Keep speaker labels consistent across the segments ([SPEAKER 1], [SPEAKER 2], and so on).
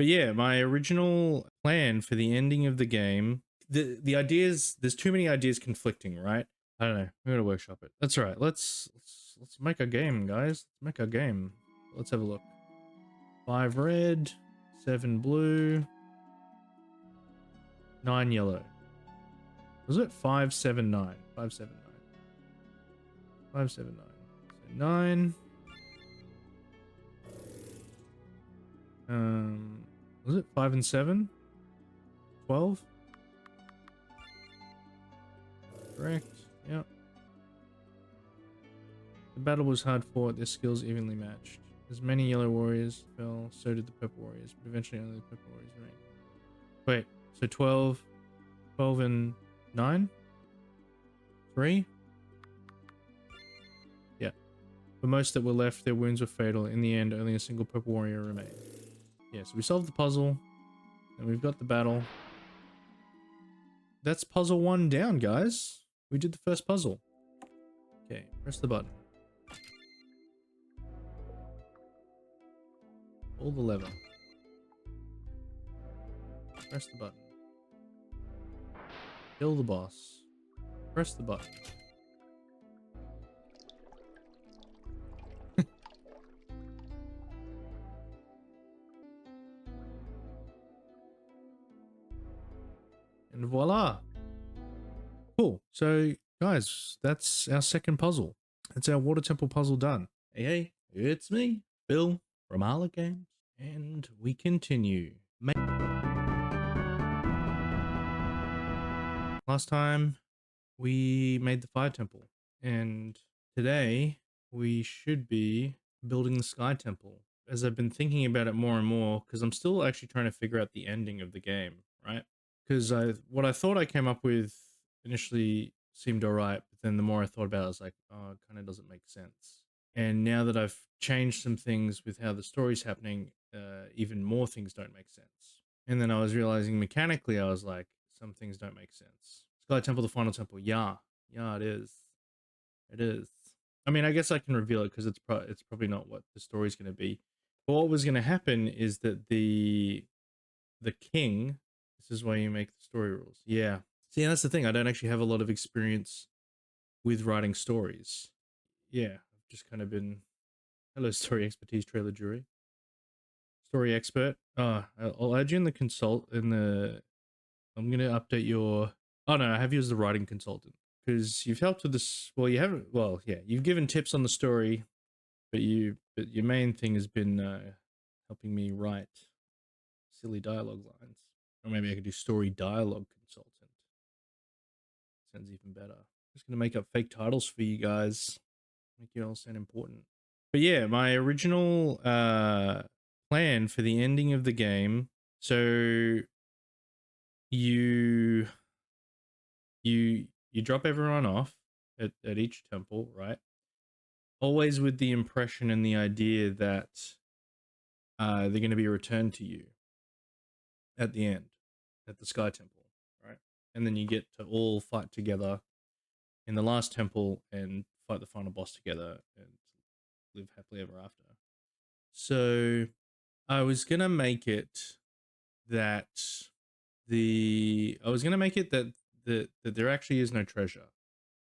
[SPEAKER 1] But yeah, my original plan for the ending of the game, the ideas, there's too many ideas conflicting, right? I don't know. We're gonna workshop it. That's all right. Let's make a game, guys. Let's make a game. Let's have a look. 5 red, 7 blue, 9 yellow. Was it 579? 579. 579. So 9. Was it 5 and 7? 12? Correct. Yep. The battle was hard fought, their skills evenly matched. As many yellow warriors fell, so did the purple warriors, but eventually only the purple warriors remained. Wait, so 12 and 9? 3? Yeah. For most that were left, their wounds were fatal. In the end, only a single purple warrior remained. Yeah, so we solved the puzzle, and we've got the battle. That's puzzle 1 down, guys. We did the first puzzle. Okay, press the button. Pull the lever. Press the button. Kill the boss. Press the button. And voila. Cool. So, guys, that's our second puzzle. That's our water temple puzzle done. Hey, it's me, Bill from Arla Games, and we continue. Last time we made the fire temple, and today we should be building the sky temple. As I've been thinking about it more and more, because I'm still actually trying to figure out the ending of the game, right? Because what I thought I came up with initially seemed alright, but then the more I thought about it, I was like, oh, it kind of doesn't make sense. And now that I've changed some things with how the story's happening, even more things don't make sense. And then I was realizing mechanically, I was like, some things don't make sense. Sky Temple, the final temple. Yeah, it is. It is. I mean, I guess I can reveal it because it's probably not what the story's going to be. But what was going to happen is that the king. This is why you make the story rules. Yeah. See, that's the thing. I don't actually have a lot of experience with writing stories. Yeah, I've just kind of been. Hello, story expertise trailer jury. Story expert. I'll add you in the consult in the. I'm gonna update your. Oh no, I have you as the writing consultant because you've helped with this. Well, you haven't. Well, yeah, you've given tips on the story, but your main thing has been helping me write silly dialogue lines. Or maybe I could do story dialogue consultant. Sounds even better. Just gonna make up fake titles for you guys, make you all sound important. But yeah, my original plan for the ending of the game. So you drop everyone off at each temple, right? Always with the impression and the idea that they're going to be returned to you at the end, at the Sky Temple, right? And then you get to all fight together in the last temple and fight the final boss together and live happily ever after. So I was gonna make it that that there actually is no treasure,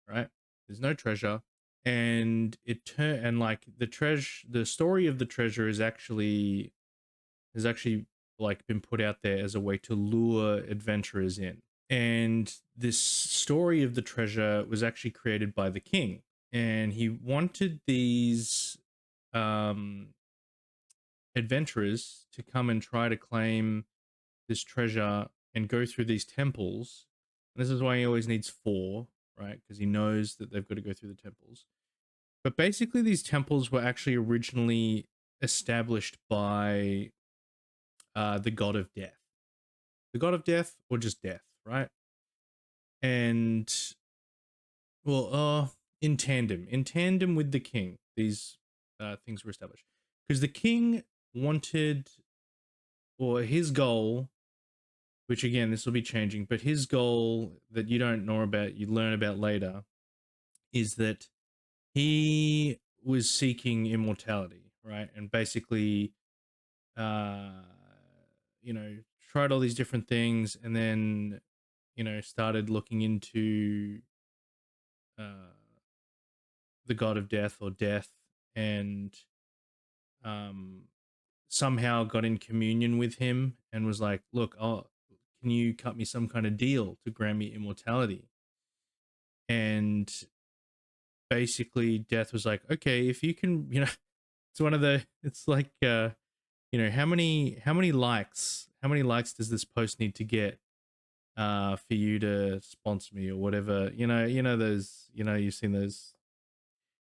[SPEAKER 1] right? There's no treasure, and like the story of the treasure is actually like been put out there as a way to lure adventurers in. And this story of the treasure was actually created by the king, and he wanted these adventurers to come and try to claim this treasure and go through these temples. And this is why he always needs 4, right? Because he knows that they've got to go through the temples. But basically, these temples were actually originally established by the god of death. The god of death, or just death, right? And, well, in tandem with the king, these things were established. Because the king wanted, or his goal, which again, this will be changing, but his goal that you don't know about, you learn about later, is that he was seeking immortality, right? And basically, you know, tried all these different things, and then, you know, started looking into uh, the god of death or death, and um, somehow got in communion with him and was like, look, can you cut me some kind of deal to grant me immortality? And basically death was like, okay, if you can, you know, it's one of the, it's like, you know, how many likes does this post need to get for you to sponsor me or whatever? You know those, you know, you've seen those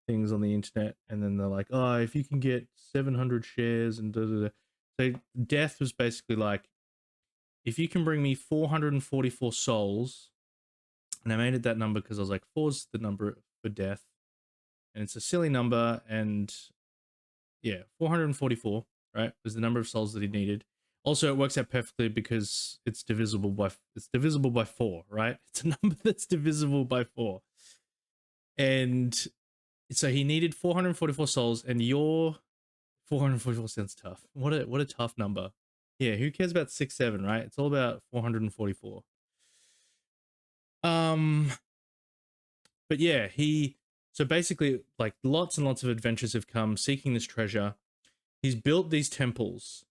[SPEAKER 1] things on the internet, and then they're like, oh, if you can get 700 shares and da da da. So death was basically like, if you can bring me 444 souls, and I made it that number because I was like, four's the number for death, and it's a silly number, and yeah, 444, right, was the number of souls that he needed. Also, it works out perfectly because it's divisible by 4, right? It's a number that's divisible by 4. And so he needed 444 souls, and your 444 sounds tough. What a tough number. Yeah, who cares about 6, 7, right? It's all about 444. But yeah, so basically, like, lots and lots of adventures have come seeking this treasure. He's built these temples,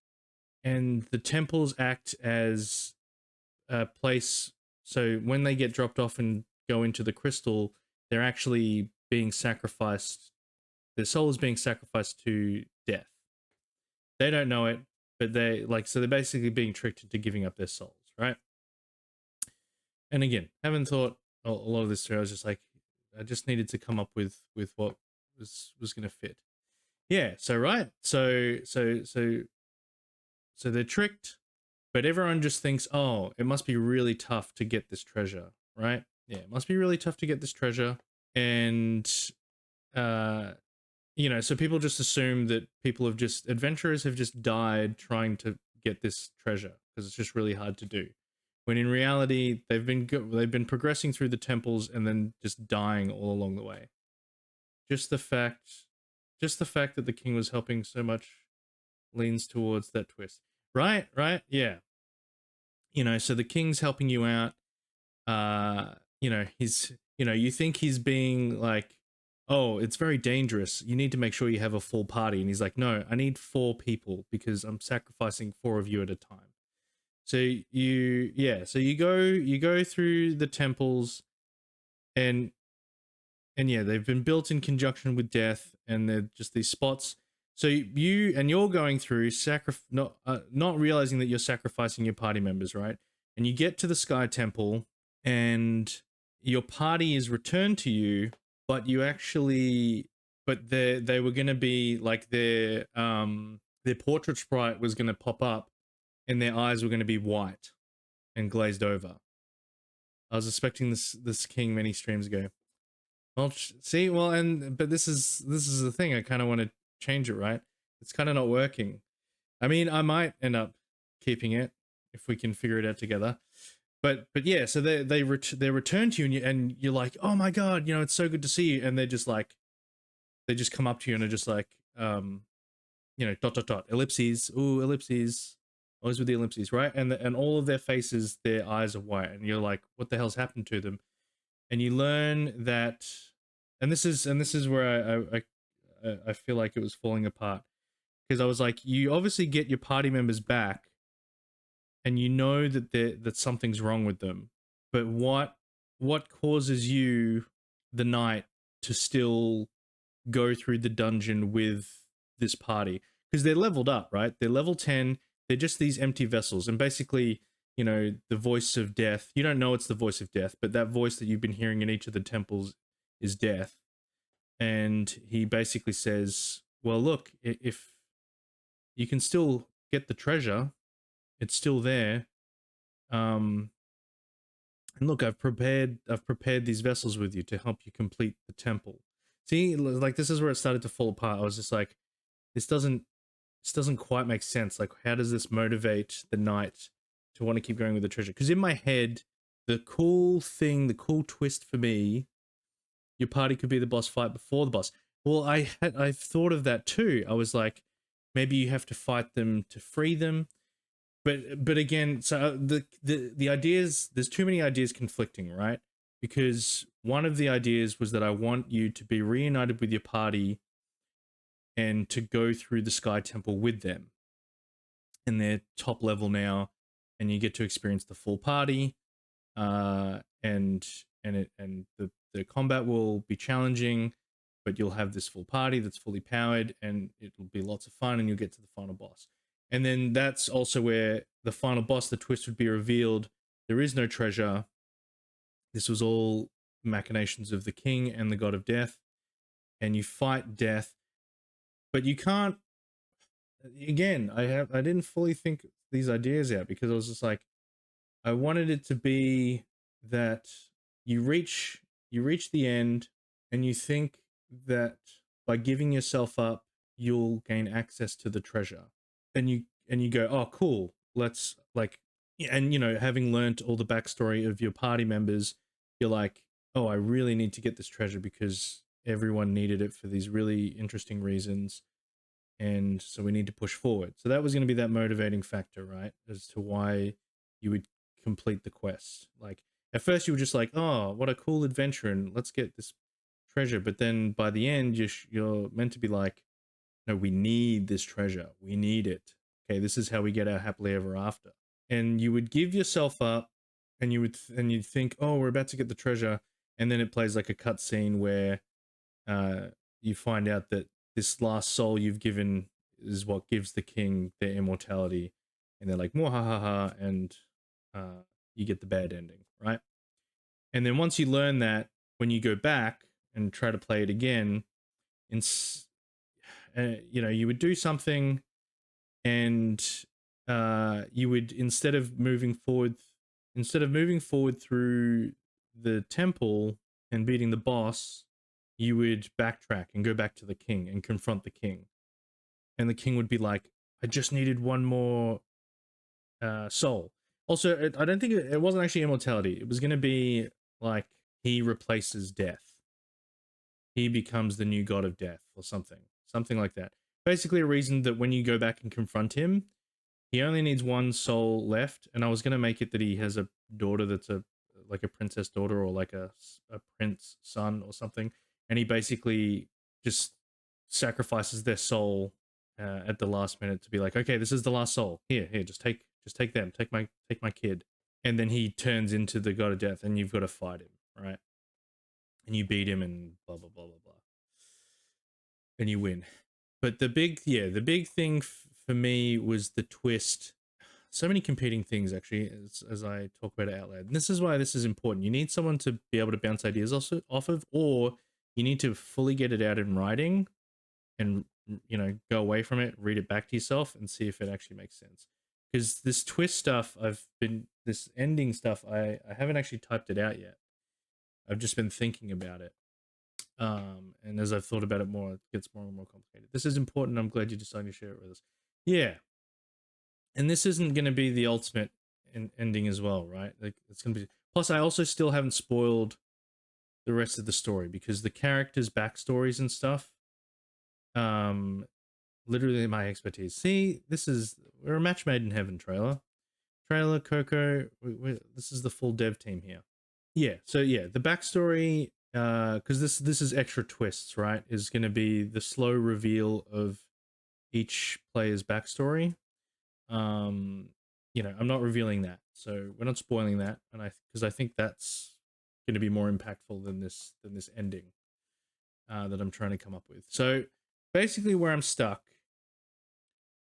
[SPEAKER 1] and the temples act as a place. So when they get dropped off and go into the crystal, they're actually being sacrificed. Their soul is being sacrificed to death. They don't know it, but so they're basically being tricked into giving up their souls, right? And again, haven't thought a lot of this through. I was just like, I just needed to come up with what was going to fit. Yeah. So right. So they're tricked, but everyone just thinks, oh, it must be really tough to get this treasure, right? Yeah, it must be really tough to get this treasure, and uh, you know, so people just assume that adventurers have just died trying to get this treasure because it's just really hard to do. When in reality, they've been progressing through the temples and then just dying all along the way. Just the fact that the king was helping so much leans towards that twist. Right? Yeah. You know, so the king's helping you out. You know, you think he's being like, oh, it's very dangerous. You need to make sure you have a full party. And he's like, no, I need 4 people because I'm sacrificing 4 of you at a time. So you go through the temples, and yeah, they've been built in conjunction with death, and they're just these spots. So you're going through not realizing that you're sacrificing your party members, right? And you get to the Sky Temple, and your party is returned to you, but they were going to be like their portrait sprite was going to pop up, and their eyes were going to be white and glazed over. I was expecting this king many streams ago. Well, see, but this is the thing. I kind of want to change it, right? It's kind of not working. I mean, I might end up keeping it if we can figure it out together. But yeah, so they return to you, and you're like, oh my god, you know, it's so good to see you, and they're just like, they just come up to you and are just like, you know, ... ellipses, ooh, ellipses, always with the ellipses, right? And all of their faces, their eyes are white, and you're like, what the hell's happened to them? And you learn that, and this is where I feel like it was falling apart, because I was like, you obviously get your party members back, and you know that something's wrong with them, but what causes you, the knight, to still go through the dungeon with this party? Because they're leveled up, right? They're level 10. They're just these empty vessels, and basically, you know, the voice of death, you don't know it's the voice of death, but that voice that you've been hearing in each of the temples is death. And he basically says, well, look, if you can still get the treasure, it's still there. And look, I've prepared these vessels with you to help you complete the temple. See, like, this is where it started to fall apart. I was just like, this doesn't quite make sense. Like, how does this motivate the knight to want to keep going with the treasure? Because in my head, the cool twist for me, your party could be the boss fight before the boss. Well, I've thought of that too. I was like, maybe you have to fight them to free them. but again, so the ideas, there's too many ideas conflicting, right? Because one of the ideas was that I want you to be reunited with your party and to go through the Sky Temple with them, and they're top level now, and you get to experience the full party, and the combat will be challenging, but you'll have this full party that's fully powered, and it'll be lots of fun, and you'll get to the final boss. And then that's also where the final boss, the twist would be revealed. There is no treasure. This was all machinations of the king and the god of death, and you fight death, but you can't. Again, I didn't fully think these ideas out because I was just like, I wanted it to be that you reach the end, and you think that by giving yourself up you'll gain access to the treasure, and you go, oh cool, let's like, and having learnt all the backstory of your party members, you're like, oh, I really need to get this treasure because everyone needed it for these really interesting reasons, and so we need to push forward. So that was going to be that motivating factor, right, as to why you would complete the quest. Like at first you were just like, oh, what a cool adventure, and let's get this treasure, but then by the end you're meant to be like, no, we need this treasure, we need it. Okay, this is how we get our happily ever after. And you would give yourself up, and you'd think, oh, we're about to get the treasure, and then it plays like a cutscene where you find out that this last soul you've given is what gives the king their immortality, and they're like, more ha ha ha, and you get the bad ending, right? And then once you learn that, when you go back and try to play it again, in you would do something, and you would, instead of moving forward through the temple and beating the boss, you would backtrack and go back to the king and confront the king, and the king would be like, I just needed one more soul. Also, I don't think it wasn't actually immortality. It was going to be like he replaces death. He becomes the new god of death or something like that. Basically a reason that when you go back and confront him, he only needs one soul left. And I was going to make it that he has a daughter that's like a princess daughter, or like a prince son or something, and he basically just sacrifices their soul at the last minute to be like, okay, this is the last soul, here, just take them, take my kid. And then he turns into the god of death, and you've got to fight him, right? And you beat him, and blah blah blah blah blah, and you win. But the big thing for me was the twist. So many competing things, actually, as I talk about it out loud. And this is why this is important. You need someone to be able to bounce ideas off of, or you need to fully get it out in writing, and go away from it, read it back to yourself, and see if it actually makes sense. Because this twist stuff, this ending stuff, I haven't actually typed it out yet. I've just been thinking about it. And as I've thought about it more, it gets more and more complicated. This is important. I'm glad you decided to share it with us. Yeah. And this isn't going to be the ultimate ending as well, right? Like, it's going to be. Plus, I also still haven't spoiled the rest of the story, because the characters' backstories and stuff, literally my expertise. See, we're a match made in heaven. Trailer, Coco. This is the full dev team here. Yeah. So yeah, the backstory, because this is extra twists, right? Is going to be the slow reveal of each player's backstory. I'm not revealing that, so we're not spoiling that, and because I think that's going to be more impactful than this ending that I'm trying to come up with. So basically, where I'm stuck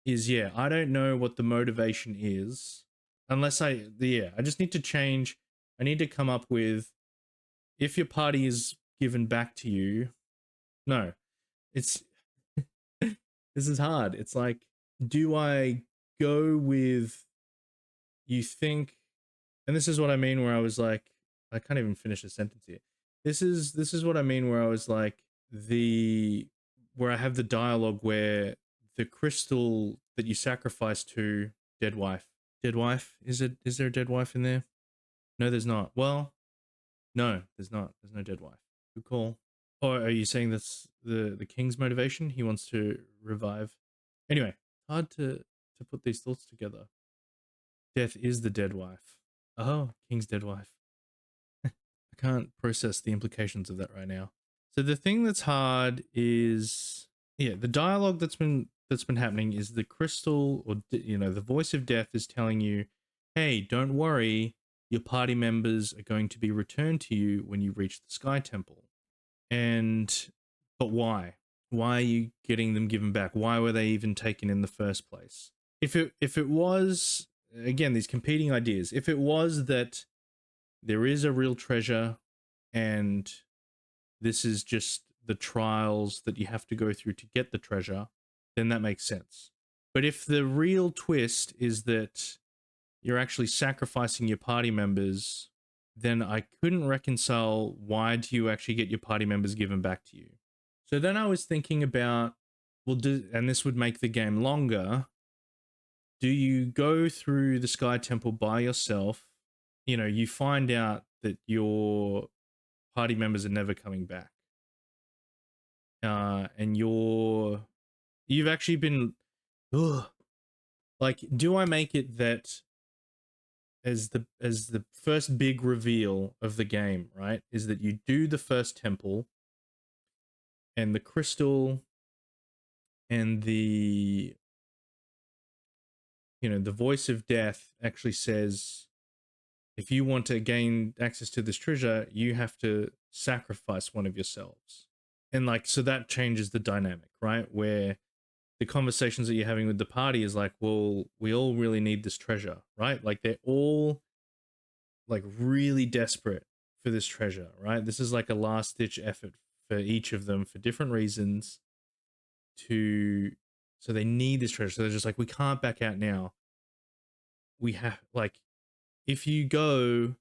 [SPEAKER 1] is, I don't know what the motivation is, unless I just need to change. I need to come up with, if your party is given back to you. No, it's this is hard. It's like, do I go with, you think, and this is what I mean where I was like, I can't even finish a sentence here. This is what I mean where I was like, where I have the dialogue where the crystal that you sacrifice to dead wife. Is there a dead wife in there? No, there's not. Well, no, there's not. There's no dead wife. Good call. Or are you saying that's the king's motivation? He wants to revive. Anyway, hard to put these thoughts together. Death is the dead wife. Oh, King's dead wife. I can't process the implications of that right now. So the thing that's hard is, yeah, the dialogue that's been happening is the crystal, or the voice of death is telling you, hey, don't worry, your party members are going to be returned to you when you reach the Sky Temple. And but why? Why are you getting them given back? Why were they even taken in the first place? If it was, again, these competing ideas, if it was that there is a real treasure and this is just the trials that you have to go through to get the treasure, then that makes sense. But if the real twist is that you're actually sacrificing your party members, then I couldn't reconcile, why do you actually get your party members given back to you? So then I was thinking about, well, and this would make the game longer. Do you go through the Sky Temple by yourself? You find out that your party members are never coming back. And you've actually been, ugh, like, do I make it that as the first big reveal of the game, right, is that you do the first temple and the crystal and the voice of death actually says, if you want to gain access to this treasure, you have to sacrifice one of yourselves. And like, so that changes the dynamic, right? Where the conversations that you're having with the party is like, well, we all really need this treasure, right? Like, they're all like really desperate for this treasure, right? This is like a last ditch effort for each of them for different reasons so they need this treasure. So they're just like, we can't back out now. We have, like, if we go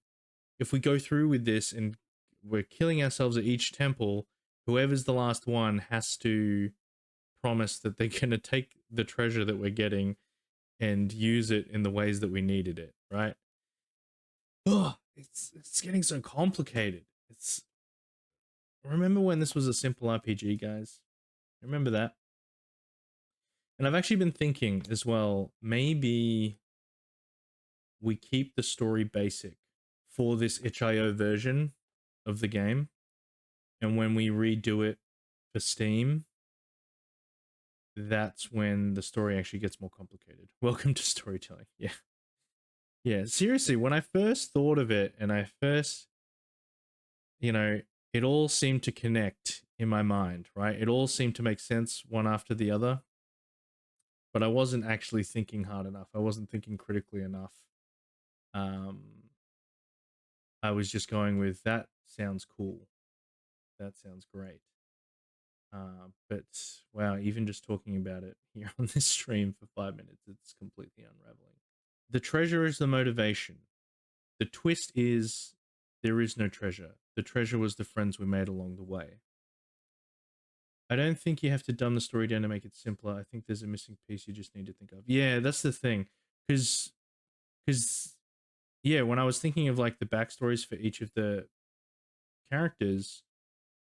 [SPEAKER 1] through with this and we're killing ourselves at each temple, whoever's the last one has to promise that they're going to take the treasure that we're getting and use it in the ways that we needed it, right? Oh, it's getting so complicated. Remember when this was a simple RPG, guys? Remember that? And I've actually been thinking as well, maybe we keep the story basic for this itch.io version of the game, and when we redo it for Steam, that's when the story actually gets more complicated. Welcome to storytelling. Yeah. Yeah, seriously, when I first thought of it and I first, it all seemed to connect in my mind, right? It all seemed to make sense one after the other, but I wasn't actually thinking hard enough. I wasn't thinking critically enough. I was just going with, that sounds cool. That sounds great. But wow, even just talking about it here on this stream for 5 minutes, it's completely unraveling. The treasure is the motivation. The twist is there is no treasure. The treasure was the friends we made along the way. I don't think you have to dumb the story down to make it simpler. I think there's a missing piece you just need to think of. Yeah, that's the thing. Because yeah, when I was thinking of like the backstories for each of the characters,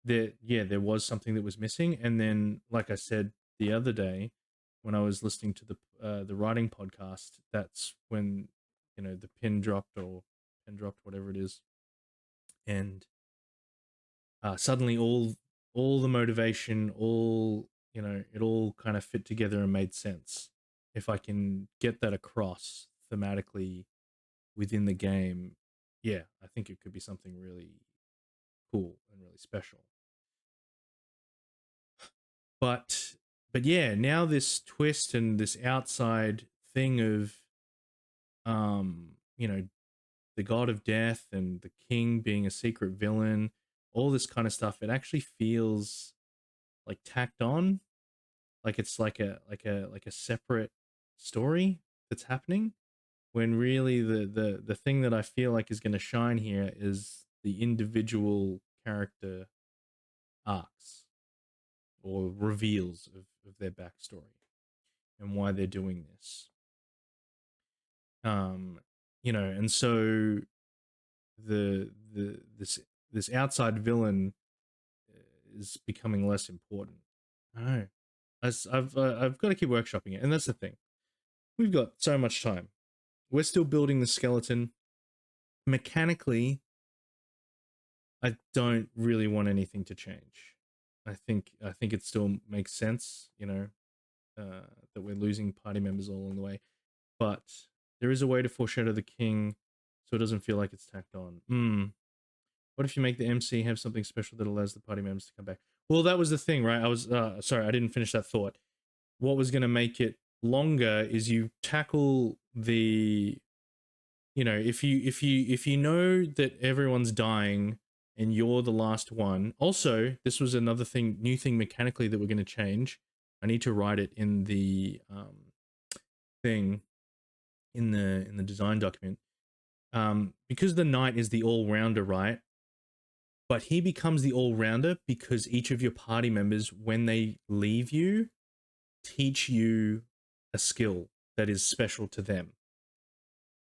[SPEAKER 1] there was something that was missing. And then, like I said the other day, when I was listening to the writing podcast, that's when the pin dropped, whatever it is, and suddenly all the motivation, it all kind of fit together and made sense. If I can get that across thematically within the game, yeah, I think it could be something really cool and really special. But yeah, now this twist and this outside thing of the god of death and the king being a secret villain, all this kind of stuff, it actually feels like tacked on, like it's like a separate story that's happening, when really the thing that I feel like is going to shine here is the individual character arcs or reveals of their backstory and why they're doing this. And so this outside villain is becoming less important. I know. I've got to keep workshopping it, and that's the thing. We've got so much time. we're still building the skeleton. Mechanically, I don't really want anything to change. I think it still makes sense, you know, that we're losing party members all along the way. But there is a way to foreshadow the king so it doesn't feel like it's tacked on. What if you make the MC have something special that allows the party members to come back? Well, that was the thing, right? I was sorry, I didn't finish that thought. What was going to make it longer is you tackle the, you know, if you know that everyone's dying and you're the last one. Also, this was another thing, new thing mechanically that we're going to change. I need to write it in the thing in the design document. Because the knight is the all-rounder, right? But he becomes the all-rounder because each of your party members, when they leave you, teach you a skill that is special to them.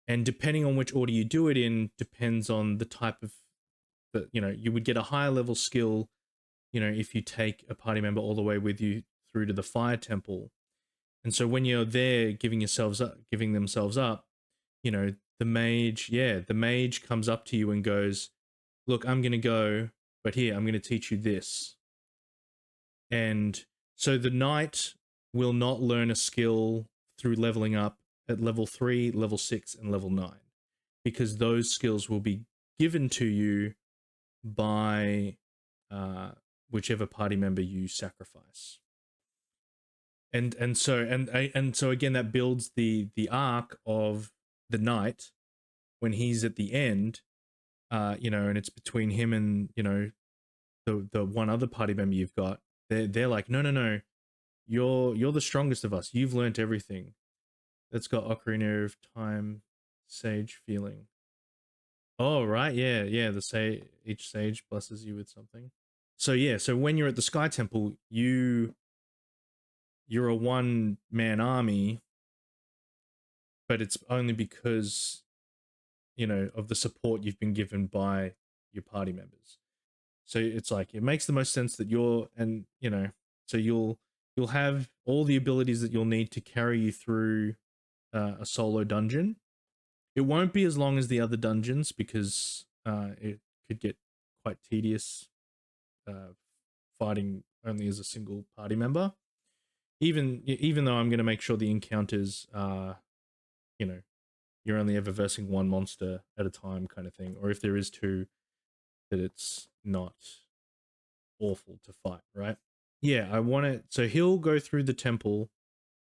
[SPEAKER 1] And depending on which order you do it in, depends on the type of, you know, you would get a higher level skill, you know, if you take a party member all the way with you through to the fire temple. And so when you're there giving themselves up, you know, the mage comes up to you and goes, look, I'm going to go, but here, I'm going to teach you this. And so the knight will not learn a skill through leveling up at level 3, level 6, and level 9, because those skills will be given to you by whichever party member you sacrifice. And so again, that builds the arc of the knight when he's at the end, you know, and it's between him and, you know, the one other party member you've got. They're like, no, you're the strongest of us. You've learnt everything. That's got Ocarina of Time sage feeling. Oh right, yeah. Each sage blesses you with something. So yeah, so when you're at the Sky Temple, you're a one-man army, but it's only because, you know, of the support you've been given by your party members. So it's like, it makes the most sense that you're, and you know, so you'll have all the abilities that you'll need to carry you through a solo dungeon. It won't be as long as the other dungeons because it could get quite tedious fighting only as a single party member. Even though I'm going to make sure the encounters are, you know, you're only ever versing one monster at a time kind of thing, or if there is two, that it's not awful to fight, right? Yeah, I want it. So he'll go through the temple,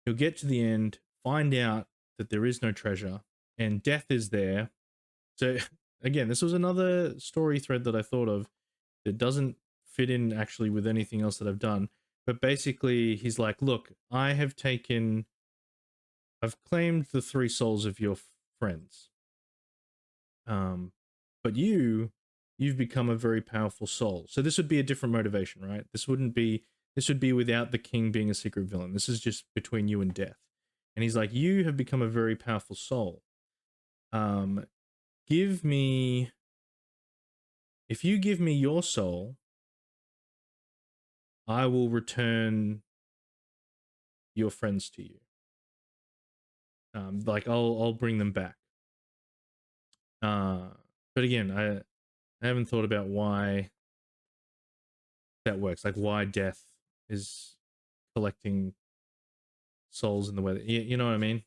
[SPEAKER 1] he'll get to the end, find out that there is no treasure, and death is there. So again, this was another story thread that I thought of that doesn't fit in actually with anything else that I've done. But basically, he's like, look, I've claimed the 3 souls of your friends. But you've become a very powerful soul. So this would be a different motivation, right? This would be without the king being a secret villain. This is just between you and death. And he's like, you have become a very powerful soul. If you give me your soul, I will return your friends to you. Like I'll bring them back. But again, I haven't thought about why that works. Like why death is collecting souls in the way that, you know what I mean?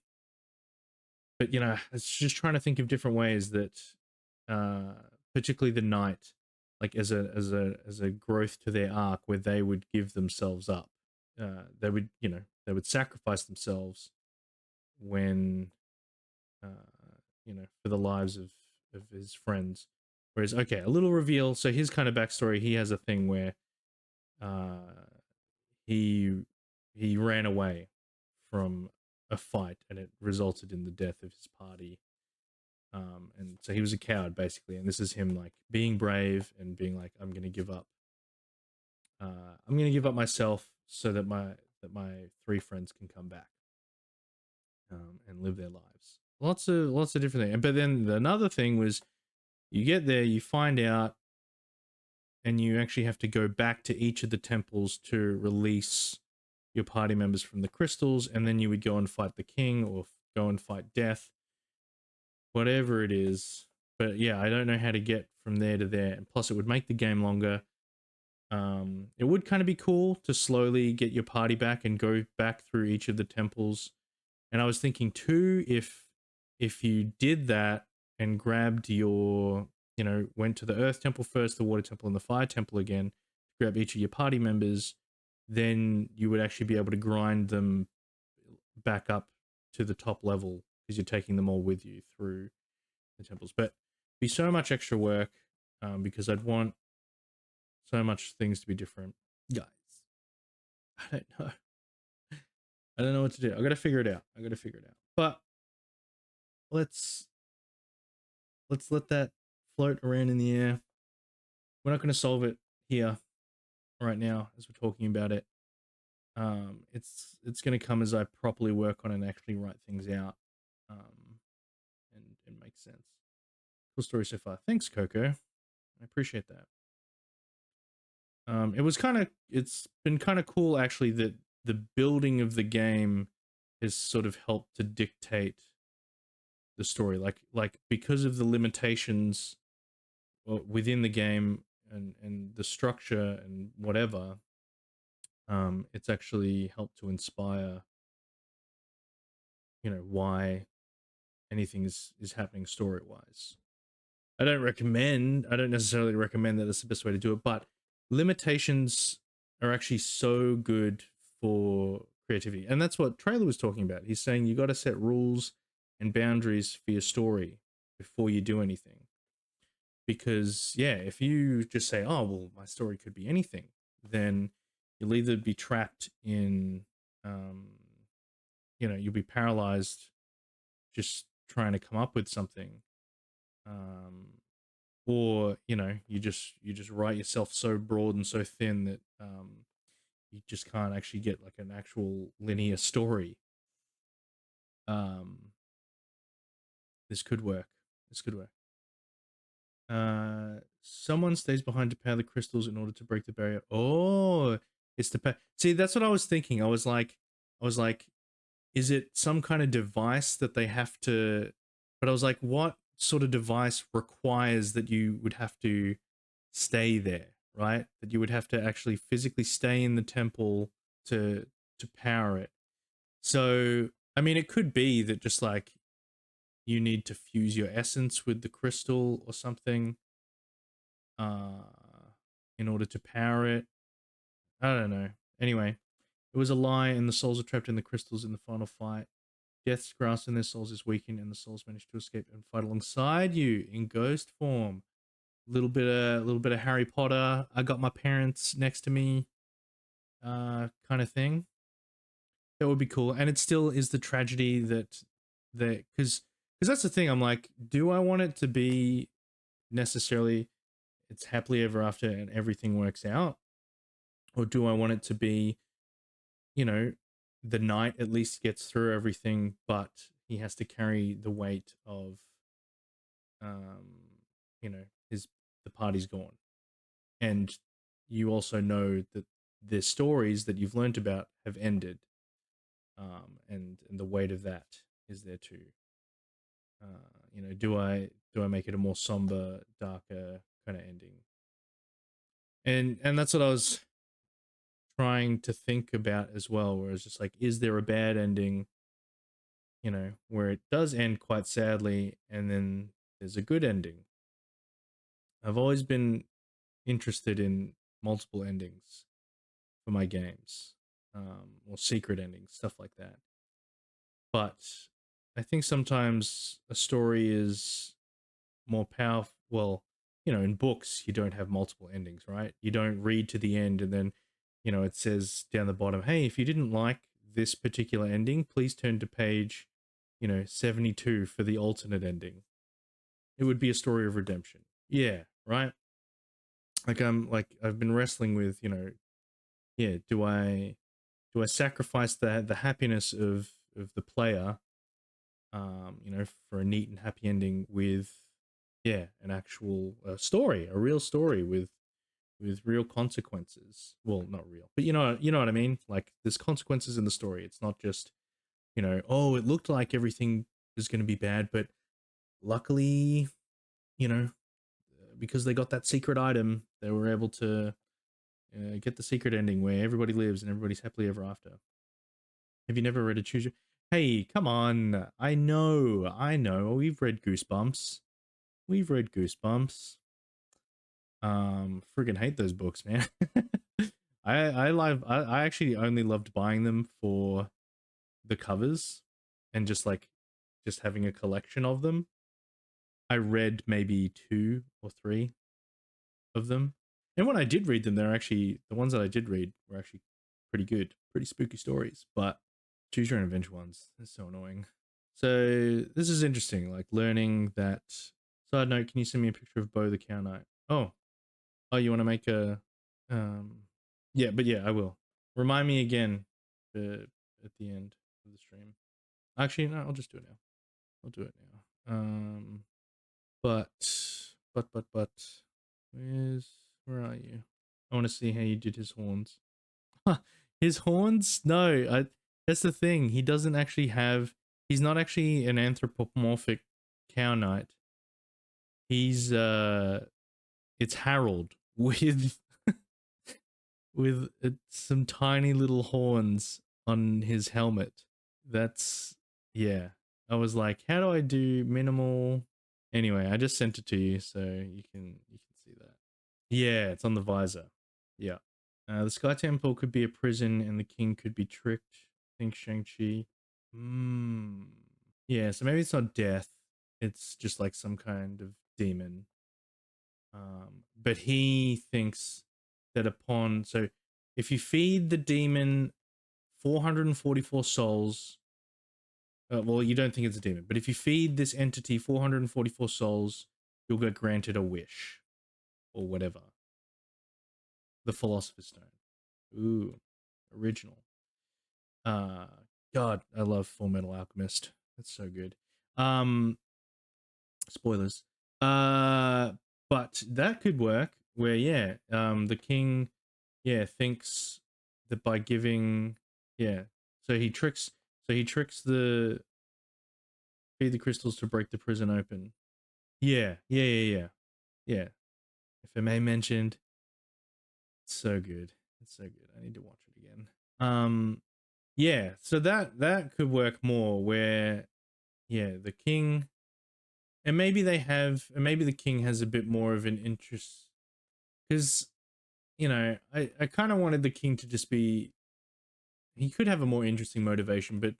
[SPEAKER 1] But you know, it's just trying to think of different ways that, particularly the knight, like as a growth to their arc, where they would give themselves up. They would sacrifice themselves when, you know, for the lives of his friends. Whereas, okay, a little reveal. So his kind of backstory, he has a thing where he ran away from a fight and it resulted in the death of his party. And so he was a coward basically, and this is him like being brave and being like, I'm gonna give up. I'm gonna give up myself so that my 3 friends can come back and live their lives. Lots of different things. But then another thing was, you get there, you find out, and you actually have to go back to each of the temples to release your party members from the crystals, and then you would go and fight the king or go and fight death. whatever it is. But yeah, I don't know how to get from there to there. And plus, it would make the game longer. It would kind of be cool to slowly get your party back and go back through each of the temples. And I was thinking too, if you did that and grabbed your, went to the Earth Temple first, the Water Temple, and the Fire Temple again, grab each of your party members, then you would actually be able to grind them back up to the top level because you're taking them all with you through the temples. But it'd be so much extra work because I'd want so much things to be different. Guys, I don't know. I don't know what to do. I got to figure it out. But let's let that float around in the air. We're not going to solve it here right now as we're talking about it. It's going to come as I properly work on it and actually write things out, and make sense. Cool story so far. Thanks, Coco. I appreciate that. It's been kind of cool actually that the building of the game has sort of helped to dictate the story. Like because of the limitations within the game and the structure and whatever, it's actually helped to inspire, why anything is happening story wise. I don't necessarily recommend that that's the best way to do it, but limitations are actually so good for creativity. And that's what Trailer was talking about. He's saying you got to set rules and boundaries for your story before you do anything. Because, yeah, if you just say, oh, well, my story could be anything, then you'll either be trapped in, you'll be paralyzed just trying to come up with something. Or you just write yourself so broad and so thin that you just can't actually get like an actual linear story. This could work. Someone stays behind to power the crystals in order to break the barrier. Oh, it's the see, that's what I was thinking. I was like, is it some kind of device that they have to? But I was like, what sort of device requires that you would have to stay there, right? That you would have to actually physically stay in the temple to power it. So, I mean, it could be that just like you need to fuse your essence with the crystal or something in order to power it. I don't know. Anyway, it was a lie and the souls are trapped in the crystals in the final fight. Death's grasp in their souls is weakened, and the souls manage to escape and fight alongside you in ghost form. Little bit of Harry Potter. I got my parents next to me, kind of thing. That would be cool, and it still is the tragedy that because that's the thing. I'm like, do I want it to be necessarily it's happily ever after and everything works out, or do I want it to be, the knight at least gets through everything, but he has to carry the weight of, his the party's gone, and you also know that the stories that you've learned about have ended, and the weight of that is there too. Do I make it a more somber, darker kind of ending? And that's what I was trying to think about as well, where it's just like, is there a bad ending, where it does end quite sadly, and then there's a good ending? I've always been interested in multiple endings for my games, or secret endings, stuff like that. But I think sometimes a story is more powerful. Well, in books, you don't have multiple endings, right? You don't read to the end and then, it says down the bottom, hey, if you didn't like this particular ending, please turn to page, 72 for the alternate ending. It would be a story of redemption. Yeah, right? I've been wrestling with, yeah, do I sacrifice the happiness of the player, for a neat and happy ending with, yeah, an actual story, a real story with real consequences. Well, not real, but you know what I mean? Like there's consequences in the story. It's not just, oh, it looked like everything is going to be bad, but luckily, you know, because they got that secret item, they were able to get the secret ending where everybody lives and everybody's happily ever after. Have you never read a Choose Your... Hey, come on. I know. We've read Goosebumps. We've read Goosebumps. Friggin' hate those books, man. I actually only loved buying them for the covers and just having a collection of them. I read maybe 2 or 3 of them. And when I did read them, they're actually, the ones that I did read were actually pretty good, pretty spooky stories. But choose your own adventure ones, it's so annoying. So this is interesting, like learning that. Side note, can you send me a picture of Bo the Cow Knight? Oh, you want to make a, um, yeah, but yeah, I will. Remind me again at the end of the stream. Actually, no, I'll just do it now. I'll do it now. But, but, where are you? I want to see how you did his horns. His horns? No, that's the thing. He doesn't actually have, he's not actually an anthropomorphic cow knight. He's, it's Harold with, with some tiny little horns on his helmet. That's, yeah. I was like, how do I do minimal? Anyway, I just sent it to you so you can see that. Yeah, it's on the visor. Yeah. The Sky Temple could be a prison and the king could be tricked. I think Shang-Chi. Hmm. Yeah, so maybe it's not death. It's just like some kind of demon. But he thinks that so if you feed the demon 444 souls, well, you don't think it's a demon, but if you feed this entity 444 souls, you'll get granted a wish or whatever. The Philosopher's Stone. Ooh, original. Uh, God, I love Full Metal Alchemist. That's so good. Spoilers. Uh, but that could work where, yeah, the king, yeah, thinks that by giving, yeah, so he tricks the feed the crystals to break the prison open. Yeah. If I may mentioned, it's so good. It's so good. I need to watch it again. Yeah, so that could work more where, yeah, the king, and maybe maybe the king has a bit more of an interest, because I kind of wanted the king to just be, he could have a more interesting motivation, but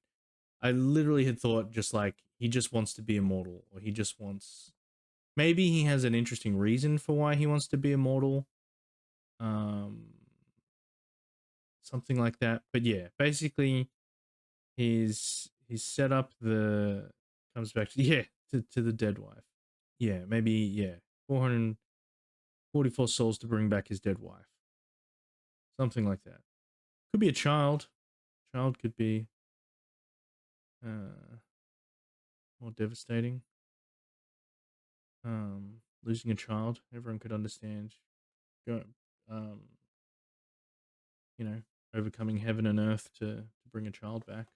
[SPEAKER 1] I literally had thought just like he just wants to be immortal, or he just wants, maybe he has an interesting reason for why he wants to be immortal, um something like that. But yeah, basically he's set up the, comes back to, yeah, to the dead wife. Yeah, maybe, yeah, 444 souls to bring back his dead wife, something like that. Could be a child. Child could be uh more devastating. Losing a child, everyone could understand. Go, um you know, overcoming heaven and earth to bring a child back.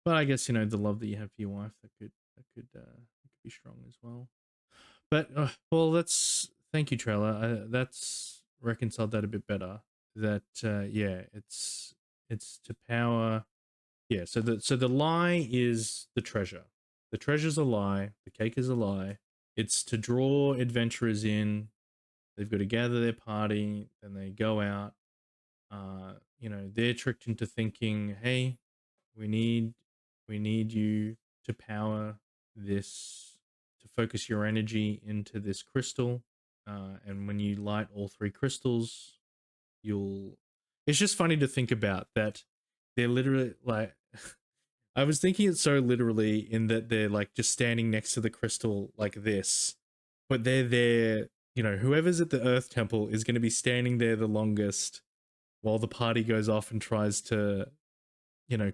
[SPEAKER 1] But I guess, the love that you have for your wife, that could be strong as well. But well, that's, thank you, Trailer. That's reconciled that a bit better. That yeah, it's to power. Yeah, so the lie is the treasure. The treasure's a lie. The cake is a lie. It's to draw adventurers in. They've got to gather their party, then they go out. They're tricked into thinking, hey, we need we need you to power this, to focus your energy into this crystal. And when you light all 3 crystals, you'll, it's just funny to think about that they're literally like, I was thinking it so literally in that they're like just standing next to the crystal like this, but they're there, whoever's at the Earth Temple is going to be standing there the longest while the party goes off and tries to,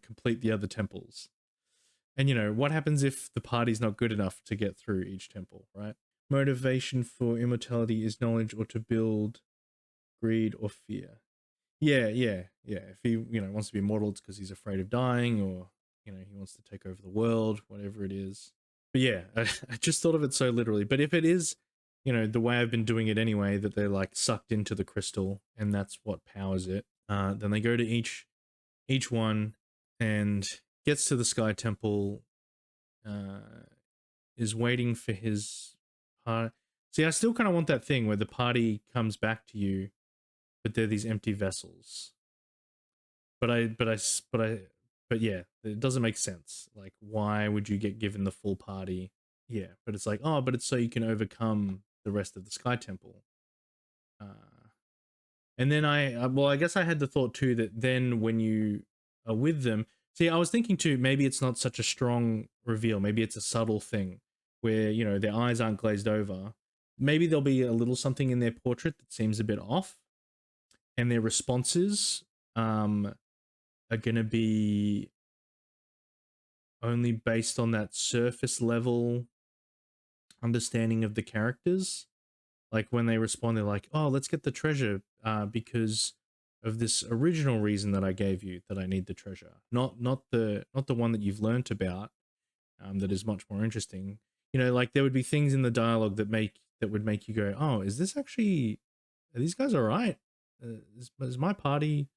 [SPEAKER 1] complete the other temples. And what happens if the party's not good enough to get through each temple, right? Motivation for immortality is knowledge or to build, greed or fear. Yeah. If he, wants to be immortal, it's because he's afraid of dying, or, he wants to take over the world, whatever it is. But yeah, I just thought of it so literally. But if it is, the way I've been doing it anyway, that they're like sucked into the crystal and that's what powers it, then they go to each one and gets to the Sky Temple, uh, is waiting for his part. See, I still kind of want that thing where the party comes back to you, but they're these empty vessels. But I, but I, but I, but yeah, it doesn't make sense. Like, why would you get given the full party? Yeah, but it's like, oh, but it's so you can overcome the rest of the Sky Temple. Uh, and then well, I guess I had the thought too that then when you are with them, see, I was thinking too, maybe it's not such a strong reveal. Maybe it's a subtle thing where, their eyes aren't glazed over. Maybe there'll be a little something in their portrait that seems a bit off, and their responses are going to be only based on that surface level understanding of the characters. Like when they respond, they're like, "Oh, let's get the treasure because of this original reason that I gave you that I need the treasure, not the one that you've learnt about, that is much more interesting." Like there would be things in the dialogue that would make you go, "Oh, is this actually? Are these guys all right? Is my party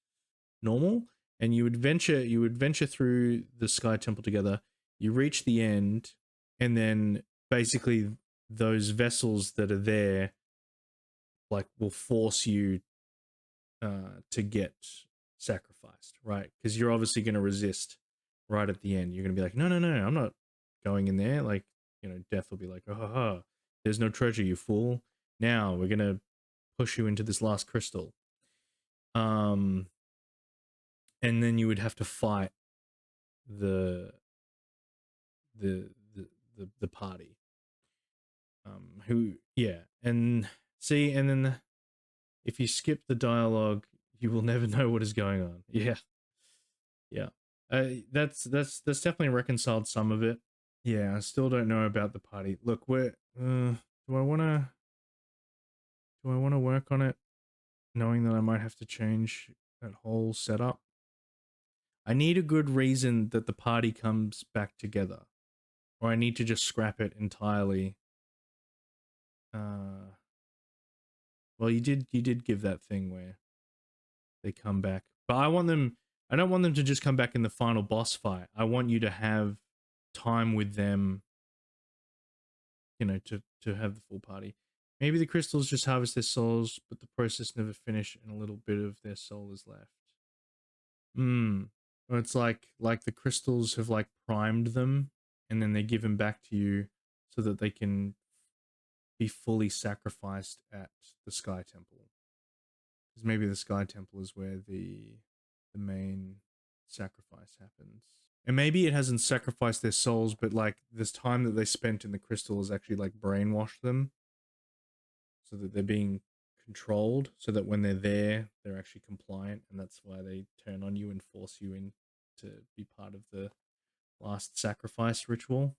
[SPEAKER 1] normal?" And you would venture through the Sky Temple together. You reach the end, and then basically those vessels that are there like will force you to get sacrificed, right? Because you're obviously going to resist right at the end. You're going to be like, no, no, no, I'm not going in there. Like, death will be like, oh, ha, ha, there's no treasure, you fool. Now we're going to push you into this last crystal. Um, and then you would have to fight the the the party. Who, yeah, and see, and then if you skip the dialogue, you will never know what is going on. Yeah, yeah. That's definitely reconciled some of it. Yeah, I still don't know about the party. Look, do I wanna do I wanna work on it, knowing that I might have to change that whole setup? I need a good reason that the party comes back together, or I need to just scrap it entirely. Uh, well, you did give that thing where they come back, but I don't want them to just come back in the final boss fight. I want you to have time with them, to have the full party. Maybe the crystals just harvest their souls, but the process never finish, and a little bit of their soul is left. Or it's like the crystals have like primed them, and then they give them back to you so that they can be fully sacrificed at the Sky Temple. Because maybe the Sky Temple is where the main sacrifice happens. And maybe it hasn't sacrificed their souls, but like this time that they spent in the crystal has actually like brainwashed them so that they're being controlled, so that when they're there, they're actually compliant, and that's why they turn on you and force you in to be part of the last sacrifice ritual.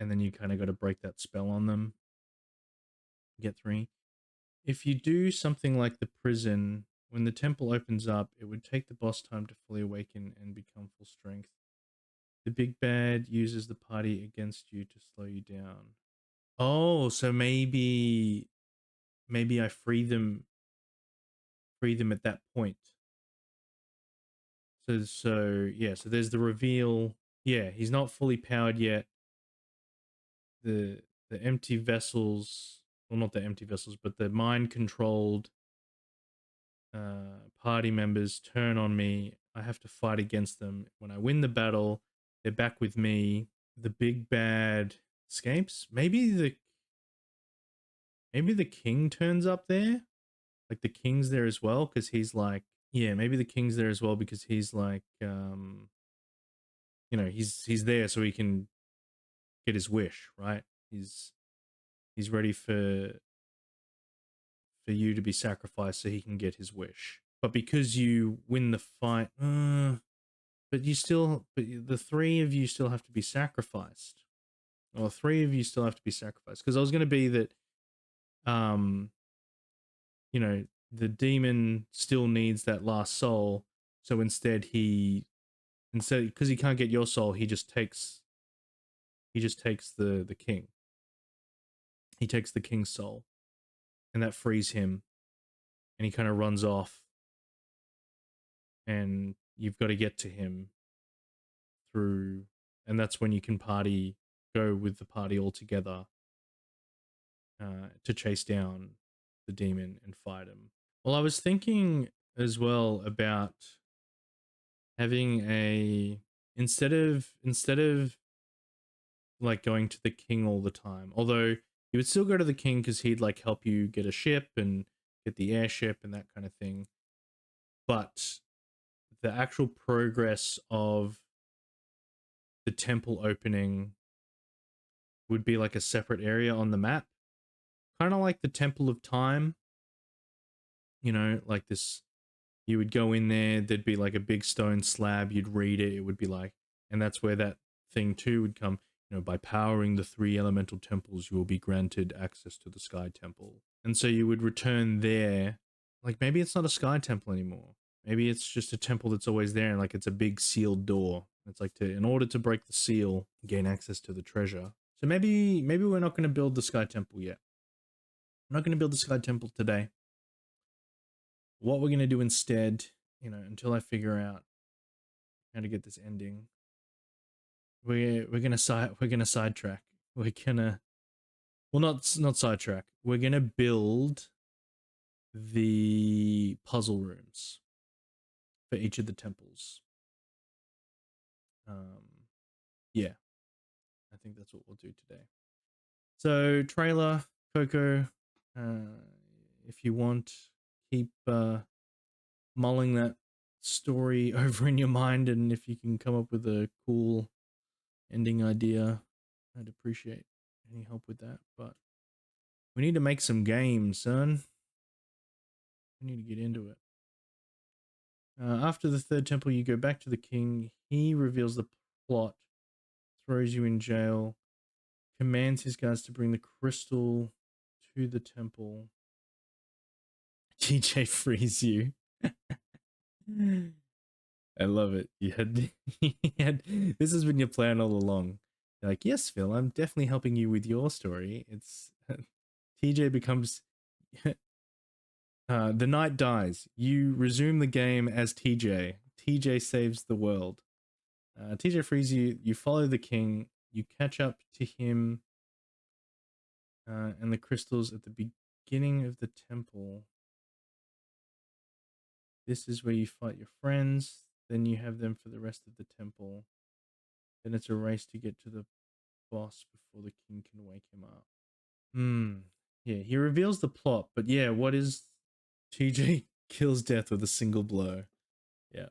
[SPEAKER 1] And then you kind of got to break that spell on them. Get 3. If you do something like the prison, when the temple opens up, it would take the boss time to fully awaken and become full strength. The big bad uses the party against you to slow you down. Oh, so maybe I free them at that point. So yeah, so there's the reveal. Yeah, he's not fully powered yet. The empty vessels, well, not the empty vessels, but the mind controlled party members turn on me. I have to fight against them. When I win the battle, they're back with me. The big bad escapes. Maybe the king turns up there. Like the king's there as well because he's like, yeah, maybe the king's there as well because he's like, he's there so he can get his wish, right? He's ready for you to be sacrificed so he can get his wish. But because you win the fight, but the 3 of you still have to be sacrificed. Or 3 of you still have to be sacrificed. Because I was going to be that, um, the demon still needs that last soul. So instead instead, because he can't get your soul, he just takes the king. He takes the king's soul, and that frees him, and he kind of runs off, and you've got to get to him through, and that's when you can go with the party all together to chase down the demon and fight him. Well, I was thinking as well about having a instead of like going to the king all the time. Although you would still go to the king because he'd like help you get a ship and get the airship and that kind of thing. But the actual progress of the temple opening would be like a separate area on the map, kind of like the Temple of Time. You know, like this. You would go in there. There'd be like a big stone slab. You'd read it. It would be like, and that's where that thing too would come. You know, by powering the 3 elemental temples, you will be granted access to the Sky Temple. And so you would return there. Like maybe it's not a Sky Temple anymore. Maybe it's just a temple that's always there, and like it's a big sealed door. It's like in order to break the seal, gain access to the treasure. So maybe we're not going to build the Sky Temple yet. I'm not going to build the Sky Temple today. What we're going to do instead, you know, until I figure out how to get this ending, we're gonna sidetrack. We're gonna, well, not sidetrack. We're gonna build the puzzle rooms for each of the temples. Yeah, I think that's what we'll do today. So trailer, Coco, if you want, keep mulling that story over in your mind, and if you can come up with a cool ending idea, I'd appreciate any help with that. But we need to make some games, son. We need to get into it. After the 3rd temple, you go back to the king. He reveals the plot, throws you in jail, commands his guards to bring the crystal to the temple. TJ frees you. I love it. This has been your plan all along. You're like, yes, Phil, I'm definitely helping you with your story. It's TJ becomes the knight dies. You resume the game as TJ. TJ saves the world. TJ frees you. You follow the king. You catch up to him and the crystals at the beginning of the temple. This is where you fight your friends. Then you have them for the rest of the temple. Then it's a race to get to the boss before the king can wake him up. Yeah, he reveals the plot, but yeah, what is TJ kills death with a single blow. Yeah,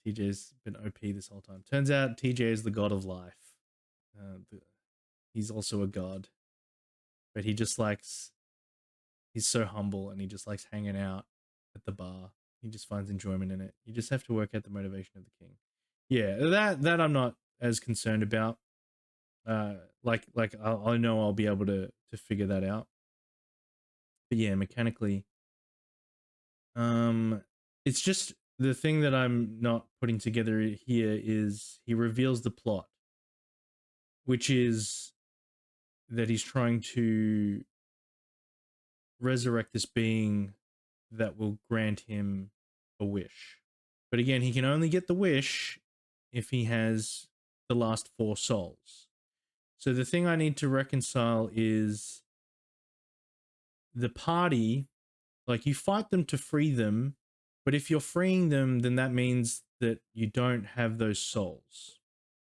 [SPEAKER 1] TJ's been OP this whole time. Turns out TJ is the god of life. He's also a god, but he's so humble, and he just likes hanging out at the bar. He just finds enjoyment in it. You just have to work out the motivation of the king. Yeah, that I'm not as concerned about. Like I know I'll be able to figure that out. But yeah, mechanically, it's just the thing that I'm not putting together here is he reveals the plot, which is that he's trying to resurrect this being that will grant him a wish. But again, he can only get the wish if he has the last 4 souls. So the thing I need to reconcile is the party, like you fight them to free them, but if you're freeing them, then that means that you don't have those souls.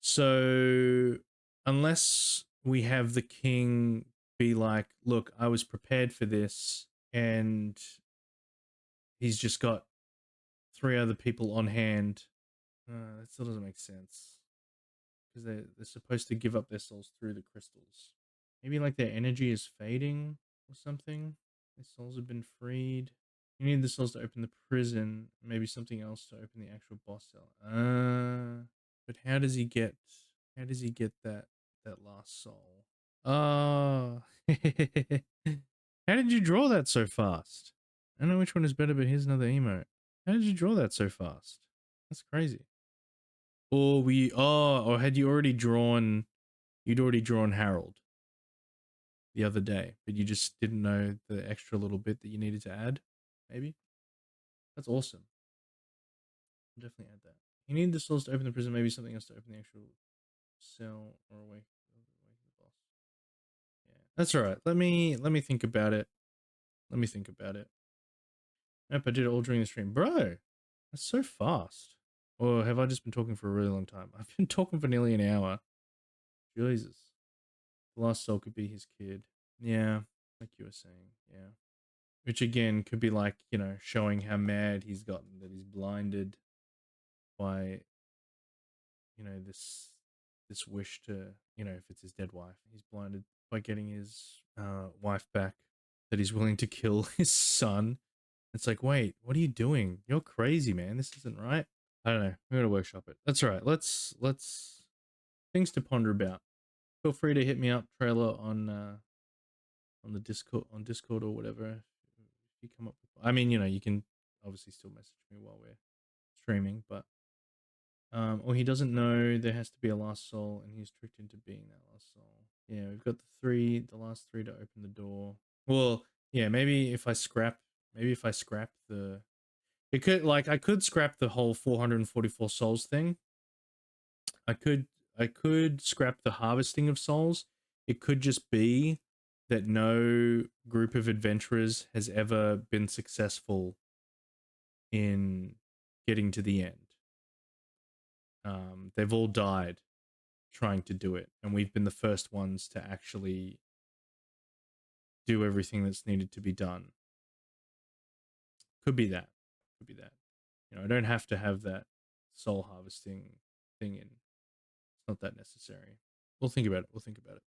[SPEAKER 1] So unless we have the king be like, look, I was prepared for this, and he's just got 3 other people on hand, that still doesn't make sense. Because they're supposed to give up their souls through the crystals. Maybe like their energy is fading or something. Their souls have been freed. You need the souls to open the prison. Maybe something else to open the actual boss cell. But how does he get that last soul? Oh. How did you draw that so fast? I don't know which one is better, but here's another emote. How did you draw that so fast? That's crazy. or had you already drawn? You'd already drawn Harold the other day, but you just didn't know the extra little bit that you needed to add. Maybe that's awesome. I'll definitely add that. You need the souls to open the prison. Maybe something else to open the actual cell or awake the boss. Yeah, that's all right. Let me think about it. Let me think about it. Yep, I did it all during the stream, bro. That's so fast. Or have I just been talking for a really long time? I've been talking for nearly an hour. Jesus. The last soul could be his kid. Yeah, like you were saying. Yeah. Which again could be like, you know, showing how mad he's gotten, that he's blinded by, you know, this wish to, you know, if it's his dead wife, he's blinded by getting his wife back, that he's willing to kill his son. It's like, wait, what are you doing? You're crazy, man. This isn't right. I don't know. We gotta workshop it. That's all right. Let's things to ponder about. Feel free to hit me up, trailer, on the Discord or whatever. If you come up with, I mean, you know, you can obviously still message me while we're streaming, but or he doesn't know there has to be a last soul, and he's tricked into being that last soul. Yeah, we've got the last three to open the door. Well, yeah, maybe if I scrap the, it could, like, I could scrap the whole 444 souls thing. I could scrap the harvesting of souls. It could just be that no group of adventurers has ever been successful in getting to the end. They've all died trying to do it, and we've been the first ones to actually do everything that's needed to be done. Could be that. Could be that. You know, I don't have to have that soul harvesting thing in. It's not that necessary. We'll think about it. We'll think about it.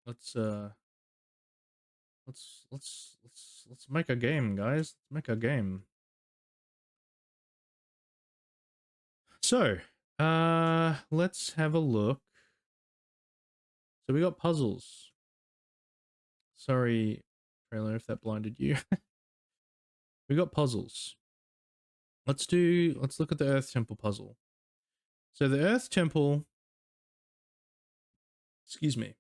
[SPEAKER 1] Let's let's make a game, guys. Let's make a game. So, let's have a look. So we got puzzles. Sorry, trailer, if that blinded you. We got puzzles. Let's look at the Earth Temple puzzle. So the Earth Temple, excuse me.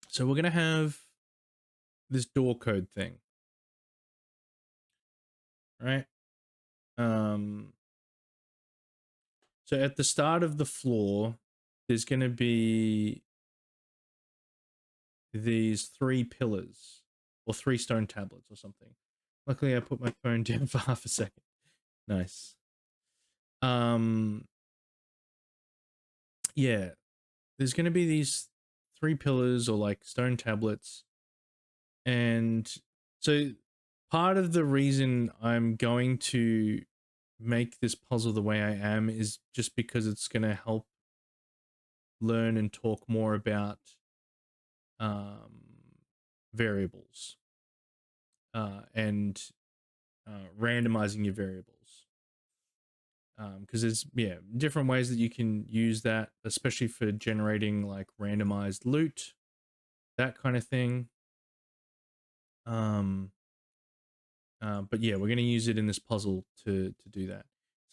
[SPEAKER 1] So we're gonna have this door code thing, right? So at the start of the floor, there's gonna be these three pillars or three stone tablets or something. Luckily, I put my phone down for half a second. Nice. Yeah, there's going to be these three pillars or like stone tablets, and so part of the reason I'm going to make this puzzle the way I am is just because it's going to help learn and talk more about variables and randomizing your variables, because there's, yeah, different ways that you can use that, especially for generating like randomized loot, that kind of thing. But yeah, we're going to use it in this puzzle to do that.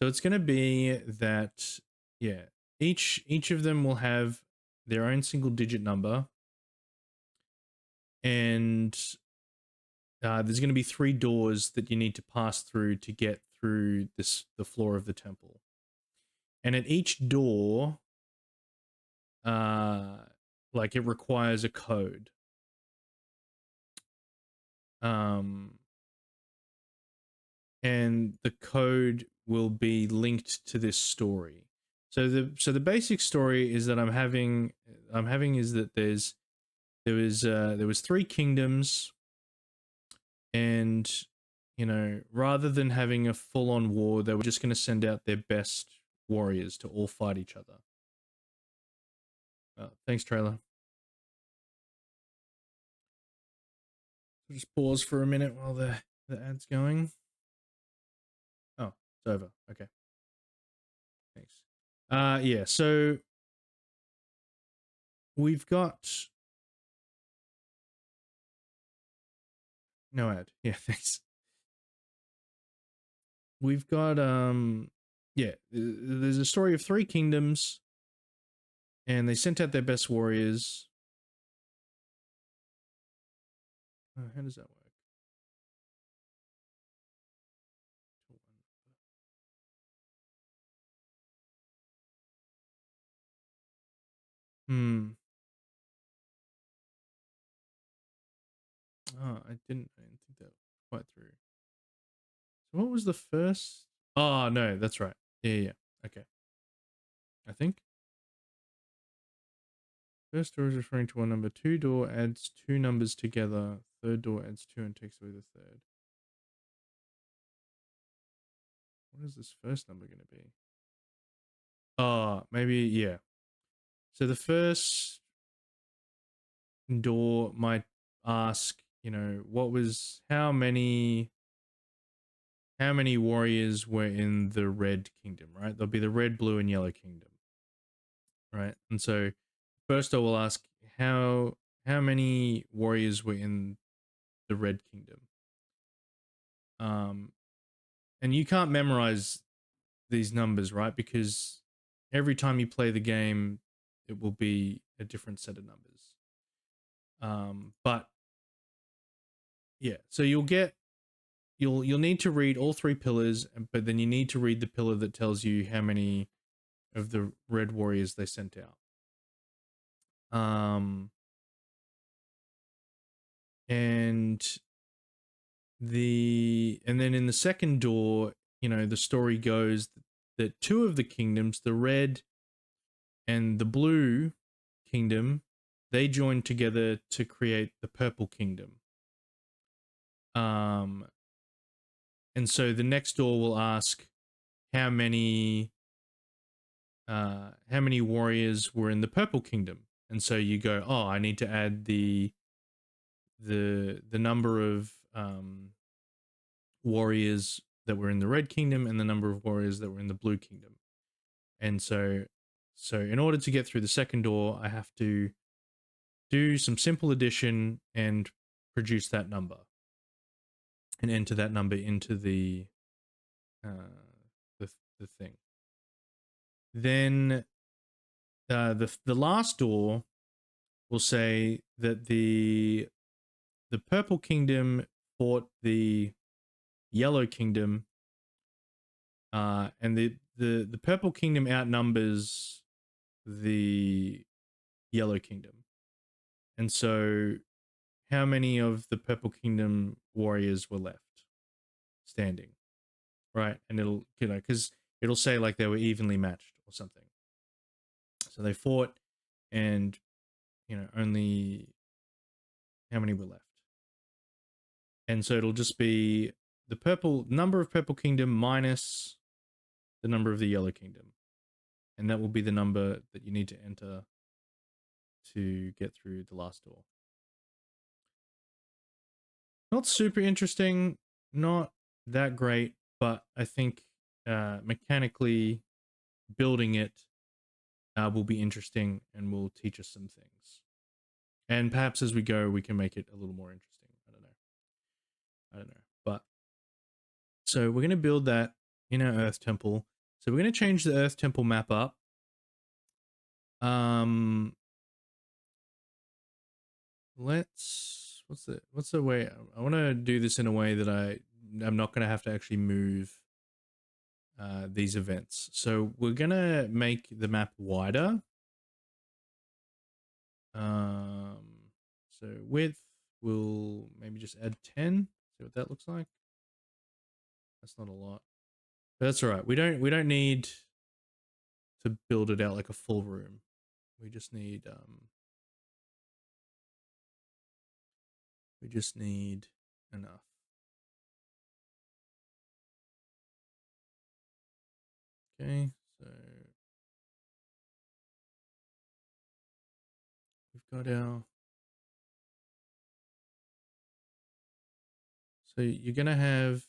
[SPEAKER 1] So it's going to be that, yeah, each of them will have their own single digit number, and there's going to be three doors that you need to pass through to get through the floor of the temple. And at each door, like, it requires a code. And the code will be linked to this story. So the basic story is that I'm having is that there was three kingdoms, and, you know, rather than having a full-on war, they were just going to send out their best warriors to all fight each other. Thanks, trailer. Just pause for a minute while the ad's going. Oh, it's over. Okay. Thanks. Yeah, so we've got no ad. Yeah, thanks. We've got yeah, there's a story of 3 kingdoms, and they sent out their best warriors. How does that work? Hmm. Oh, I didn't think that quite through. So what was the first? Oh no, that's right. Yeah. Okay. I think first door is referring to one number. Two door adds 2 numbers together. Third door adds 2 and takes away the third. What is this first number going to be? Oh, maybe, yeah. So the first door might ask, how many warriors were in the red kingdom, right? There'll be the red, blue, and yellow kingdom, right? And so first door will ask how many warriors were in the red kingdom. Um, and you can't memorize these numbers, right? Because every time you play the game, it will be a different set of numbers. But yeah, so you'll need to read all 3 pillars, but then you need to read the pillar that tells you how many of the red warriors they sent out. And then in the second door, the story goes that 2 of the kingdoms, the red and the blue kingdom, they joined together to create the purple kingdom. And so the next door will ask how many warriors were in the purple kingdom, and so you go, oh, I need to add the number of warriors that were in the red kingdom and the number of warriors that were in the blue kingdom. And so in order to get through the second door, I have to do some simple addition and produce that number and enter that number into the thing. Then the last door will say that the purple kingdom fought the yellow kingdom, and the purple kingdom outnumbers the yellow kingdom. And so how many of the purple kingdom warriors were left standing, right? And it'll, because it'll say like they were evenly matched or something. So they fought, and only how many were left. And so it'll just be the purple number of purple kingdom minus the number of the yellow kingdom, and that will be the number that you need to enter to get through the last door. Not super interesting, not that great, but I think mechanically building it will be interesting and will teach us some things. And perhaps as we go, we can make it a little more interesting. I don't know. But so we're going to build that in our Earth Temple. So we're going to change the Earth Temple map up. What's the way? I want to do this in a way that I'm not going to have to actually move these events. So we're going to make the map wider. So width, we'll maybe just add 10. See what that looks like. That's not a lot. But that's all right. We don't need to build it out like a full room. We just need enough. Okay, so we've got our. So you're gonna have.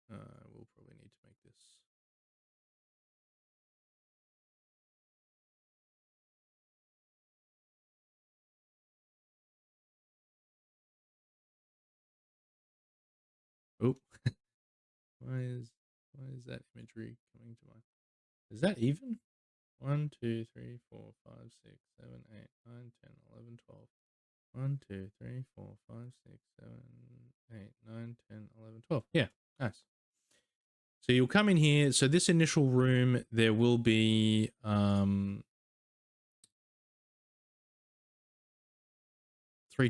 [SPEAKER 1] We'll probably need to make this. Oh, why is Why is that imagery coming to mind? Is that even? 1, 2, 3, 4, 5, 6, 7, 8, 9, 10, 11, 12. 1, 2, 3, 4, 5, 6, 7, 8, 9, 10, 11, 12. Yeah, nice. So you'll come in here. So this initial room, there will be 3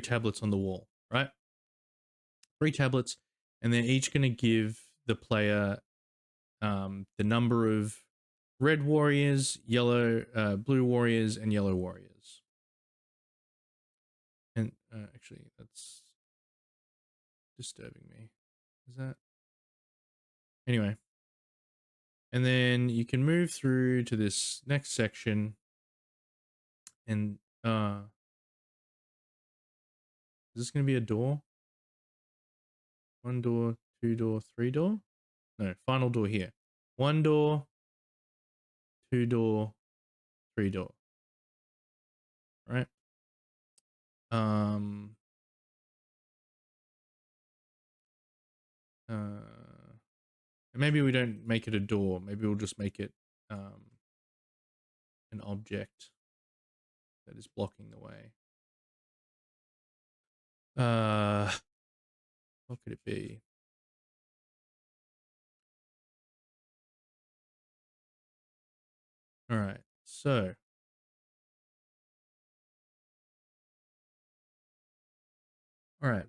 [SPEAKER 1] tablets on the wall, right? 3 tablets, and they're each going to give the player the number of red warriors, blue warriors, and yellow warriors. And actually, that's disturbing me. Is that? Anyway. And then you can move through to this next section. And is this going to be a door? 1 door, 2 door, 3 door? No, final door here. 1 door, 2 door, 3 door. Right? Maybe we don't make it a door. Maybe we'll just make it an object that is blocking the way. What could it be? All right,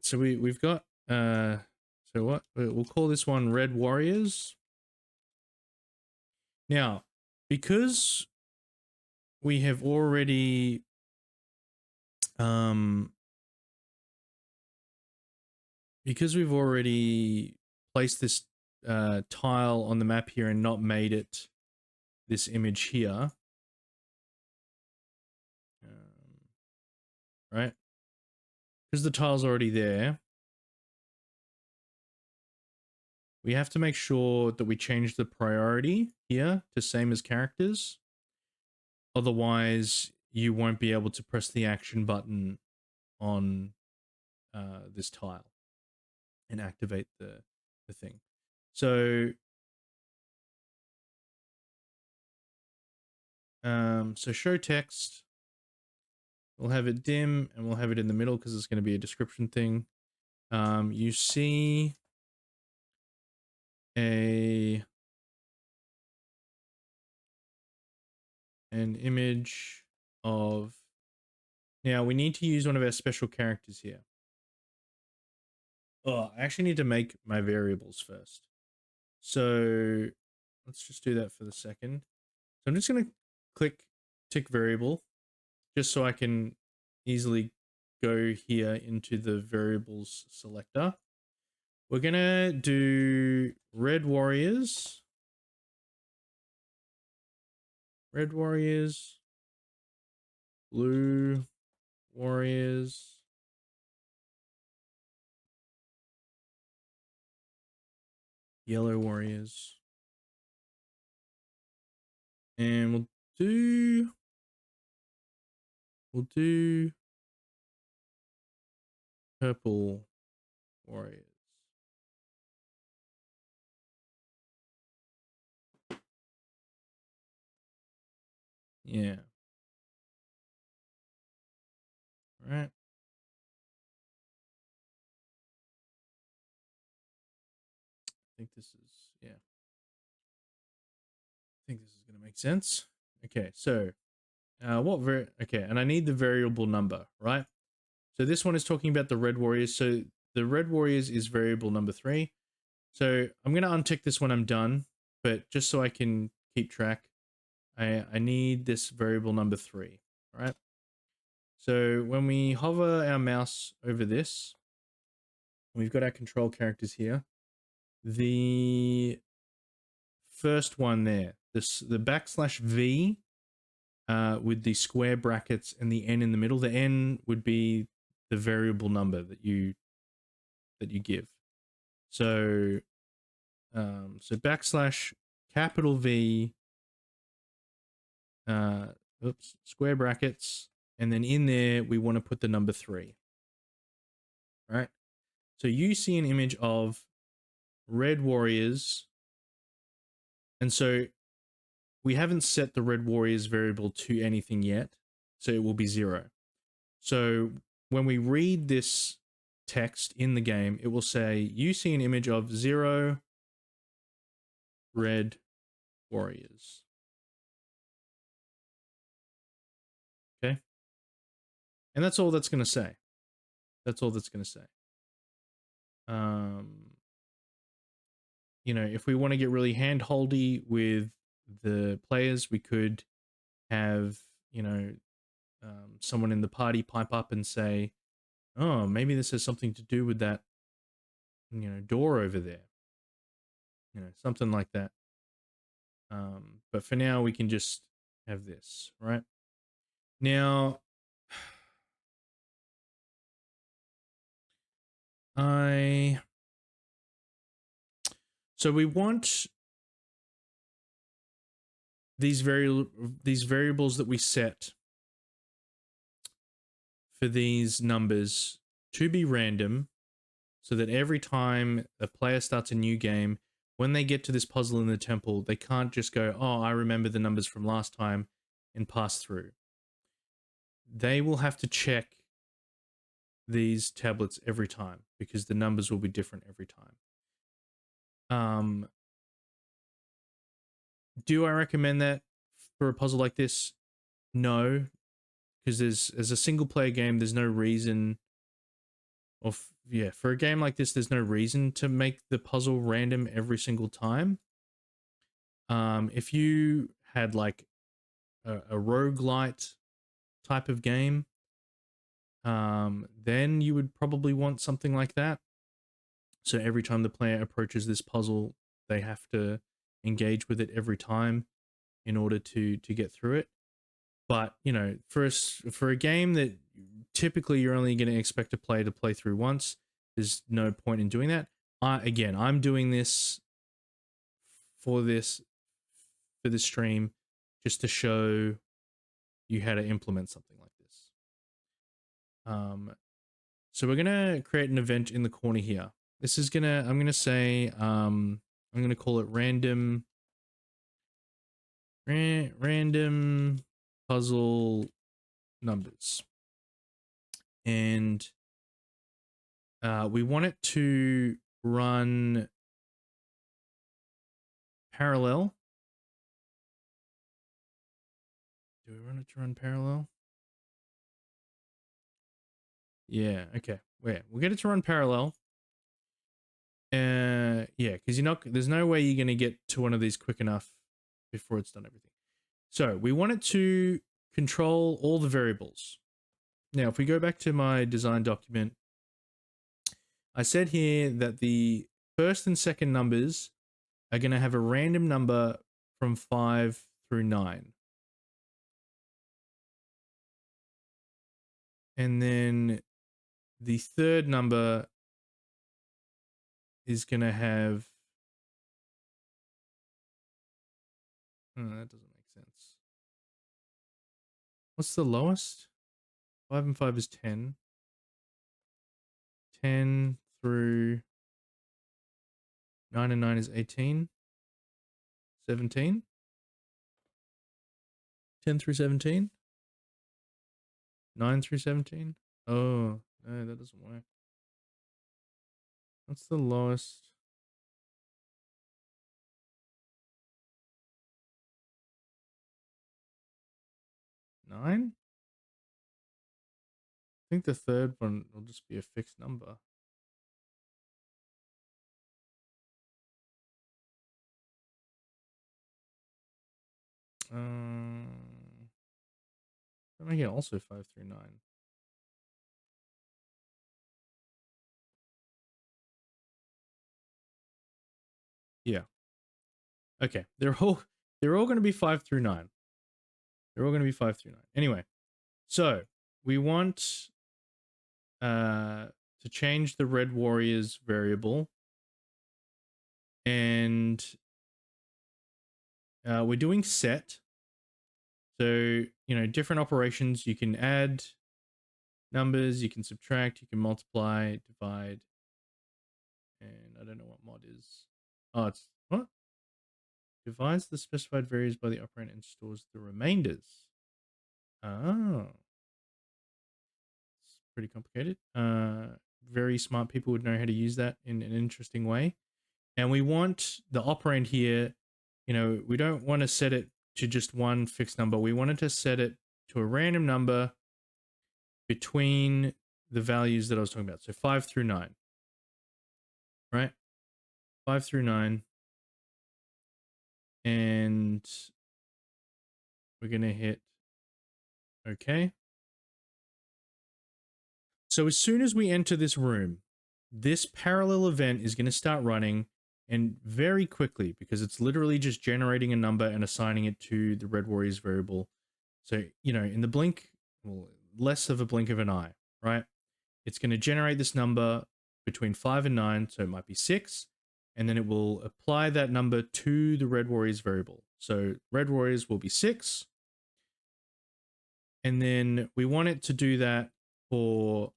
[SPEAKER 1] so we've got so what we'll call this one Red Warriors. Now, because we have already because we've already placed this tile on the map here and not made it this image here, right? Because the tile's already there, we have to make sure that we change the priority here to same as characters. Otherwise, you won't be able to press the action button on this tile and activate the thing. So, so show text. We'll have it dim and we'll have it in the middle because it's going to be a description thing. You see an image of. Now we need to use one of our special characters here. Oh, I actually need to make my variables first. So let's just do that for the second. So I'm just going to click tick variable just so I can easily go here into the variables selector. We're going to do red warriors, blue warriors, yellow warriors, and we'll do purple warriors. Yeah. All right. I think this is, yeah. I think this is going to make sense. Okay, so okay, and I need the variable number, right? So this one is talking about the red warriors. So the red warriors is variable number 3. So I'm going to untick this when I'm done, but just so I can keep track, I need this variable number 3, right? So when we hover our mouse over this, we've got our control characters here. The first one there, the \V with the square brackets and the N in the middle. The N would be the variable number that you give. So so \V square brackets, and then in there we want to put the number 3. Right? So you see an image of red warriors And so we haven't set the Red Warriors variable to anything yet, so it will be 0. So when we read this text in the game, it will say, you see an image of 0 Red Warriors. Okay? And that's all that's going to say. That's all that's going to say. You know, if we want to get really hand-holdy with the players, we could have, you know, someone in the party pipe up and say, oh, maybe this has something to do with that, you know, door over there. You know, something like that. But for now, we can just have this, right? Now, so we want these variables that we set for these numbers to be random, so that every time a player starts a new game, when they get to this puzzle in the temple, they can't just go, oh, I remember the numbers from last time, and pass through. They will have to check these tablets every time, because the numbers will be different every time. Do I recommend that for a puzzle like this? No, because as a single player game, there's no reason, for a game like this, there's no reason to make the puzzle random every single time. If you had like a roguelite type of game, then you would probably want something like that. So every time the player approaches this puzzle, they have to engage with it every time in order to get through it. But, you know, for a game that typically you're only going to expect a player to play through once, there's no point in doing that. Again, I'm doing this for this stream just to show you how to implement something like this. So we're gonna create an event in the corner here. This is gonna, I'm gonna say, I'm gonna call it random puzzle numbers, and we want it to run parallel. Do we want it to run parallel? Yeah, okay. We'll get it to run parallel. Yeah, because there's no way you're gonna get to one of these quick enough before it's done everything. So we want it to control all the variables. Now, if we go back to my design document, I said here that the first and second numbers are going to have a random number from 5 through 9. And then the third number is going to have... Oh, that doesn't make sense. What's the lowest? 5 and 5 is 10. 10 through 9 and 9 is 18. 17. 10 through 17. 9 through 17. Oh, no, that doesn't work. What's the lowest? 9? I think the third one will just be a fixed number. I make it also 5 through 9. Yeah. Okay. They're all going to be 5 through 9. They're all going to be 5 through 9. Anyway, so we want to change the Red Warriors variable, and we're doing set. So, you know, different operations, you can add numbers, you can subtract, you can multiply, divide, and I don't know what mod is. Oh, it's what? Divides the specified values by the operand and stores the remainders. Oh. It's pretty complicated. Very smart people would know how to use that in an interesting way. And we want the operand here, you know, we don't want to set it to just one fixed number. We wanted to set it to a random number between the values that I was talking about. So 5 through 9, right? 5 through 9. And we're going to hit OK. So as soon as we enter this room, this parallel event is going to start running, and very quickly, because it's literally just generating a number and assigning it to the Red Warriors variable. So, you know, in the blink, well, less of a blink of an eye, right? It's going to generate this number between 5 and 9, so it might be 6, and then it will apply that number to the Red Warriors variable. So Red Warriors will be 6, and then we want it to do that for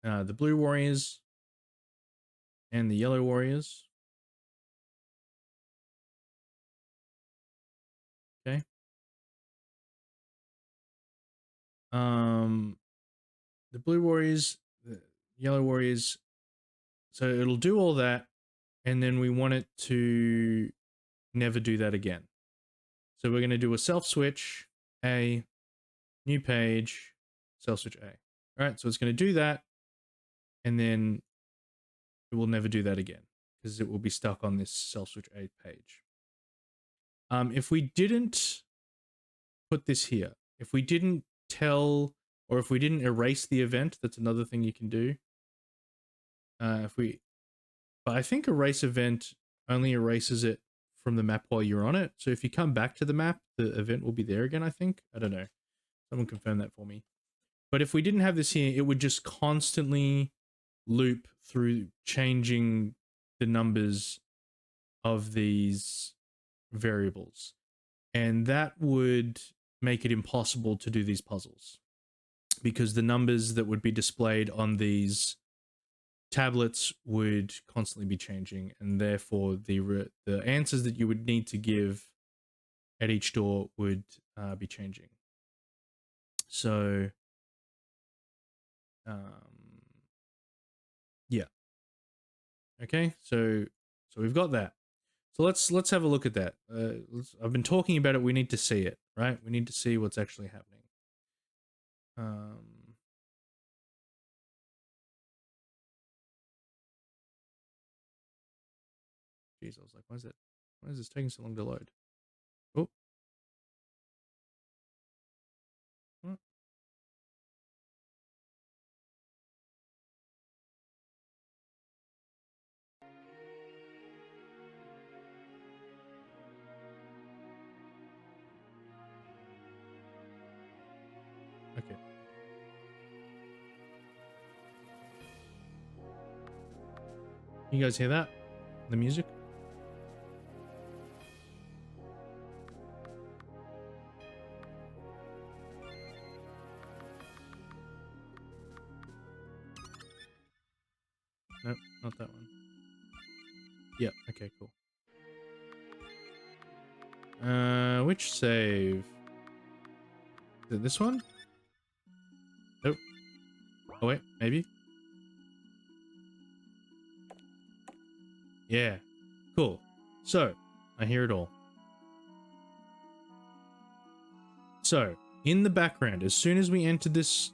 [SPEAKER 1] the Blue Warriors and the Yellow Warriors. Okay. The Blue Warriors, the Yellow Warriors. So it'll do all that, and then we want it to never do that again. So we're going to do a self switch A, new page, self switch A. All right, so it's going to do that, and then it will never do that again because it will be stuck on this self switch A page. If we didn't put this here, if we didn't tell, or if we didn't erase the event, that's another thing you can do. But I think erase event only erases it from the map while you're on it. So if you come back to the map, the event will be there again, I think. I don't know. Someone confirm that for me. But if we didn't have this here, it would just constantly loop through changing the numbers of these variables. And that would make it impossible to do these puzzles, because the numbers that would be displayed on these tablets would constantly be changing, and therefore the answers that you would need to give at each door would be changing. So yeah, okay, so we've got that. So let's have a look at that. I've been talking about it. We need to see it, right? We need to see what's actually happening. Jeez, I was like, why is this taking so long to load? Oh. What? Okay. You guys hear that? The music? Nope, not that one. Yeah, okay, cool. Which save? Is it this one? Nope. Oh wait, maybe? Yeah. Cool. So, I hear it all. So, in the background, as soon as we entered this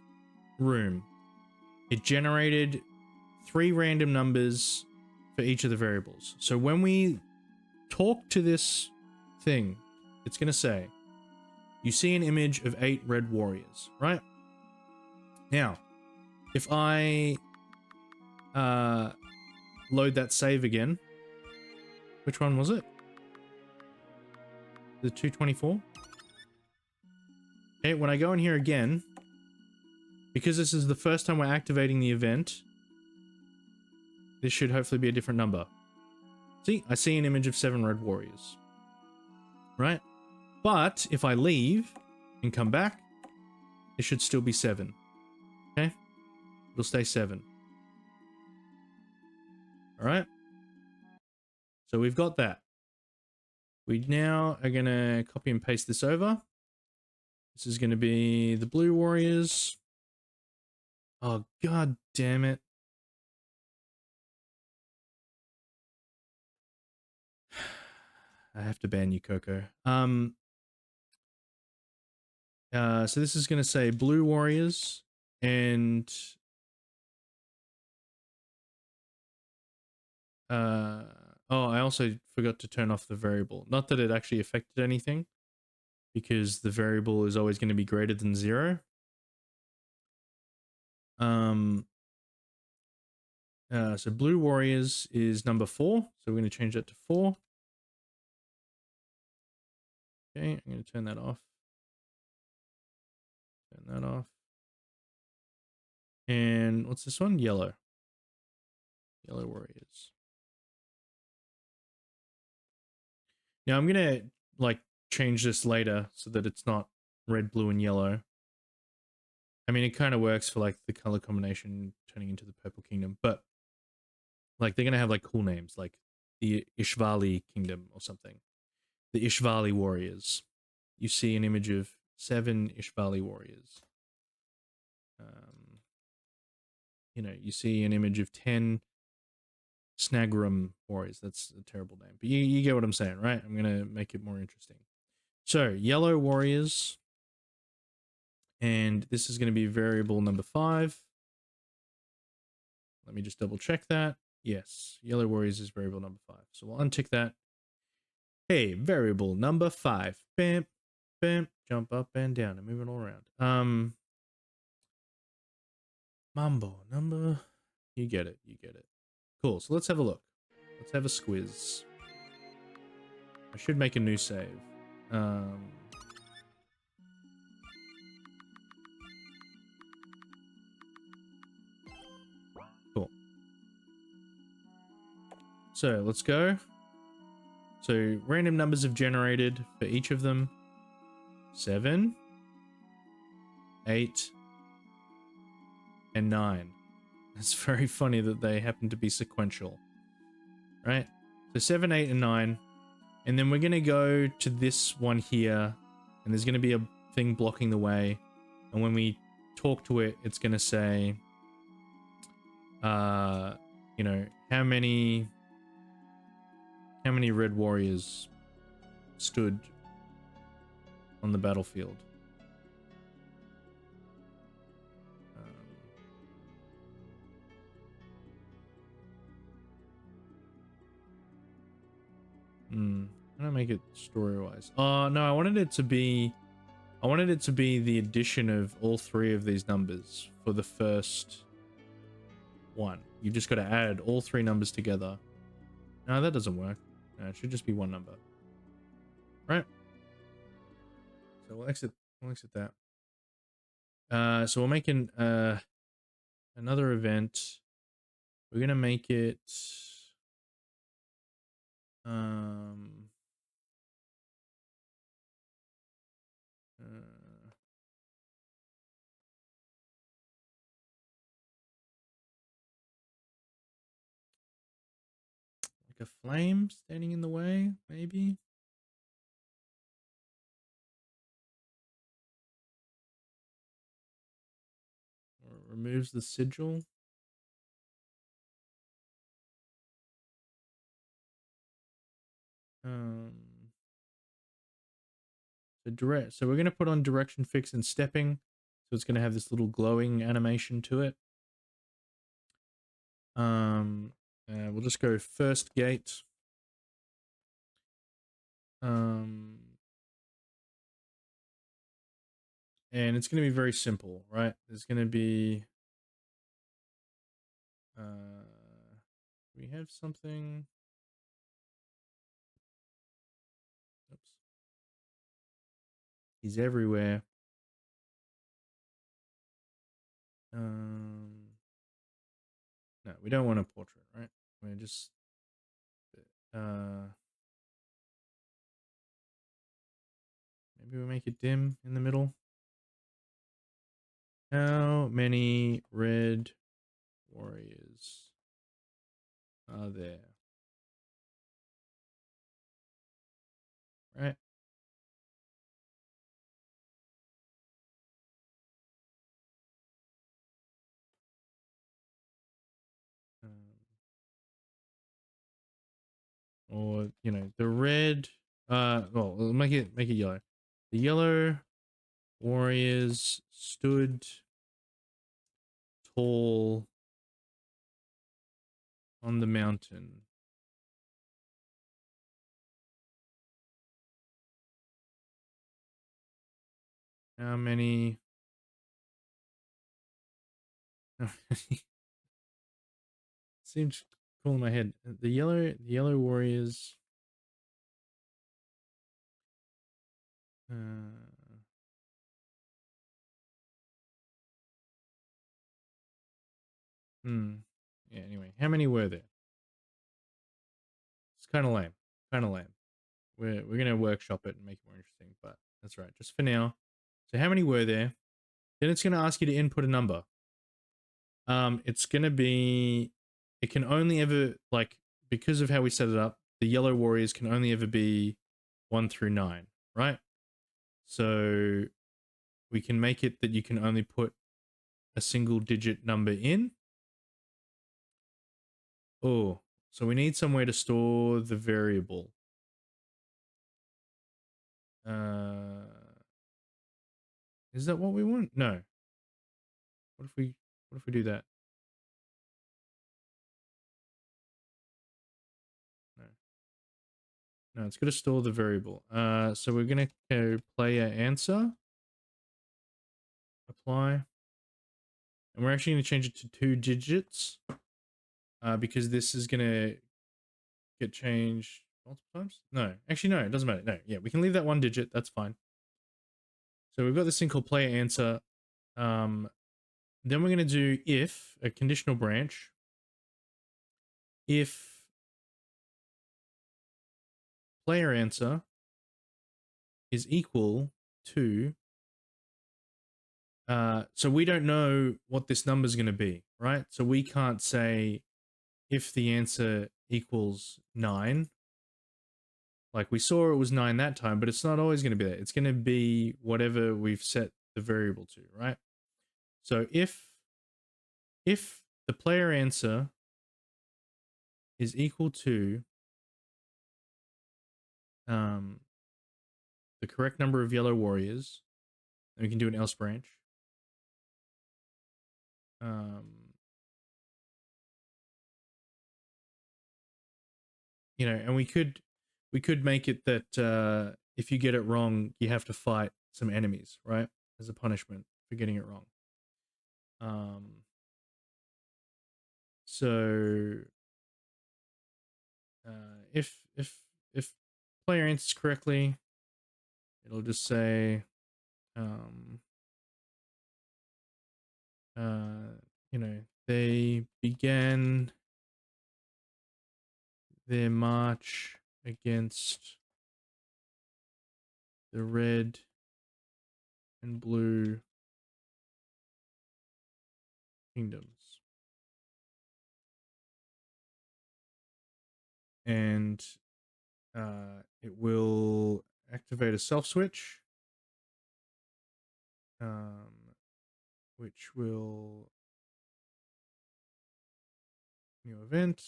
[SPEAKER 1] room, it generated 3 random numbers for each of the variables. So when we talk to this thing, it's going to say, you see an image of 8 red warriors, right? Now, if I load that save again, which one was it? The 224? Okay, when I go in here again, because this is the first time we're activating the event, this should hopefully be a different number. See, I see an image of 7 red warriors, right? But if I leave and come back, it should still be 7. Okay? It'll stay 7. All right? So we've got that. We now are going to copy and paste this over. This is going to be the blue warriors. Oh, god damn it. I have to ban you, Coco. So this is going to say blue warriors and oh, I also forgot to turn off the variable. Not that it actually affected anything, because the variable is always going to be greater than 0. So blue warriors is number 4, so we're going to change that to 4. Okay, I'm going to turn that off. Turn that off. And what's this one? Yellow. Yellow warriors. Now I'm going to like change this later so that it's not red, blue, and yellow. I mean, it kind of works for like the color combination turning into the purple kingdom, but like they're going to have like cool names like the Ishvali kingdom or something. The Ishvali warriors. You see an image of 7 Ishvali warriors. You know, you see an image of 10 Snagram warriors. That's a terrible name, but you get what I'm saying, right? I'm going to make it more interesting. So yellow warriors, and this is going to be variable number 5. Let me just double check that. Yes, yellow warriors is variable number 5. So we'll untick that. Hey, variable number 5. Bam, bam, jump up and down and move it all around. Mambo number. You get it. You get it. Cool. So let's have a look. Let's have a squiz. I should make a new save. Cool. So let's go. So random numbers have generated for each of them. 7, 8, and 9. It's very funny that they happen to be sequential, right? So 7, 8, and 9. And then we're going to go to this one here, and there's going to be a thing blocking the way. And when we talk to it, it's going to say, you know, how many red warriors stood on the battlefield. How do I make it story-wise? Oh, no, I wanted it to be the addition of all 3 of these numbers for the first one. You've just got to add all 3 numbers together. No, that doesn't work. No, it should just be one number. Right? So we'll exit that. So we're making another event. We're gonna make it like a flame standing in the way, maybe. Or removes the sigil. So we're gonna put on direction fix and stepping, so it's gonna have this little glowing animation to it. We'll just go first gate. And it's gonna be very simple, right? There's gonna be we have something. Oops. He's everywhere. No, we don't want a portrait, right? We're just maybe we make it dim in the middle. How many red warriors are there? or you know, the red. Well, we'll make it yellow. The yellow warriors stood tall on the mountain. How many? Seems cool in my head. The yellow warriors. Uh, Yeah. Anyway, how many were there? It's kind of lame. Kind of lame. We're gonna workshop it and make it more interesting, but that's right. Just for now. So how many were there? Then it's gonna ask you to input a number. It's gonna be. It can only ever like because of how we set it up. The yellow warriors can only ever be 1 through 9, right? So we can make it that you can only put a single digit number in. Oh, so we need somewhere to store the variable. Is that what we want? No. What if we do that? No. No, it's going to store the variable. So we're going to go player answer, apply, and we're actually going to change it to 2 digits, because this is going to get changed multiple times. No, actually, no, it doesn't matter. No, yeah, we can leave that 1 digit. That's fine. So we've got this thing called player answer. Then we're going to do if a conditional branch. If player answer is equal to so we don't know what this number is going to be, right? So we can't say if the answer equals 9. Like we saw it was 9 that time, but it's not always going to be that. It's going to be whatever we've set the variable to, right? So if the player answer is equal to the correct number of yellow warriors, then we can do an else branch. You know, and we could make it that if you get it wrong, you have to fight some enemies, right? As a punishment for getting it wrong. So if player answers correctly, it'll just say you know, they began their march against the red and blue kingdoms. And it will activate a self switch, which will new event,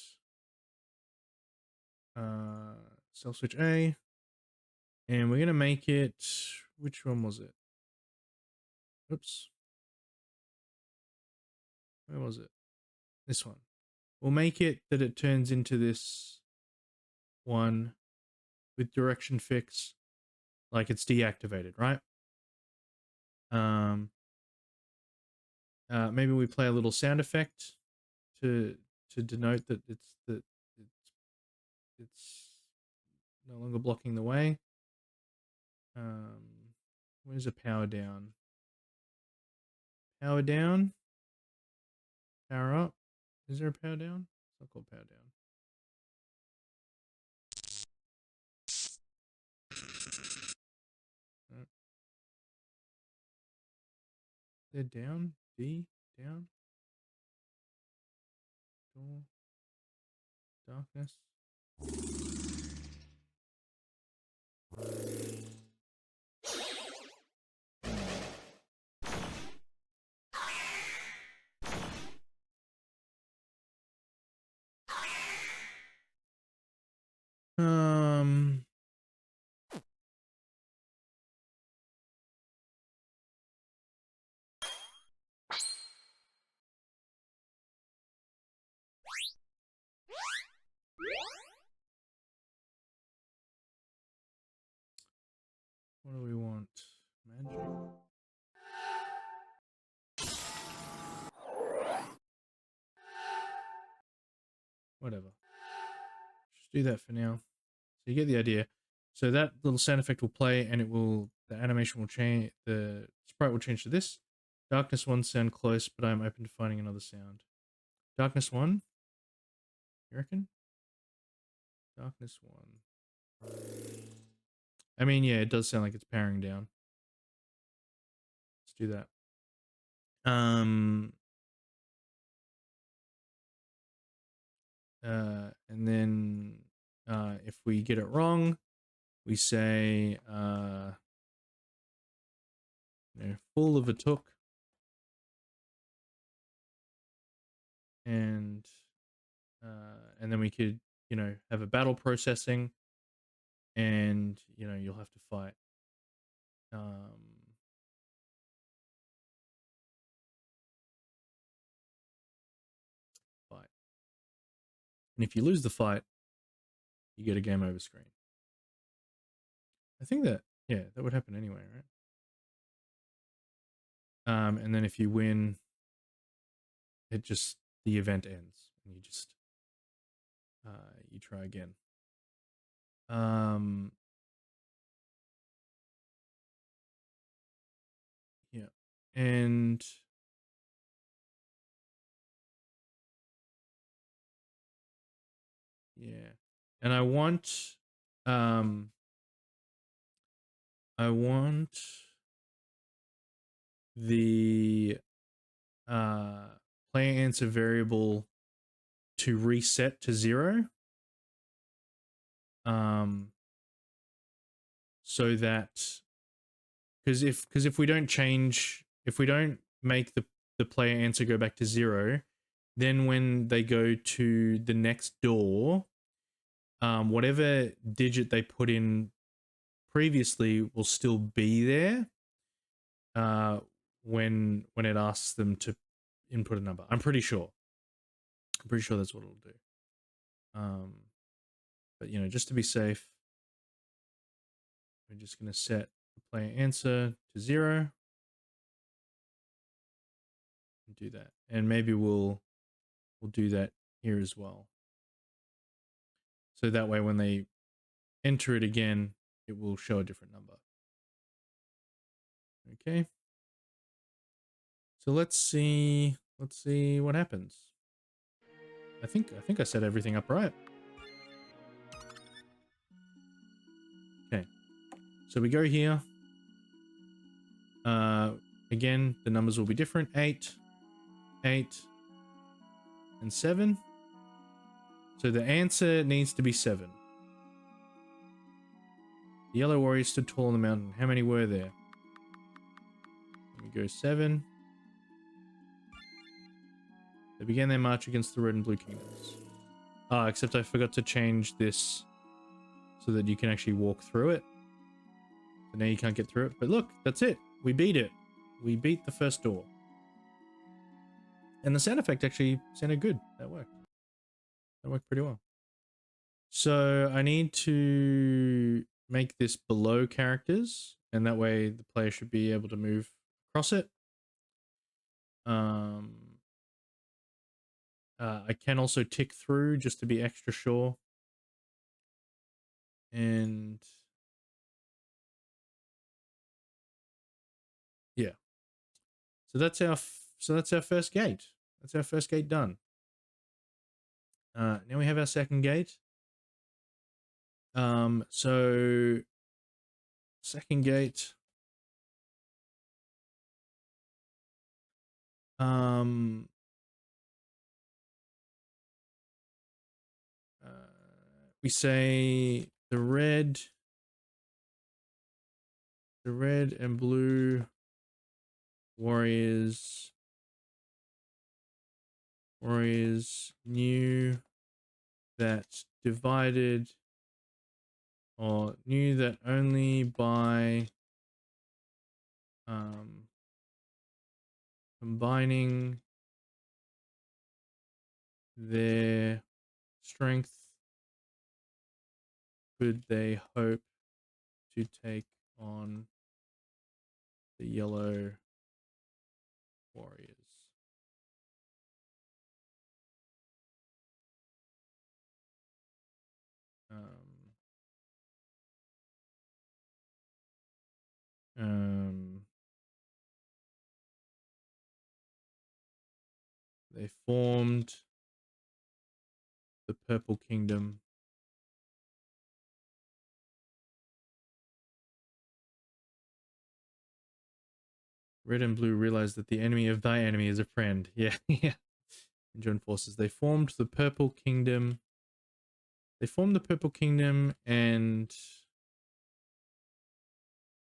[SPEAKER 1] self switch A, and we're gonna make it. Which one was it? Oops. Where was it? This one. We'll make it that it turns into this one with direction fix, like it's deactivated, right? Maybe we play a little sound effect to denote that it's no longer blocking the way. Where's the power down? Power down. Power up. Is there a power down? It's not called power down. No. They're down. D down. Door. Darkness. Um, what do we want? Magic? Whatever. Just do that for now. So you get the idea. So that little sound effect will play and it will, the animation will change, the sprite will change to this. Darkness 1 sound close, but I'm open to finding another sound. Darkness 1? You reckon? Darkness 1. I mean, yeah, it does sound like it's powering down. Let's do that. And then if we get it wrong, we say full of a took, and then we could have a battle processing, and you'll have to fight. Fight, and if you lose the fight, you get a game over screen. I think that that would happen anyway, right? And then if you win, it just the event ends, and you just you try again. Yeah, and yeah, and I want the player answer variable to reset to 0, so that because if we don't change, if we don't make the player answer go back to 0, then when they go to the next door, whatever digit they put in previously will still be there when it asks them to input a number. I'm pretty sure that's what it'll do. But just to be safe, we're just going to set the player answer to 0 and do that. And maybe we'll do that here as well. So that way when they enter it again, it will show a different number. Okay. So let's see what happens. I think I set everything up right. Okay. So we go here. Again, the numbers will be different. 8, 8, and 7. So the answer needs to be 7. The yellow warrior stood tall on the mountain. How many were there? Let me go 7. They began their march against the red and blue kingdoms. Except I forgot to change this so that you can actually walk through it. So now you can't get through it. But look, that's it. We beat it. We beat the first door. And the sound effect actually sounded good. That worked. That worked pretty well. So I need to make this below characters, and that way the player should be able to move across it. I can also tick through just to be extra sure. And yeah. So that's our first gate. That's our first gate done. Now we have our second gate. So second gate. We say the red and blue warriors knew that divided or knew that only by combining their strength could they hope to take on the yellow warriors. They formed the Purple Kingdom. Red and blue realized that the enemy of thy enemy is a friend. Yeah, yeah. And joined forces. They formed the Purple Kingdom. They formed the Purple Kingdom and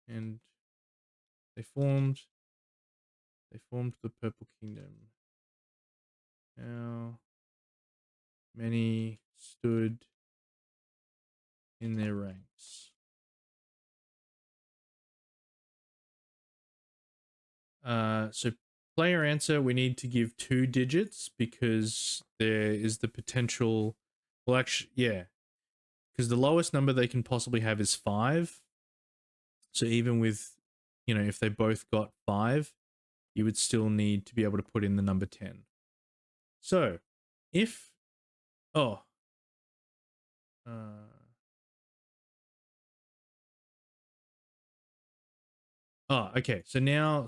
[SPEAKER 1] they formed the Purple Kingdom. How many stood in their ranks? So player answer, we need to give 2 digits because there is the potential. Well, actually, yeah, because the lowest number they can possibly have is 5. So even with, you know, if they both got 5, you would still need to be able to put in the number 10. So if, oh, okay. So now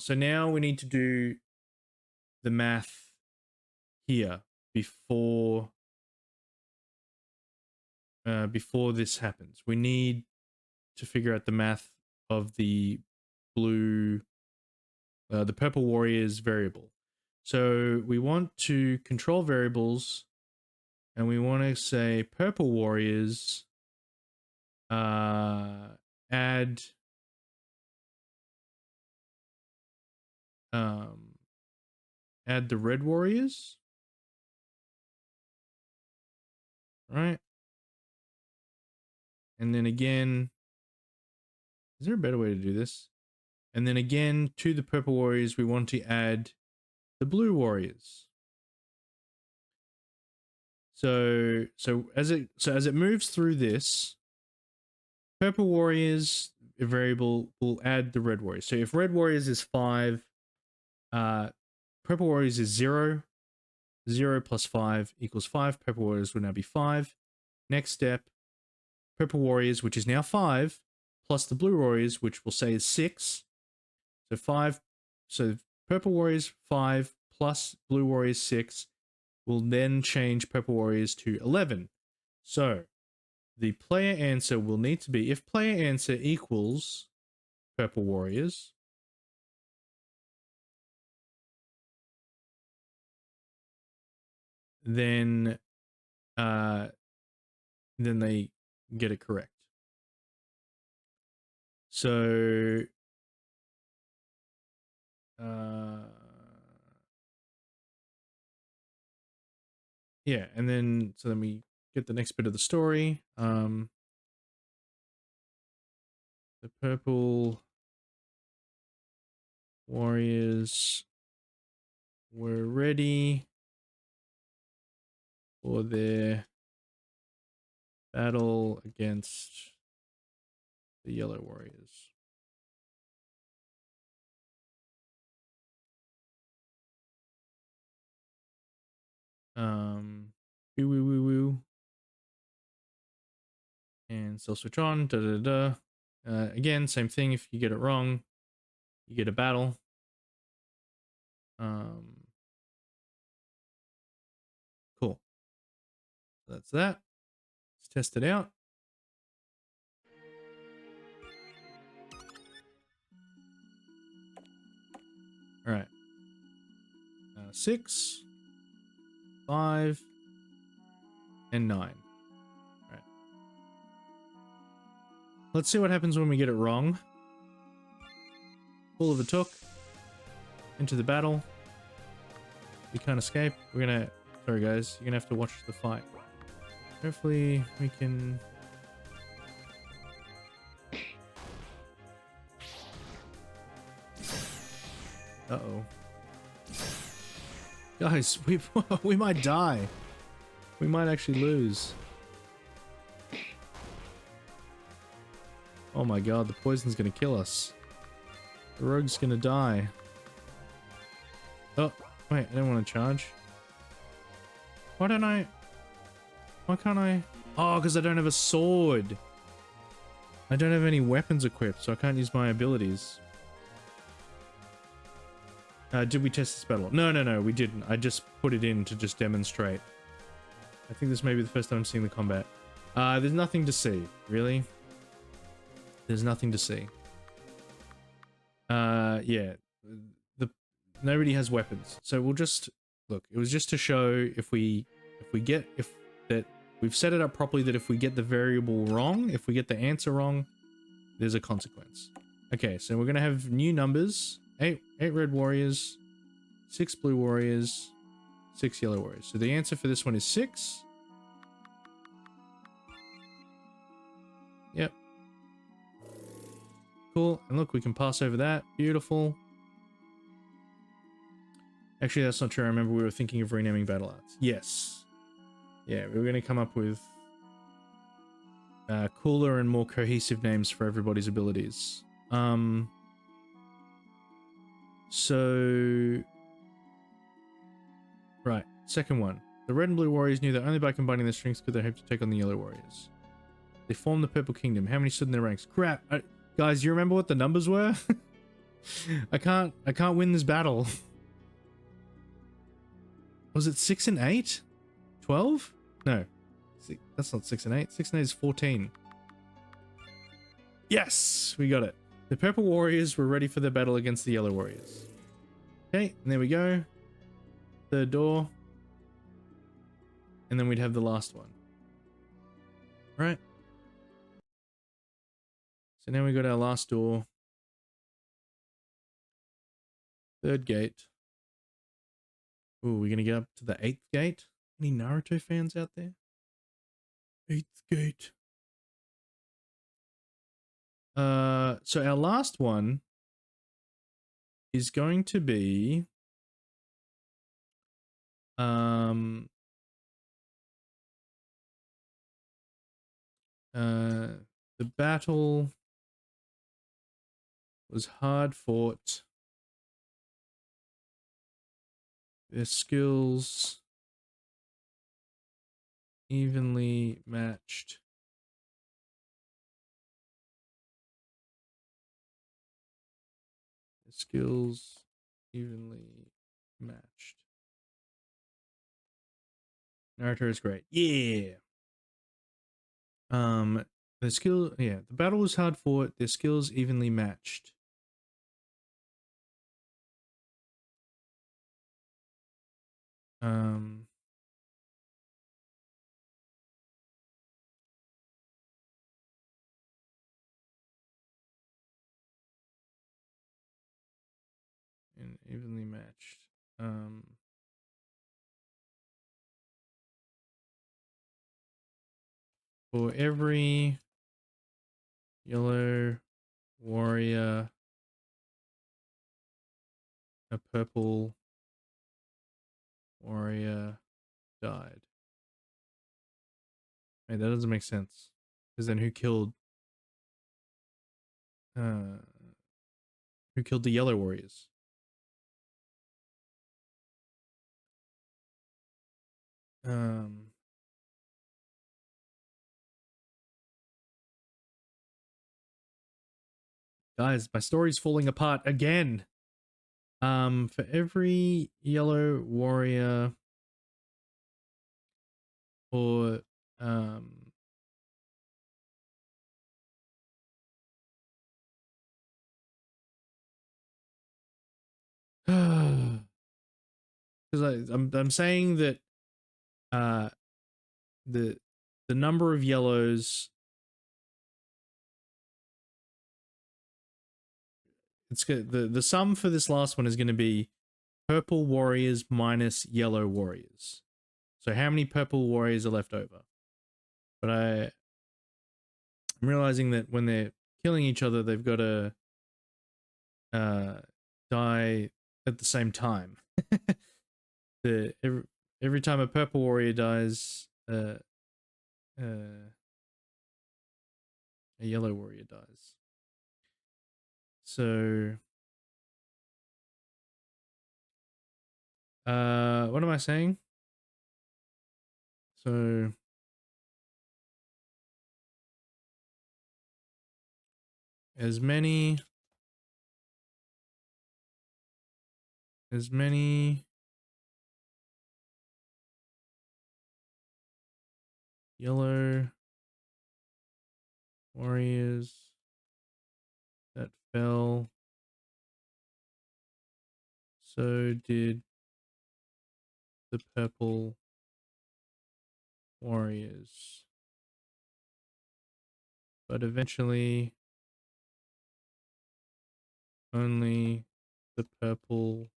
[SPEAKER 1] we need to do the math here before before this happens. We need to figure out the math of the purple warriors variable. So we want to control variables, and we want to say purple warriors add add the red warriors, right? And then again, is there a better way to do this? And then again, to the purple warriors, we want to add the blue warriors. So as it moves through this, purple warriors variable will add the red warriors. So if red warriors is 5, purple warriors is 0. 0 plus 5 equals 5. Purple warriors will now be 5. Next step, purple warriors, which is now 5, plus the blue warriors, which we'll say is 6. So 5. So purple warriors 5 plus blue warriors 6 will then change purple warriors to 11. So the player answer will need to be, if player answer equals purple warriors, then they get it correct. So yeah, and then so then we get the next bit of the story. The purple warriors were ready for their battle against the yellow warriors. Woo woo woo woo. And still switch on. Da da da. Again, same thing. If you get it wrong, you get a battle. Cool. That's that. Let's test it out. All right. 6, 5, and 9. All right. Let's see what happens when we get it wrong. Full of a took. Into the battle. We can't escape. We're gonna... Sorry guys, you're gonna have to watch the fight. Hopefully we can Uh-oh. Guys, we might die. We might actually lose. Oh my god, the poison's gonna kill us. The rogue's gonna die. Oh, wait, I don't want to charge. Why can't I? Oh, because I don't have a sword. I don't have any weapons equipped, so I can't use my abilities. Did we test this battle? No, we didn't. I just put it in to just demonstrate. I think this may be the first time I'm seeing the combat. There's nothing to see, really. There's nothing to see. Yeah. Nobody has weapons, so we'll just look. It was just to show if we've set it up properly, that if we get the variable wrong, if we get the answer wrong, there's a consequence. Okay, so we're gonna have new numbers: eight red warriors, 6 blue warriors, 6 yellow warriors. So the answer for this one is 6. Yep. Cool. And look, we can pass over that. Beautiful. Actually, that's not true. I remember we were thinking of renaming battle arts. Yes. Yeah, we were going to come up with cooler and more cohesive names for everybody's abilities. So... Right, second one. The red and blue warriors knew that only by combining their strengths could they hope to take on the yellow warriors. They formed the Purple Kingdom. How many stood in their ranks? Crap! Guys, you remember what the numbers were? I can't win this battle. Was it 6 and 8? 12? No. That's not 6 and 8. 6 and 8 is 14. Yes! We got it. The Purple Warriors were ready for their battle against the Yellow Warriors. Okay, and there we go. Third door. And then we'd have the last one. Right. So now we got our last door. Third gate. Ooh, we're gonna get up to the 8th gate. Any Naruto fans out there? 8th gate. So our last one is going to be the battle was hard fought. Their skills evenly matched. Their skills evenly matched. Naruto is great. Yeah. The battle was hard fought. Their skills evenly matched. And evenly matched. For every yellow warrior, a purple warrior died. Wait, that doesn't make sense. Because then who killed the yellow warriors? Guys, my story's falling apart again. For every yellow warrior or because I'm saying that the number of yellows, it's good. The sum for this last one is going to be purple warriors minus yellow warriors. So how many purple warriors are left over? But I'm realizing that when they're killing each other, they've got to die at the same time. the every time a purple warrior dies, a yellow warrior dies. So, what am I saying? So, as many yellow warriors that fell, so did the purple warriors. But eventually, only the purple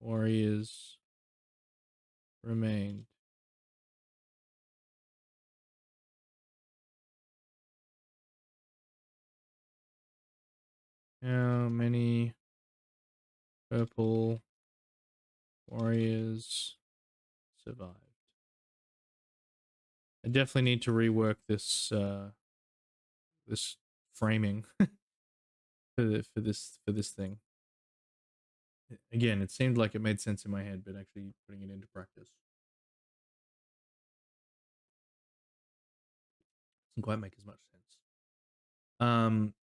[SPEAKER 1] warriors remained. How many purple warriors survived? I definitely need to rework this framing for this thing. Again, it seemed like it made sense in my head, but actually putting it into practice doesn't quite make as much sense.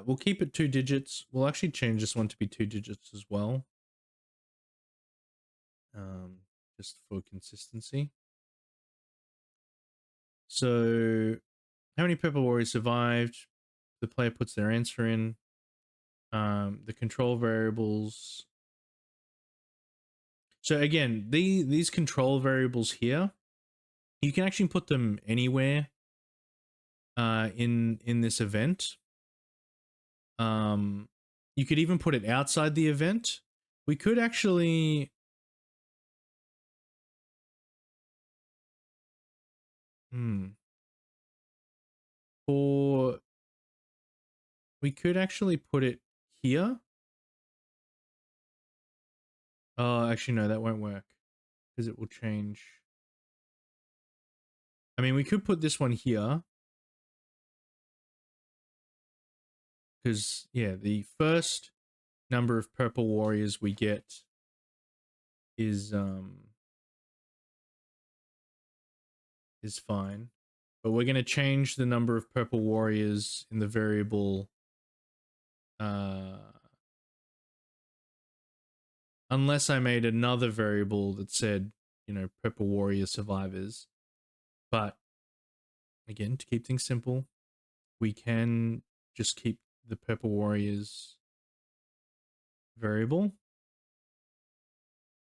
[SPEAKER 1] We'll keep it 2 digits. We'll actually change this one to be 2 digits as well. Just for consistency. So, how many purple warriors survived? The player puts their answer in. The control variables. So again, these control variables here, you can actually put them anywhere in this event. You could even put it outside the event. We could actually for we could actually put it here. Oh, actually no, that won't work because it will change. I mean, we could put this one here because yeah, the first number of purple warriors we get is fine, but we're going to change the number of purple warriors in the variable unless I made another variable that said, you know, purple warrior survivors. But again, to keep things simple, we can just keep the purple warriors variable.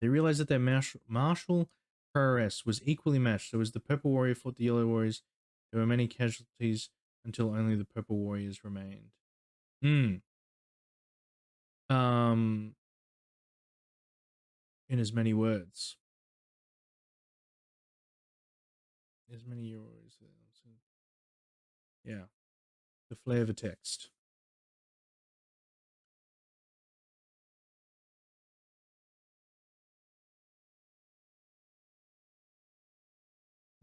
[SPEAKER 1] They realized that their martial prowess was equally matched. So as the purple warrior fought the yellow warriors, there were many casualties until only the purple warriors remained. In as many words. As many euros. Yeah. The flavor text.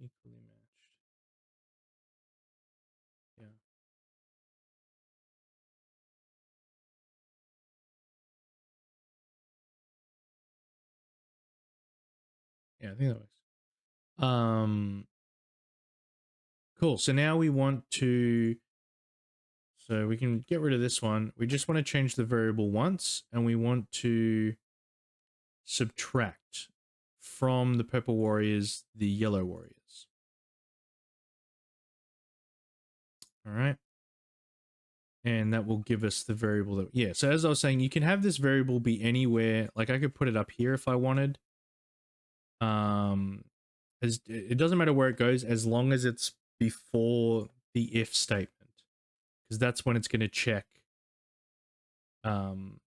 [SPEAKER 1] Equally matched. Yeah. Yeah, I think that works. Cool. So now we want to, so we can get rid of this one. We just want to change the variable once, and we want to subtract from the purple warriors the yellow warriors. All right. And that will give us the variable that, yeah. So as I was saying, you can have this variable be anywhere. Like I could put it up here if I wanted. As it doesn't matter where it goes as long as it's before the if statement, because that's when it's going to check the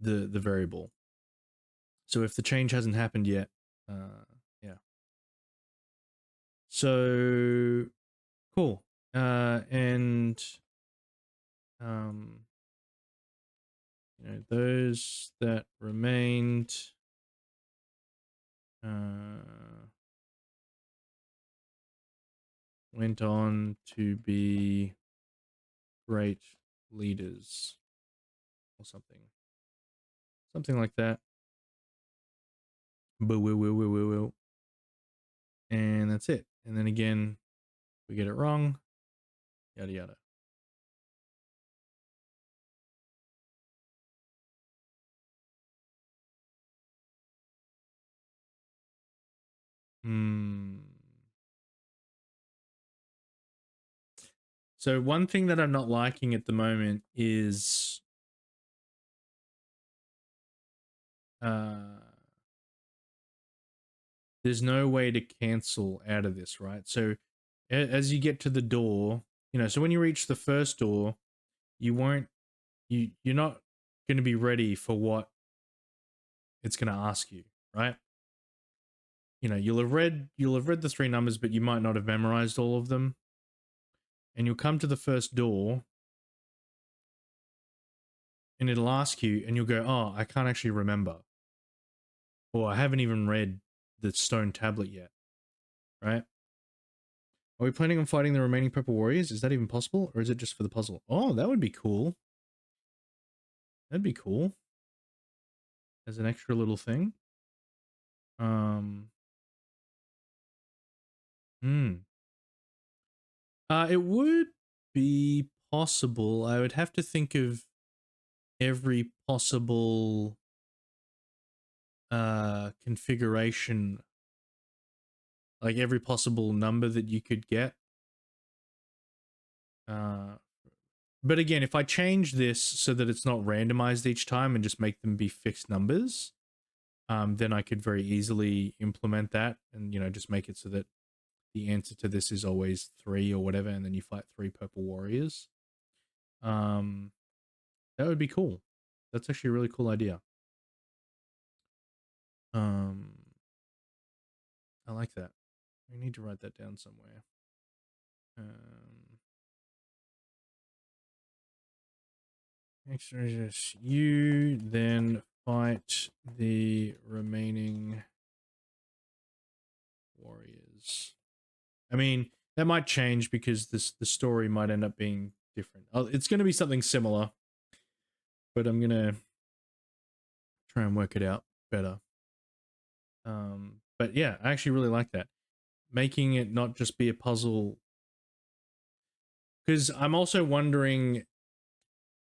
[SPEAKER 1] variable. So if the change hasn't happened yet, yeah. So cool. And those that remained went on to be great leaders or something. Something like that. And that's it. And then again, we get it wrong. Yada yada. So one thing that I'm not liking at the moment is there's no way to cancel out of this, right? So as you get to the door, so when you reach the first door, you're not going to be ready for what it's going to ask you, right? You'll have read the three numbers, but you might not have memorized all of them. And you'll come to the first door and it'll ask you and you'll go, "Oh, I can't actually remember." Or I haven't even read the stone tablet yet, right? Are we planning on fighting the remaining purple warriors? Is that even possible? Or is it just for the puzzle? Oh, that would be cool. That'd be cool. As an extra little thing. It would be possible. I would have to think of every possible configuration, like every possible number that you could get. But again, if I change this so that it's not randomized each time and just make them be fixed numbers, then I could very easily implement that and, just make it so that the answer to this is always 3 or whatever, and then you fight 3 purple warriors. That would be cool. That's actually a really cool idea. I like that. I need to write that down somewhere. You then fight the remaining warriors. I mean, that might change because the story might end up being different. It's going to be something similar, but I'm going to try and work it out better. But yeah, I actually really like that. Making it not just be a puzzle. Because I'm also wondering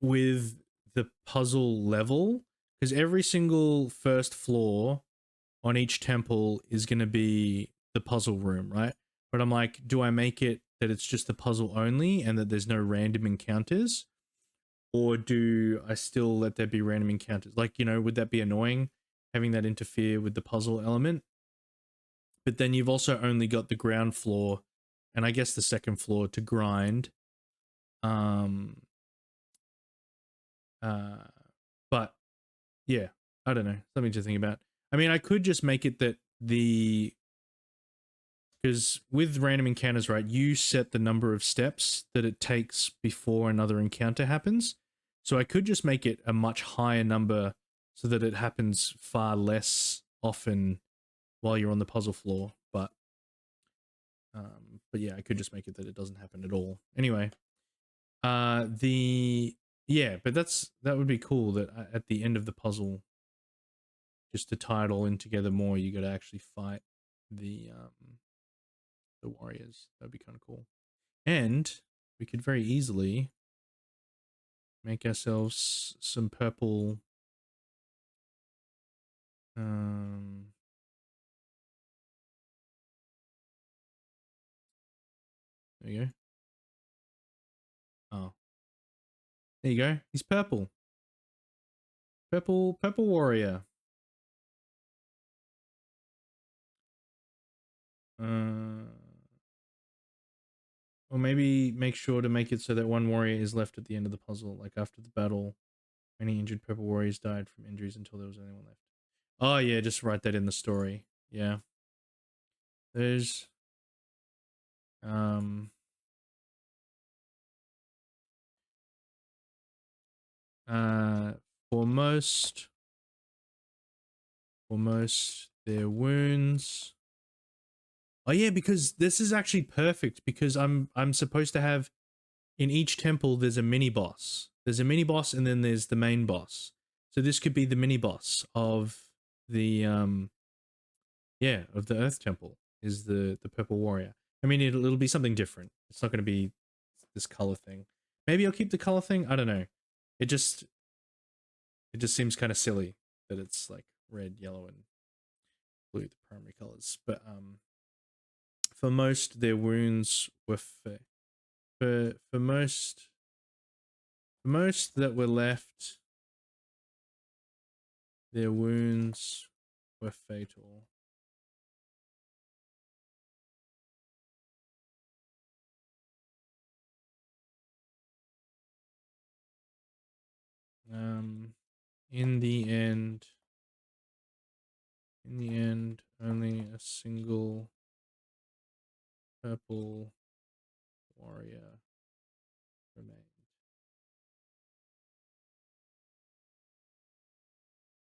[SPEAKER 1] with the puzzle level, because every single first floor on each temple is going to be the puzzle room, right? But I'm like, do I make it that it's just the puzzle only and that there's no random encounters? Or do I still let there be random encounters? Like, would that be annoying having that interfere with the puzzle element? But then you've also only got the ground floor and I guess the second floor to grind. But yeah, I don't know. Something to think about. I mean, I could just make it that because with random encounters, right, you set the number of steps that it takes before another encounter happens. So I could just make it a much higher number so that it happens far less often while you're on the puzzle floor. But yeah, I could just make it that it doesn't happen at all. Anyway, but that would be cool that at the end of the puzzle, just to tie it all in together more, you got to actually fight the warriors. That'd be kind of cool. And we could very easily make ourselves some purple there you go. Oh, there you go. He's purple. Purple warrior. Or maybe make sure to make it so that one warrior is left at the end of the puzzle, like after the battle. Many injured purple warriors died from injuries until there was only one left. Oh yeah, just write that in the story. Yeah. There's for for most their wounds. Oh yeah, because this is actually perfect because I'm supposed to have in each temple there's a mini boss. There's a mini boss and then there's the main boss. So this could be the mini boss of the yeah, of the Earth Temple is the Purple Warrior. I mean it'll be something different. It's not going to be this color thing. Maybe I'll keep the color thing. I don't know. It just seems kind of silly that it's like red, yellow and blue the primary colors. But for most their wounds were for most that were left, their wounds were fatal. In the end, only a single purple warrior remained.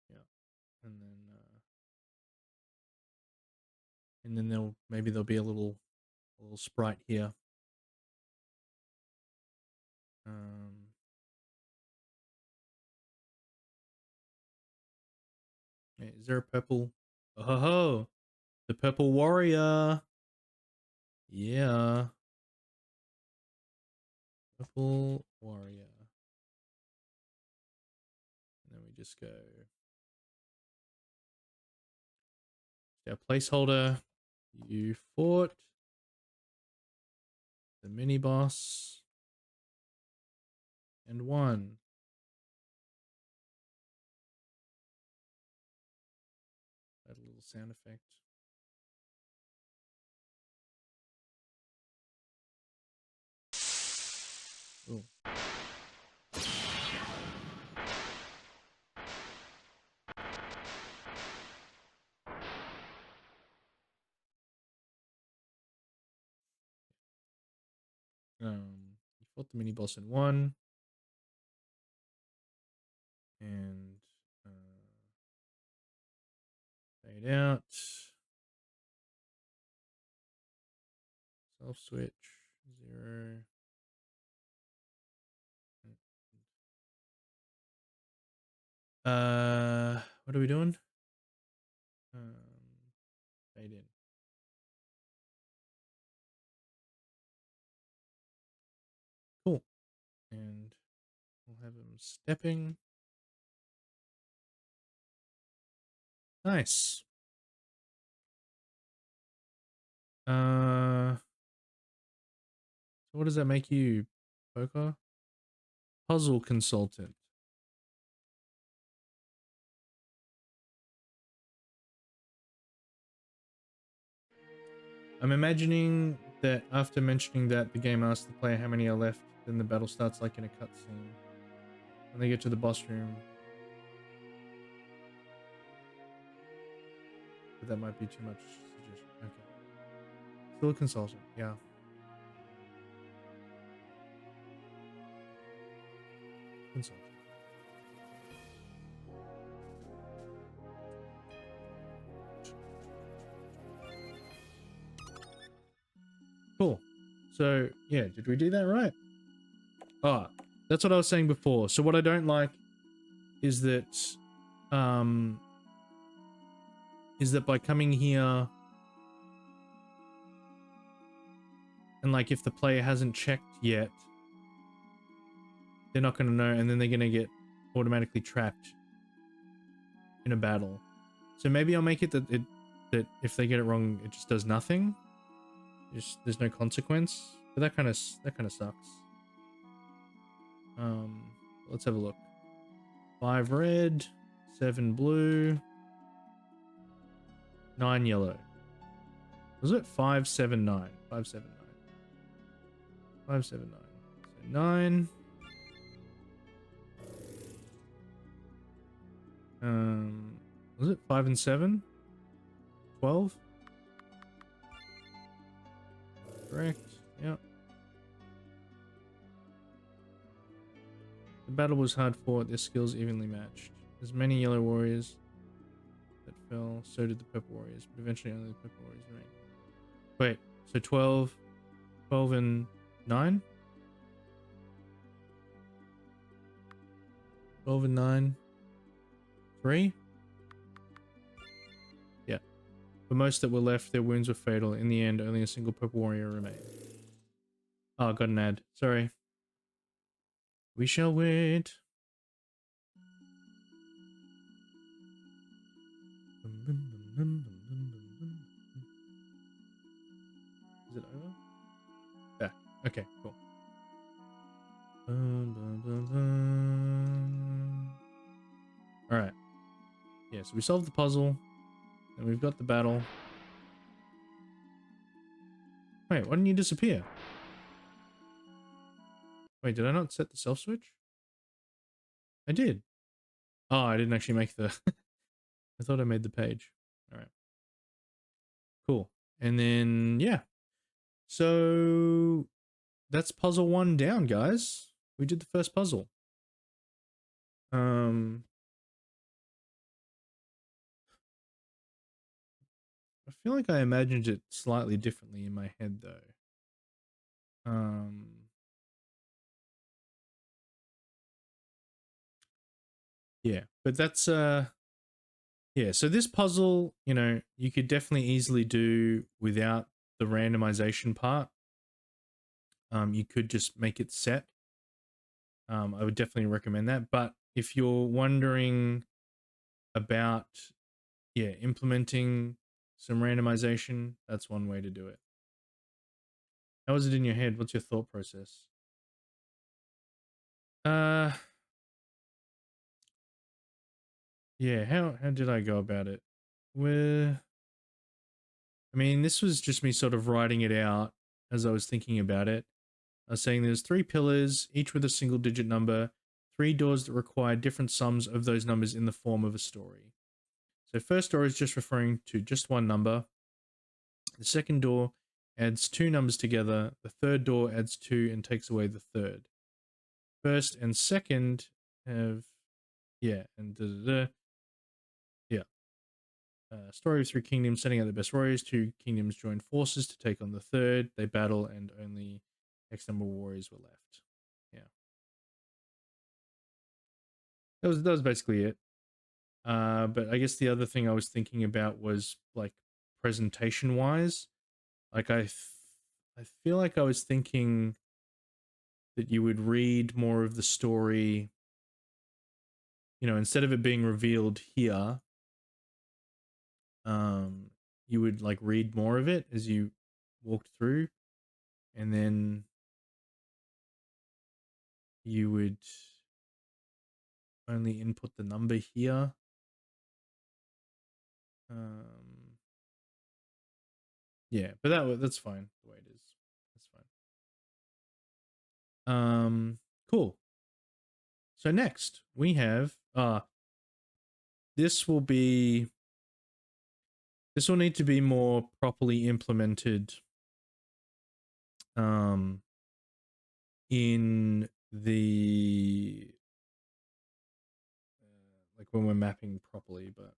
[SPEAKER 1] Yeah, and then there'll be a little sprite here. Is there a purple? Oh, ho, ho. The purple warrior. Yeah. Purple warrior. And then we just go. Our placeholder. You fought the mini boss and won. Add a little sound effect. Oh. You fought the mini boss and won. And fade out. Self switch 0. What are we doing? Fade in. Cool. And we'll have him stepping. Nice. So what does that make you, Poker? Puzzle consultant. I'm imagining that after mentioning that, the game asks the player how many are left, then the battle starts like in a cutscene. When they get to the boss room. But that might be too much suggestion. Okay. Still a consultant, yeah. Consultant. Cool. So, yeah, did we do that right? Ah, that's what I was saying before. So what I don't like is that by coming here and like if the player hasn't checked yet, they're not going to know and then they're going to get automatically trapped in a battle. So maybe I'll make it that if they get it wrong, it just does nothing. There's no consequence. But that kind of sucks. Let's have a look. 5 red, 7 blue, 9 yellow. Was it 5, 7, 9? 5, 7, 9. 5, 7, 9. So 9. Was it 5 and 7? 12? Correct. Yep. The battle was hard fought, their skills evenly matched. As many yellow warriors that fell, so did the purple warriors, but eventually only the purple warriors remained. Wait, so 12 and 9? 12 and 9? 3? Yeah. For most that were left, their wounds were fatal. In the end, only a single purple warrior remained. Oh, got an ad. Sorry. We shall wait. Is it over? Back. Okay, cool. Alright. Yeah, so we solved the puzzle. And we've got the battle. Wait, why didn't you disappear? Wait, did I not set the self switch? I did. Oh, I didn't actually make the... I thought I made the page. Alright. Cool. And then, yeah. So, that's puzzle 1 down, guys. We did the first puzzle. I feel like I imagined it slightly differently in my head, though. Yeah, but that's yeah. So this puzzle, you know, you could definitely easily do without the randomization part. You could just make it set. I would definitely recommend that. But if you're wondering about, yeah, implementing some randomization, that's one way to do it. How is it in your head? What's your thought process? Uh, yeah. How did I go about it? Where, I mean, this was just me sort of writing it out as I was thinking about it. I was saying there's 3 pillars, each with a single digit number, 3 doors that require different sums of those numbers in the form of a story. So first door is just referring to just one number. The second door adds 2 numbers together. The third door adds 2 and takes away the third. First and second have, yeah, and yeah. Story of 3 kingdoms, setting out the best warriors. 2 kingdoms join forces to take on the third. They battle and only X number of warriors were left. Yeah. That was basically it. But I guess the other thing I was thinking about was like presentation wise. Like I feel like I was thinking that you would read more of the story, you know, instead of it being revealed here, you would like read more of it as you walked through, and then you would only input the number here. Yeah, but that's fine the way it is. That's fine. Cool. So next we have this will need to be more properly implemented in the like when we're mapping properly. But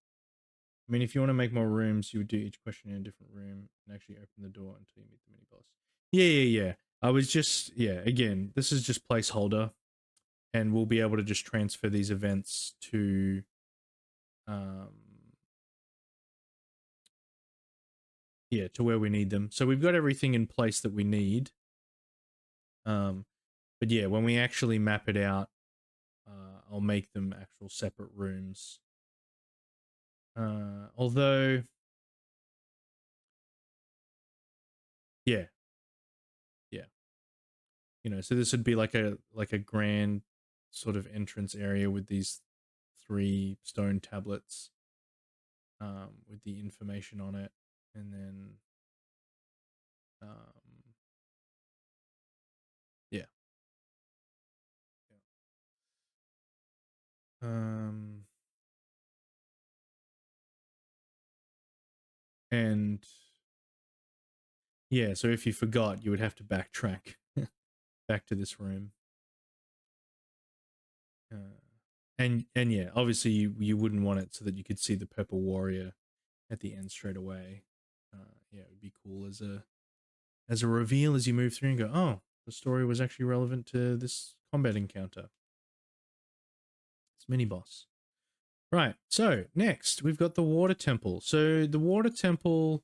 [SPEAKER 1] I mean, if you want to make more rooms, you would do each question in a different room and actually open the door until you meet the mini boss. Yeah. I was just, yeah, again, this is just placeholder, and we'll be able to just transfer these events to yeah, to where we need them. So we've got everything in place that we need. But yeah, when we actually map it out, I'll make them actual separate rooms. Although, yeah, you know, so this would be like a grand sort of entrance area with these 3 stone tablets, with the information on it, and then, yeah, and yeah, so if you forgot, you would have to backtrack back to this room. And yeah, obviously you wouldn't want it so that you could see the purple warrior at the end straight away. Yeah, it would be cool as a reveal as you move through and go, oh, the story was actually relevant to this combat encounter. It's mini boss. Right. So next we've got the water temple. So the water temple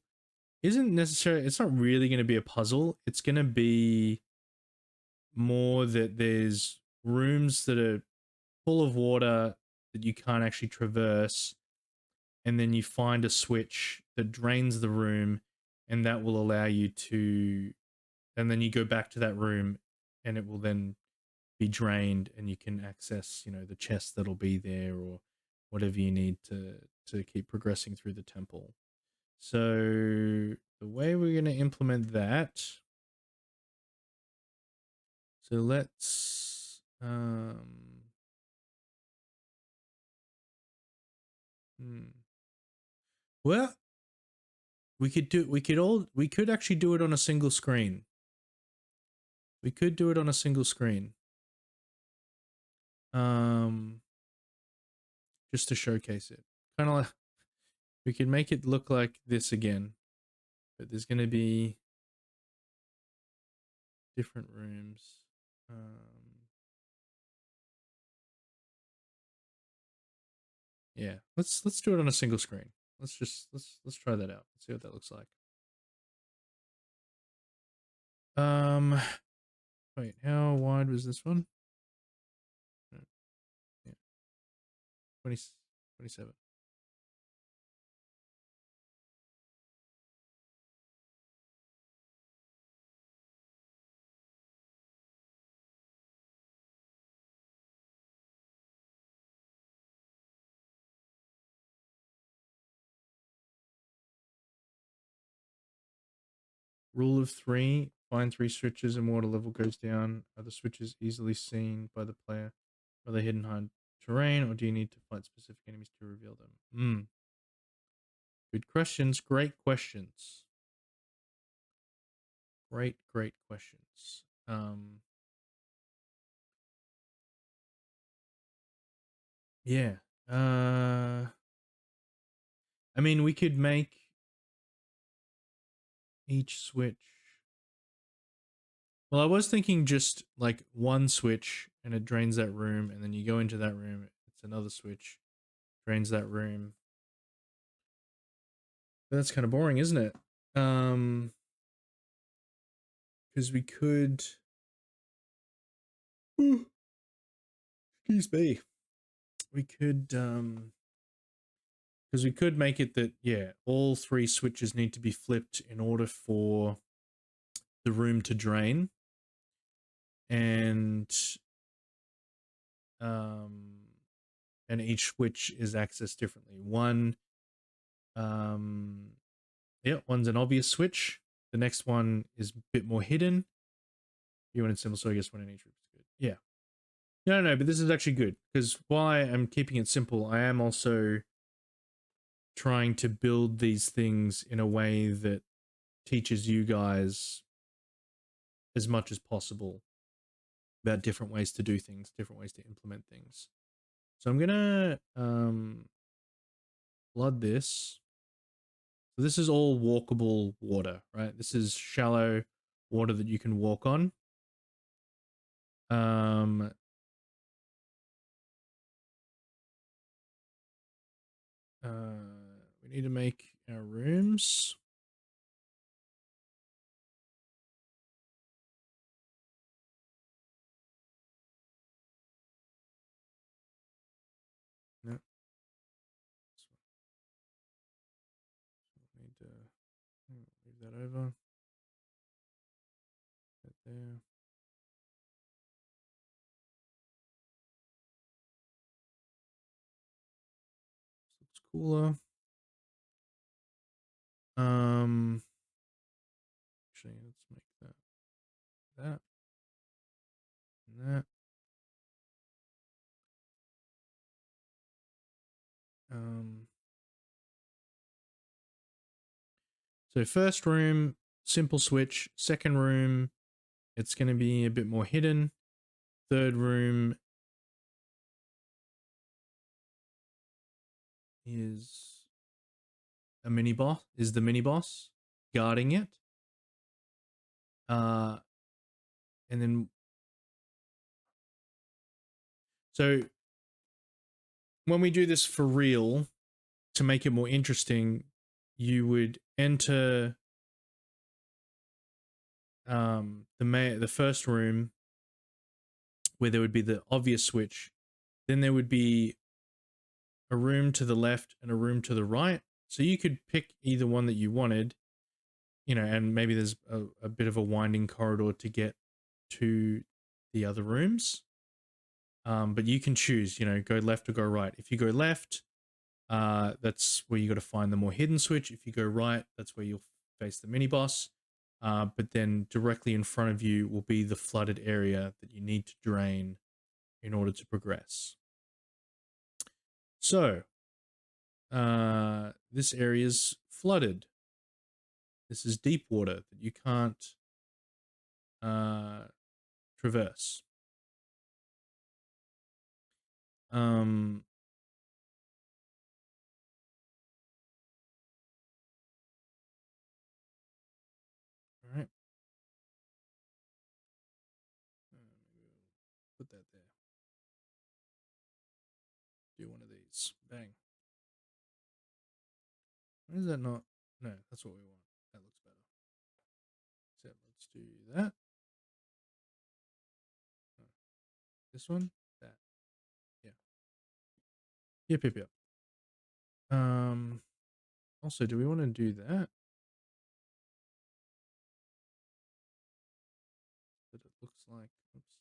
[SPEAKER 1] isn't necessarily, it's not really going to be a puzzle. It's going to be more that there's rooms that are full of water that you can't actually traverse, and then you find a switch that drains the room, and that will allow you to, and then you go back to that room and it will then be drained and you can access, you know, the chest that'll be there or whatever you need to keep progressing through the temple. So the way we're going to implement that, so let's well, we could actually do it on a single screen. We could do it on a single screen. Just to showcase it. Kind of like we could make it look like this again, but there's going to be different rooms. Yeah, let's do it on a single screen. Let's try that out. Let's see what that looks like. Wait, how wide was this one? Yeah, 20, 27. Rule of three: find three switches and water level goes down. Are the switches easily seen by the player? Are they hidden behind terrain, or do you need to fight specific enemies to reveal them? Good questions. Great questions. Great questions. Yeah. I mean, we could make each switch. Well, I was thinking just like one switch and it drains that room, and then you go into that room, it's another switch, drains that room. But that's kind of boring, isn't it? Because we could. Excuse me. We could because we could make it that, yeah, all three switches need to be flipped in order for the room to drain, and um and each switch is accessed differently. One yeah, one's an obvious switch, the next one is a bit more hidden. You want it simple, so I guess one in each room is good. Yeah. No, but this is actually good, because while I am keeping it simple, I am also trying to build these things in a way that teaches you guys as much as possible about different ways to do things, different ways to implement things. So I'm gonna flood this. So this is all walkable water, right? This is shallow water that you can walk on. We need to make our rooms. No. Need to leave that over. That there. This looks cooler. Actually, let's make that and that. So first room, simple switch. Second room, it's going to be a bit more hidden. Third room, is a mini boss, is the mini boss guarding it. And then, so when we do this for real, to make it more interesting, you would enter the first room where there would be the obvious switch. Then there would be a room to the left and a room to the right. So you could pick either one that you wanted, you know, and maybe there's a bit of a winding corridor to get to the other rooms. But you can choose, you know, go left or go right. If you go left, that's where you got to find the more hidden switch. If you go right, that's where you'll face the mini boss. But then directly in front of you will be the flooded area that you need to drain in order to progress. So, this area is flooded. This is deep water that you can't traverse. Um, all right. Put that there. Do one of these. Bang. Why is that not? No, that's what we want. That looks better. So let's do that. Oh, this one. That. Yeah. Yep. Also, do we want to do that? But it looks like. Oops.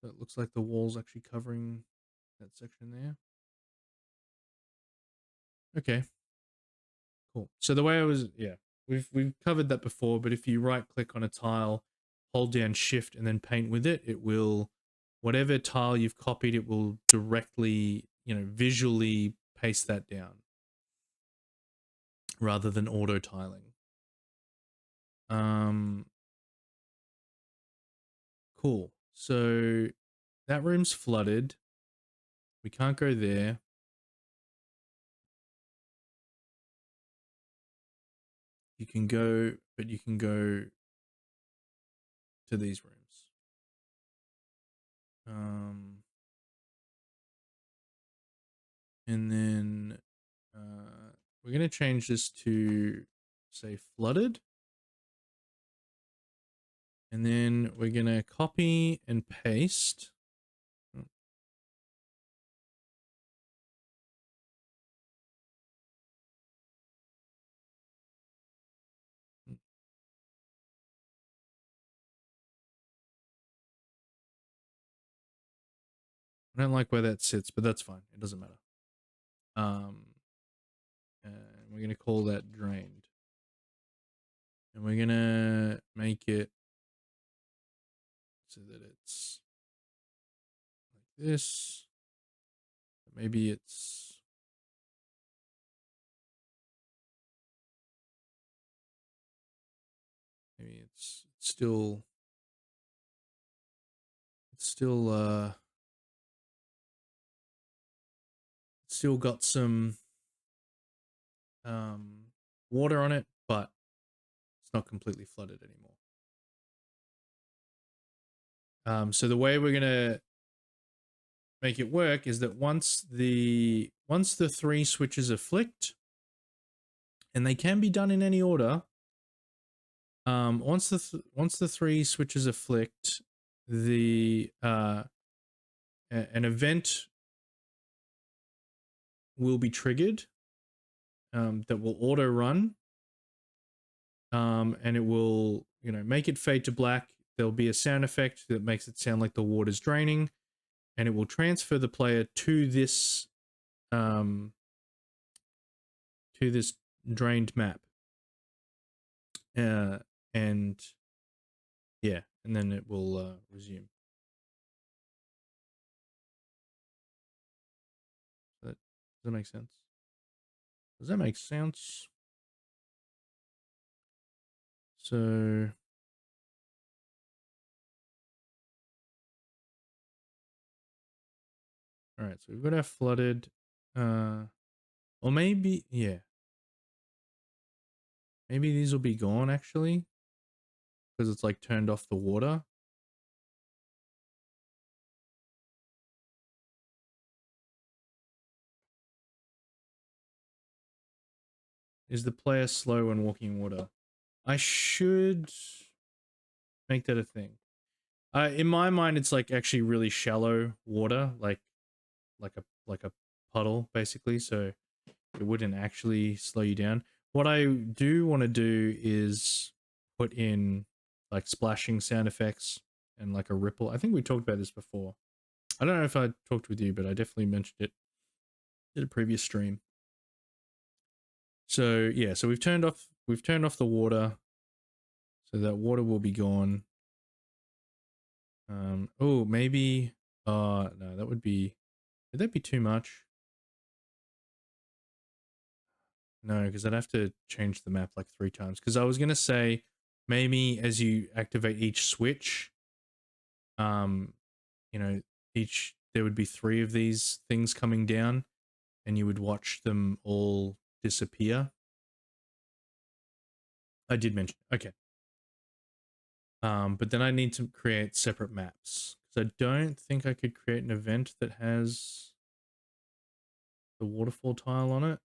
[SPEAKER 1] So it looks like the wall's actually covering that section there. Okay. Cool. So the way I was, yeah, we've covered that before, but if you right click on a tile, hold down shift and then paint with it, it will, whatever tile you've copied, it will directly, you know, visually paste that down rather than auto tiling. Cool. So that room's flooded. We can't go there. You can go, but you can go to these rooms. And then we're going to change this to, say, flooded. And then we're going to copy and paste. I don't like where that sits, but that's fine. It doesn't matter. And we're going to call that drained. And we're going to make it so that it's like this. Maybe it's still still got some water on it, but it's not completely flooded anymore. So the way we're gonna make it work is that once the 3 switches are flicked, and they can be done in any order. Once the 3 switches are flicked, the an event will be triggered that will auto run, and it will, you know, make it fade to black. There'll be a sound effect that makes it sound like the water's draining, and it will transfer the player to this drained map. And yeah, and then it will resume. Does that make sense? Does that make sense? So All right, so we've got our flooded, or maybe, yeah, maybe these will be gone actually, because it's like turned off the water. Is the player slow when walking in water? I should make that a thing. In my mind, it's like actually really shallow water, like a puddle basically. So it wouldn't actually slow you down. What I do want to do is put in like splashing sound effects and like a ripple. I think we talked about this before. I don't know if I talked with you, but I definitely mentioned it in a previous stream. So yeah, so we've turned off the water, so that water will be gone. Oh, maybe no, would that be too much? No, because I'd have to change the map like 3 times. Because I was gonna say maybe as you activate each switch, um, you know, there would be 3 of these things coming down, and you would watch them all disappear. I did mention. Okay. But then I need to create separate maps because I don't think I could create an event that has the waterfall tile on it.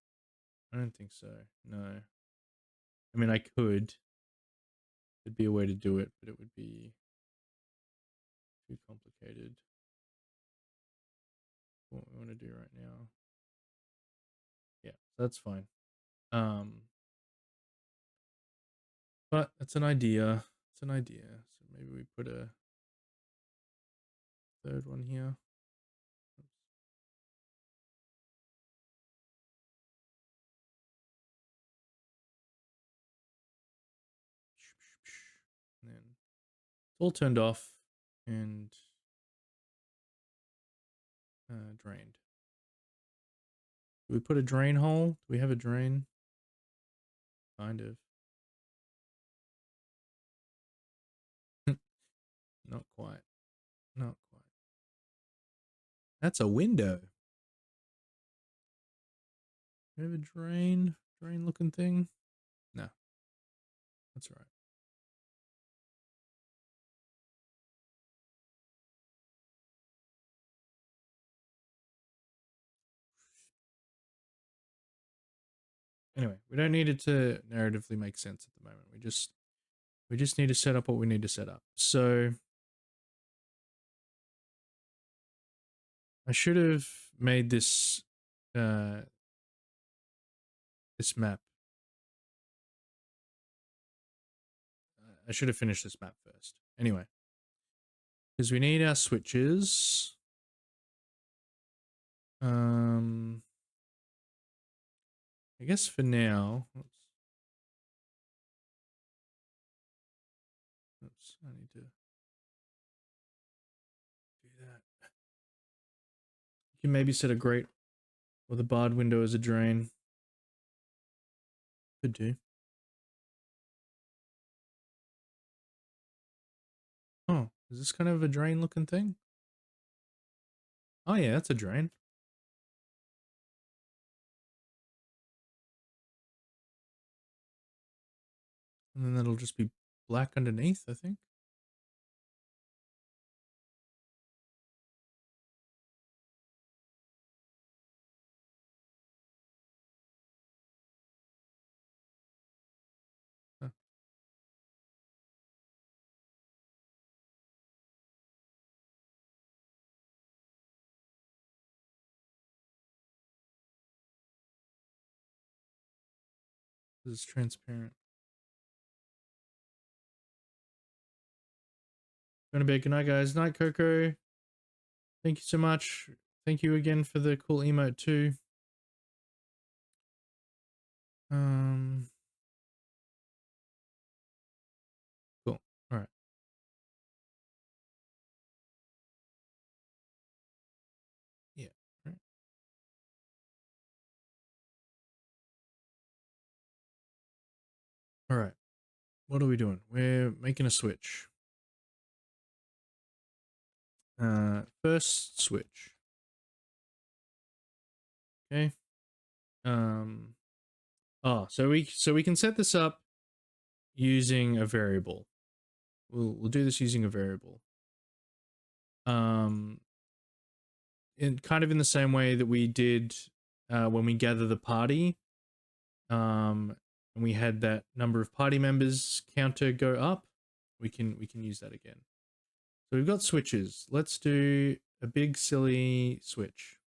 [SPEAKER 1] I don't think so. No. I mean, I could. There'd be a way to do it, but it would be too complicated. What we want to do right now. Yeah, that's fine. But that's an idea. It's an idea. So maybe we put a third one here. Oops. And then it's all turned off and drained. Do we put a drain hole? Do we have a drain? Kind of. Not quite. Not quite. That's a window. We have a drain looking thing. No, that's all right. Anyway, we don't need it to narratively make sense at the moment. We just need to set up what we need to set up. So I should have made uh this map. I should have finished this map first. Anyway, because we need our switches. I guess for now. Oops, I need to do that. You can maybe set a grate or the barred window as a drain. Could do. Oh, is this kind of a drain looking thing? Oh yeah, that's a drain. And then that'll just be black underneath, I think. Huh. This is transparent. Gonna be a good night, guys. Night, Coco. Thank you so much. Thank you again for the cool emote too. Um, cool. All right. Yeah. All right. All right. What are we doing? We're making a switch. First switch. Okay. So we can set this up using a variable. We'll do this using a variable. In kind of in the same way that we did when we gather the party. And we had that number of party members counter go up. We can use that again. So we've got switches. Let's do a big silly switch.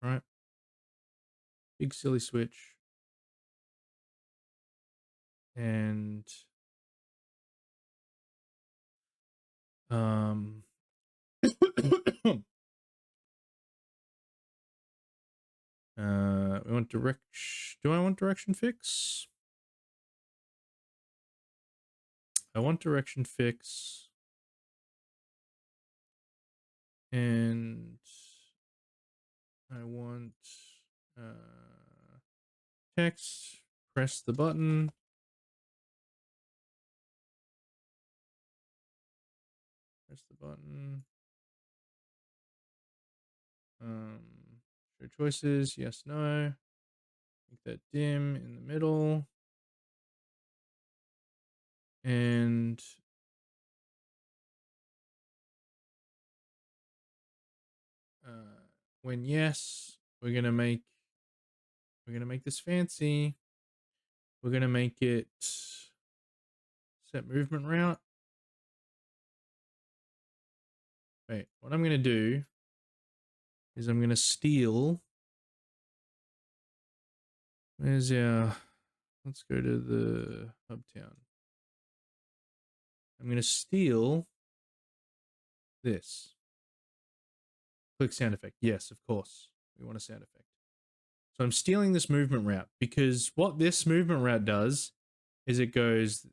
[SPEAKER 1] Right? Big silly switch. And we want direction. Do I want direction fix? I want direction fix. And I want text. Press the button. Press the button. Show choices. Yes, no. Make that dim in the middle. And when yes, we're gonna make this fancy. We're gonna make it set movement route. Wait, what I'm gonna do is I'm gonna steal. Where's our? Let's go to the hub town. I'm gonna steal this. Click sound effect. Yes, of course. We want a sound effect. So I'm stealing this movement route because what this movement route does is it goes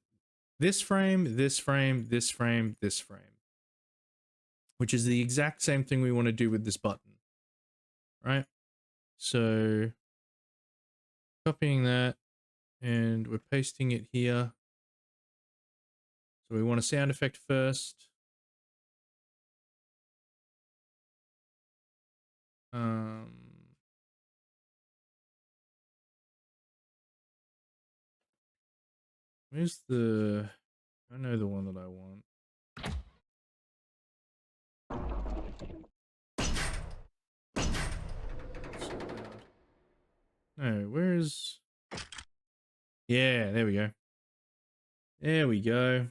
[SPEAKER 1] this frame, this frame, this frame, this frame, which is the exact same thing we want to do with this button, right? So copying that and we're pasting it here. So we want a sound effect first. Where's the, I know the one that I want. No, where's, yeah, there we go. There we go.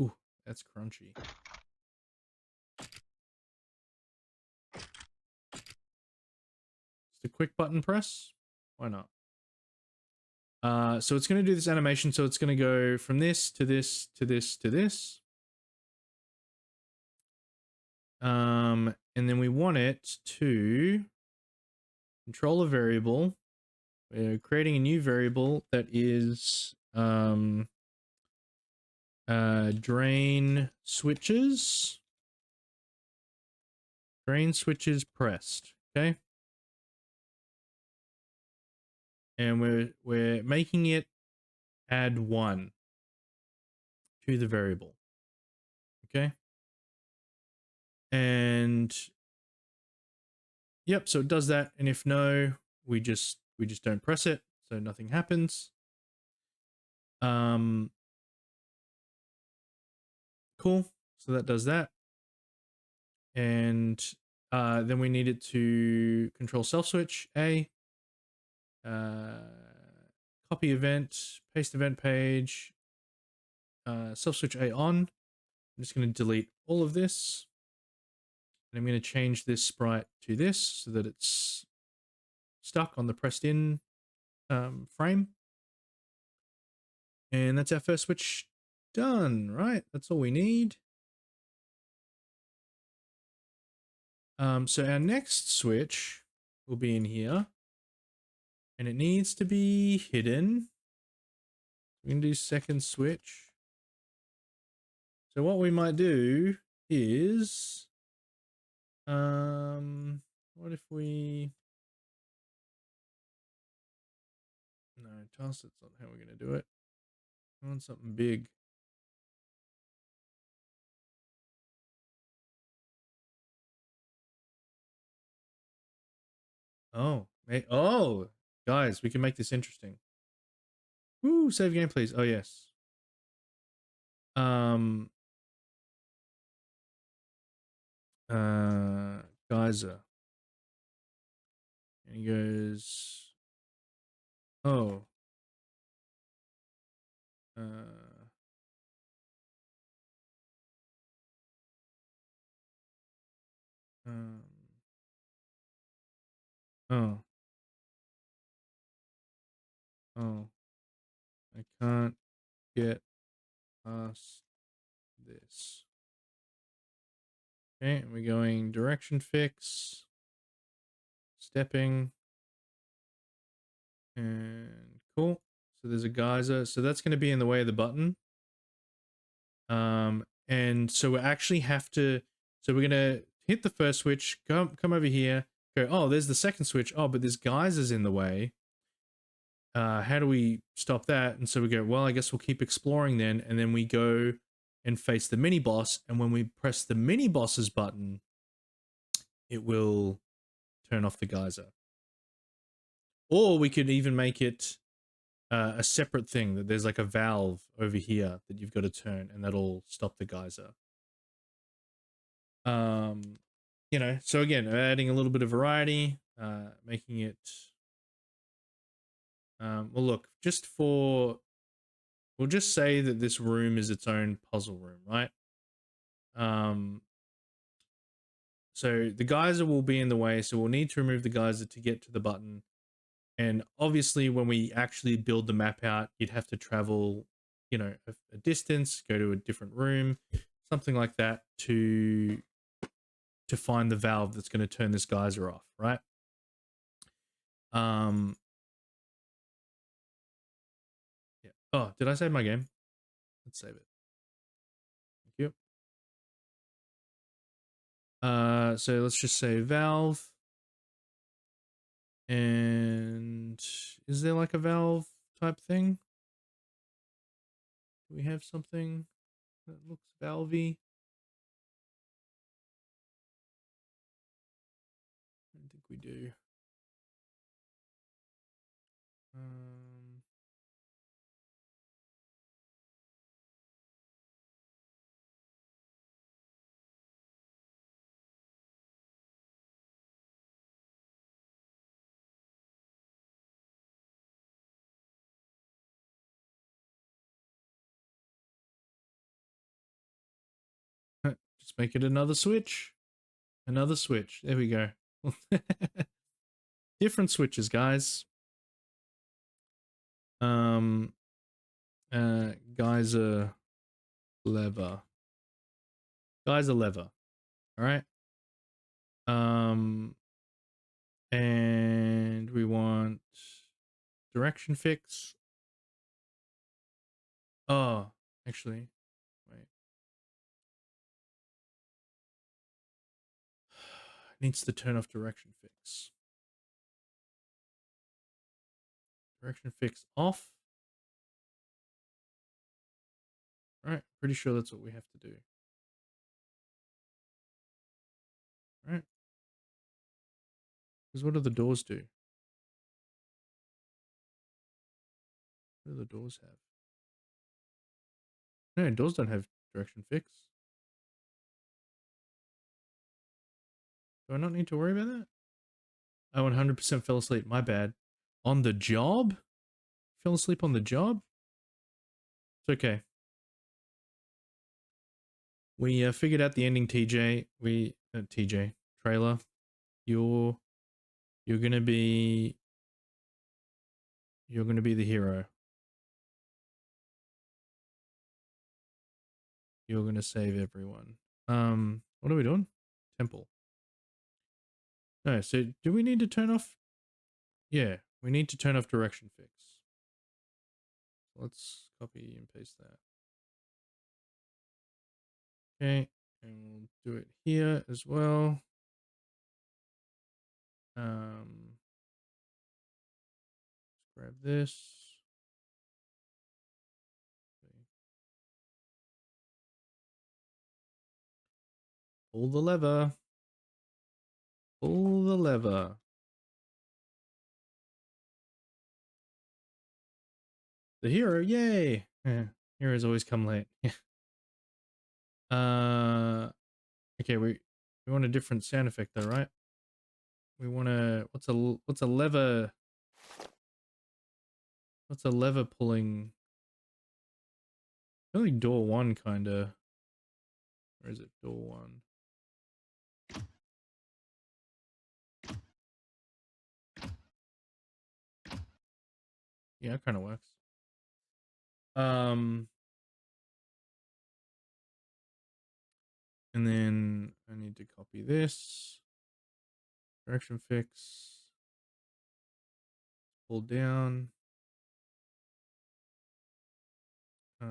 [SPEAKER 1] Ooh, that's crunchy. Just a quick button press. Why not? So it's going to do this animation. So it's going to go from this to this to this to this. And then we want it to control a variable. We're creating a new variable that is drain switches. Drain switches pressed. Okay. And we're making it add 1 to the variable. Okay. And yep, so it does that. And if no, we just don't press it, so nothing happens. Cool. So that does that. And then we need it to control self switch A, copy event, paste event page, self switch A on. I'm just going to delete all of this. And I'm going to change this sprite to this so that it's stuck on the pressed in frame. And that's our first switch done, right? That's all we need. So our next switch will be in here. And it needs to be hidden. We can do second switch. So what we might do is, what if we, no, task, that's not how we're going to do it. I want something big. Oh, oh, guys, we can make this interesting. Woo, save game, please. Oh yes. Um. Geyser. And he goes. Oh. Uh. Um. Oh. Oh. I can't get past this. Okay, and we're going direction fix, stepping, and cool. So there's a geyser. So that's going to be in the way of the button. And so we actually have to. So we're going to hit the first switch. Come over here. Go. Oh, there's the second switch. Oh, but this geyser's in the way. How do we stop that? And so we go. Well, I guess we'll keep exploring then. And then we go and face the mini boss. And when we press the mini boss's button, it will turn off the geyser. Or we could even make it a separate thing, that there's like a valve over here that you've got to turn, and that'll stop the geyser. You know, so again, adding a little bit of variety, making it. Well, look, we'll just say that this room is its own puzzle room, right? Um, so the geyser will be in the way, so we'll need to remove the geyser to get to the button. And obviously, when we actually build the map out, you'd have to travel, you know, a distance, go to a different room, something like that, to find the valve that's going to turn this geyser off, right? Um, yeah. Oh, did I save my game? Let's save it. Thank you. So let's just say valve. And is there like a valve type thing? Do we have something that looks valvey? I don't think we do. Um, just make it another switch. Another switch. There we go. Different switches, guys. Um, geyser lever. Geyser lever. All right. Um, and we want direction fix. Oh, actually, wait. Needs to turn off direction fix. Direction fix off. All right, pretty sure that's what we have to do. All right. Because what do the doors do? What do the doors have? No, doors don't have direction fix. Do I not need to worry about that? I 100% fell asleep. My bad. On the job? Fell asleep on the job? It's okay. We figured out the ending, TJ. TJ trailer. You're gonna be the hero. You're gonna save everyone. What are we doing? Temple. No, so do we need to turn off? Yeah, we need to turn off direction fix. So let's copy and paste that. Okay, and we'll do it here as well. Let's grab this. Pull the lever. Pull the lever. The hero, yay! Heroes always come late. Okay, we want a different sound effect though, right? We want to what's a lever? What's a lever pulling? Only door one kinda. Or is it door one? Yeah, it kind of works. And then I need to copy this. Direction fix. Pull down. So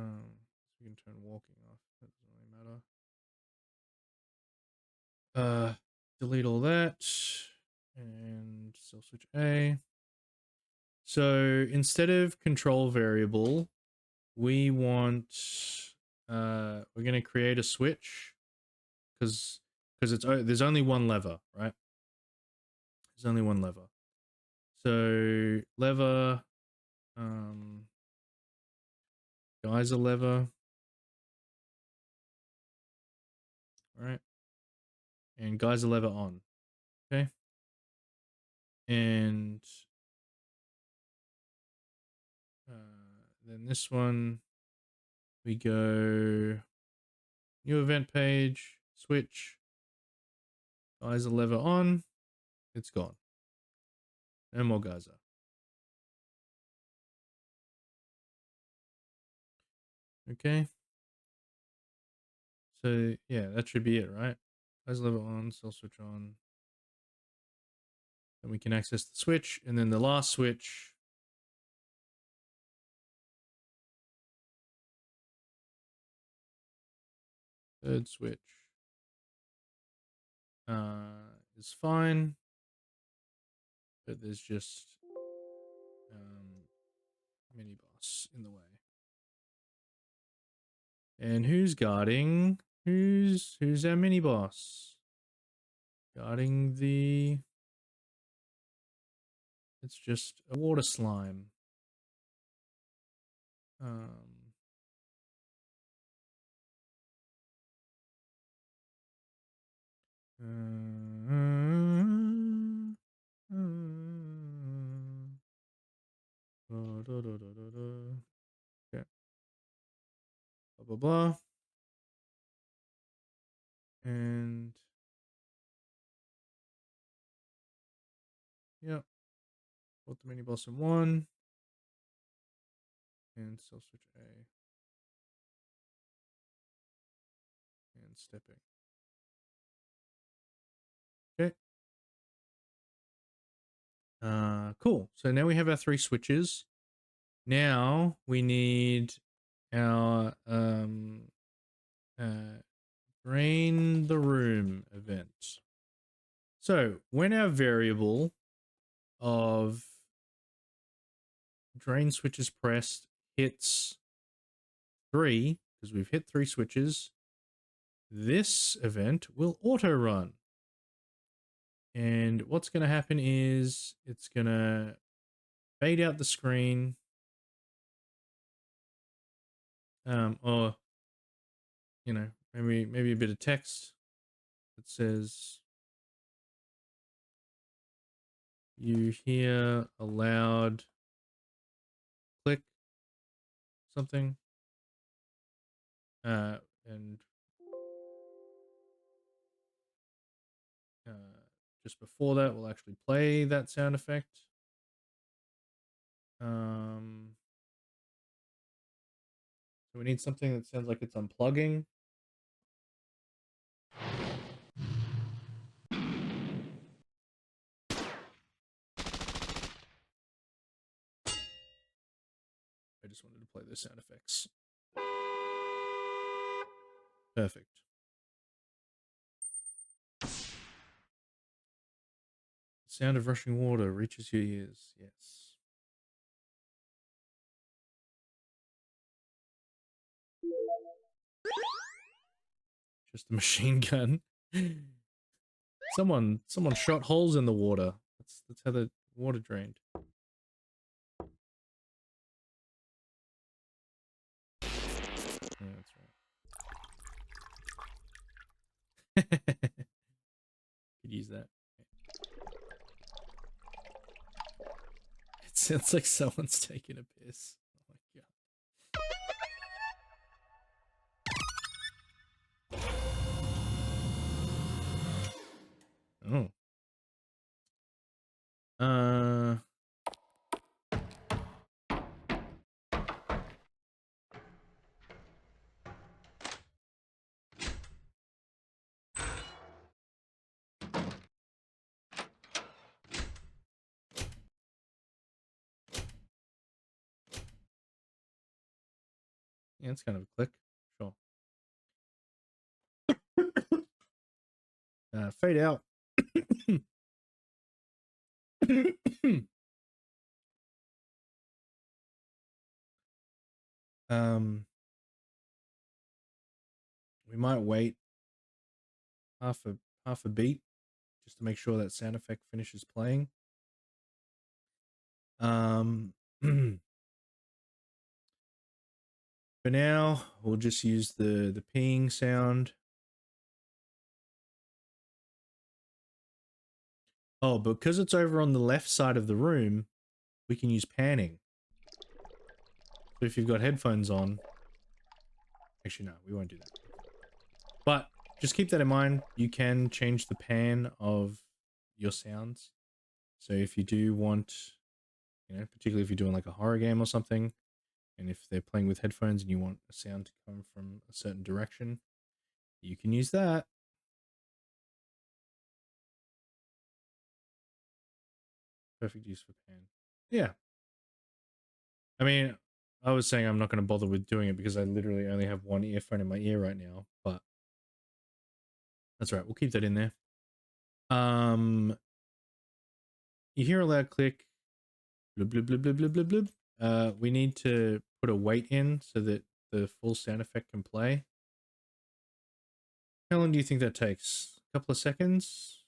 [SPEAKER 1] we can turn walking off. That doesn't really matter. Delete all that. And still switch A. So instead of control variable, we want we're gonna create a switch because it's there's only one lever, right? There's only one lever. So lever, geyser lever, right? And geyser lever on, okay? And then this one, we go new event page, switch, geyser lever on, it's gone. No more geyser. Okay. So yeah, that should be it, right? Geyser lever on, cell switch on. Then we can access the switch, and then the last switch. Third switch is fine, but there's just mini boss in the way. And who's guarding? Who's our mini boss? Guarding the. It's just a water slime. Okay. Blah blah blah. And yeah, put the mini boss in one. And cell switch A. And stepping. Okay. Cool. So now we have our 3 switches. Now we need our drain the room event. So when our variable of drain switches pressed hits 3, because we've hit 3 switches, this event will auto run. And what's going to happen is it's going to fade out the screen, or you know, maybe a bit of text that says you hear a loud click, something, and just before that we'll actually play that sound effect. So we need something that sounds like it's unplugging. I just wanted to play those sound effects. Perfect. The sound of rushing water reaches your ears. Yes. Just a machine gun. Someone shot holes in the water. That's how the water drained. Sounds like someone's taking a piss. Oh my god. Oh. Yeah, it's kind of a click. Sure. Fade out. um, we might wait half a beat just to make sure that sound effect finishes playing. For now, we'll just use the ping sound. Oh, because it's over on the left side of the room, we can use panning. So if you've got headphones on, actually no, we won't do that. But just keep that in mind. You can change the pan of your sounds. So if you do want, you know, particularly if you're doing like a horror game or something, and if they're playing with headphones and you want a sound to come from a certain direction, you can use that. Perfect use for pan. Yeah. I mean, I was saying I'm not going to bother with doing it because I literally only have one earphone in my ear right now, but that's right. We'll keep that in there. You hear a loud click. Blub, blub, blub, blub, blub, blub, blub. We need to put a wait in so that the full sound effect can play. How long do you think that takes? A couple of seconds?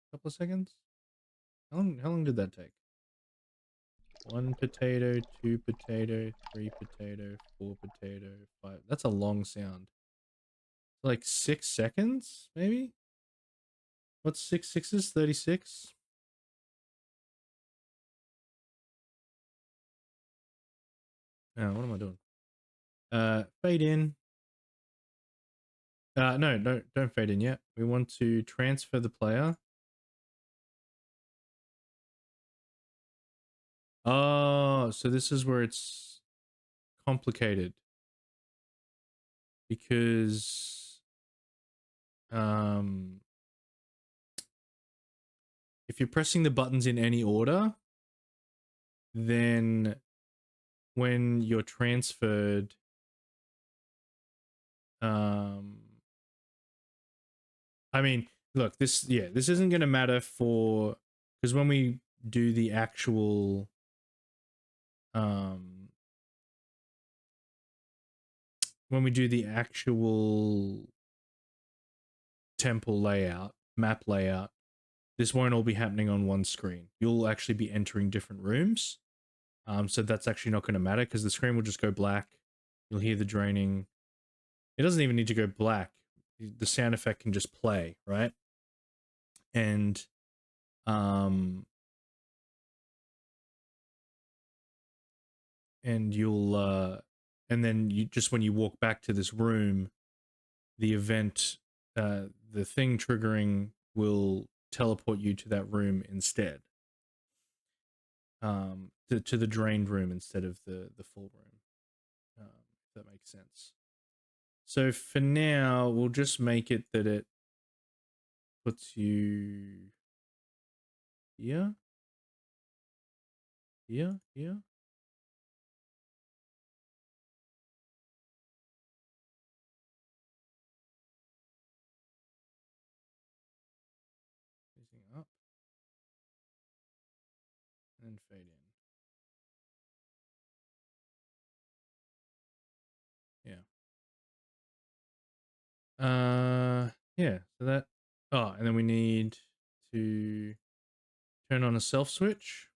[SPEAKER 1] A couple of seconds? How long did that take? 1 potato, 2 potato, 3 potato, 4 potato, 5. That's a long sound. Like 6 seconds, maybe? What's 6 sixes? 36? Oh, what am I doing? Fade in. No, don't fade in yet. We want to transfer the player. Oh, so this is where it's complicated. Because if you're pressing the buttons in any order, then when you're transferred, I mean, look, this isn't going to matter for, because when we do the actual when we do the actual temple layout, map layout, this won't all be happening on one screen. You'll actually be entering different rooms. So that's actually not going to matter because the screen will just go black. You'll hear the draining. It doesn't even need to go black. The sound effect can just play, right? And you'll and then you just, when you walk back to this room, the event, the thing triggering will teleport you to that room instead. To the drained room instead of the full room. If that makes sense. So for now, we'll just make it that it puts you here, here, here. Facing up and fade in. Yeah. Yeah. So that. Oh, and then we need to turn on a self switch,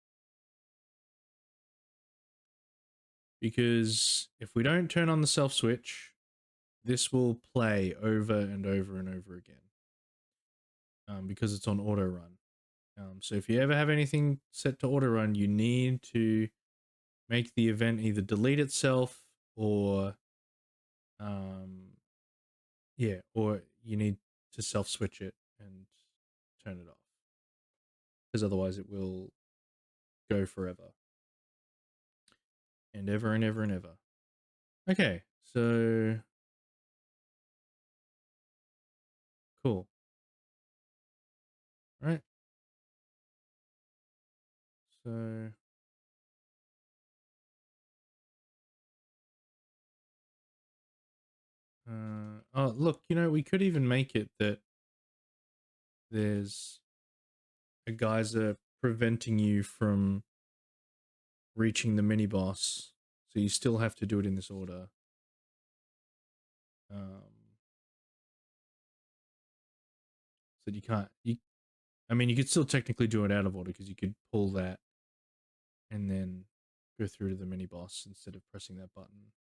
[SPEAKER 1] because if we don't turn on the self switch, this will play over and over and over again. Because it's on auto run. So if you ever have anything set to auto run, you need to make the event either delete itself or um, yeah, or you need to self switch it and turn it off, because otherwise it will go forever and ever and ever and ever. Okay, so cool. All right. So oh look, we could even make it that there's a geyser preventing you from reaching the mini boss, so you still have to do it in this order. So you can't. I mean, you could still technically do it out of order because you could pull that and then go through to the mini boss instead of pressing that button.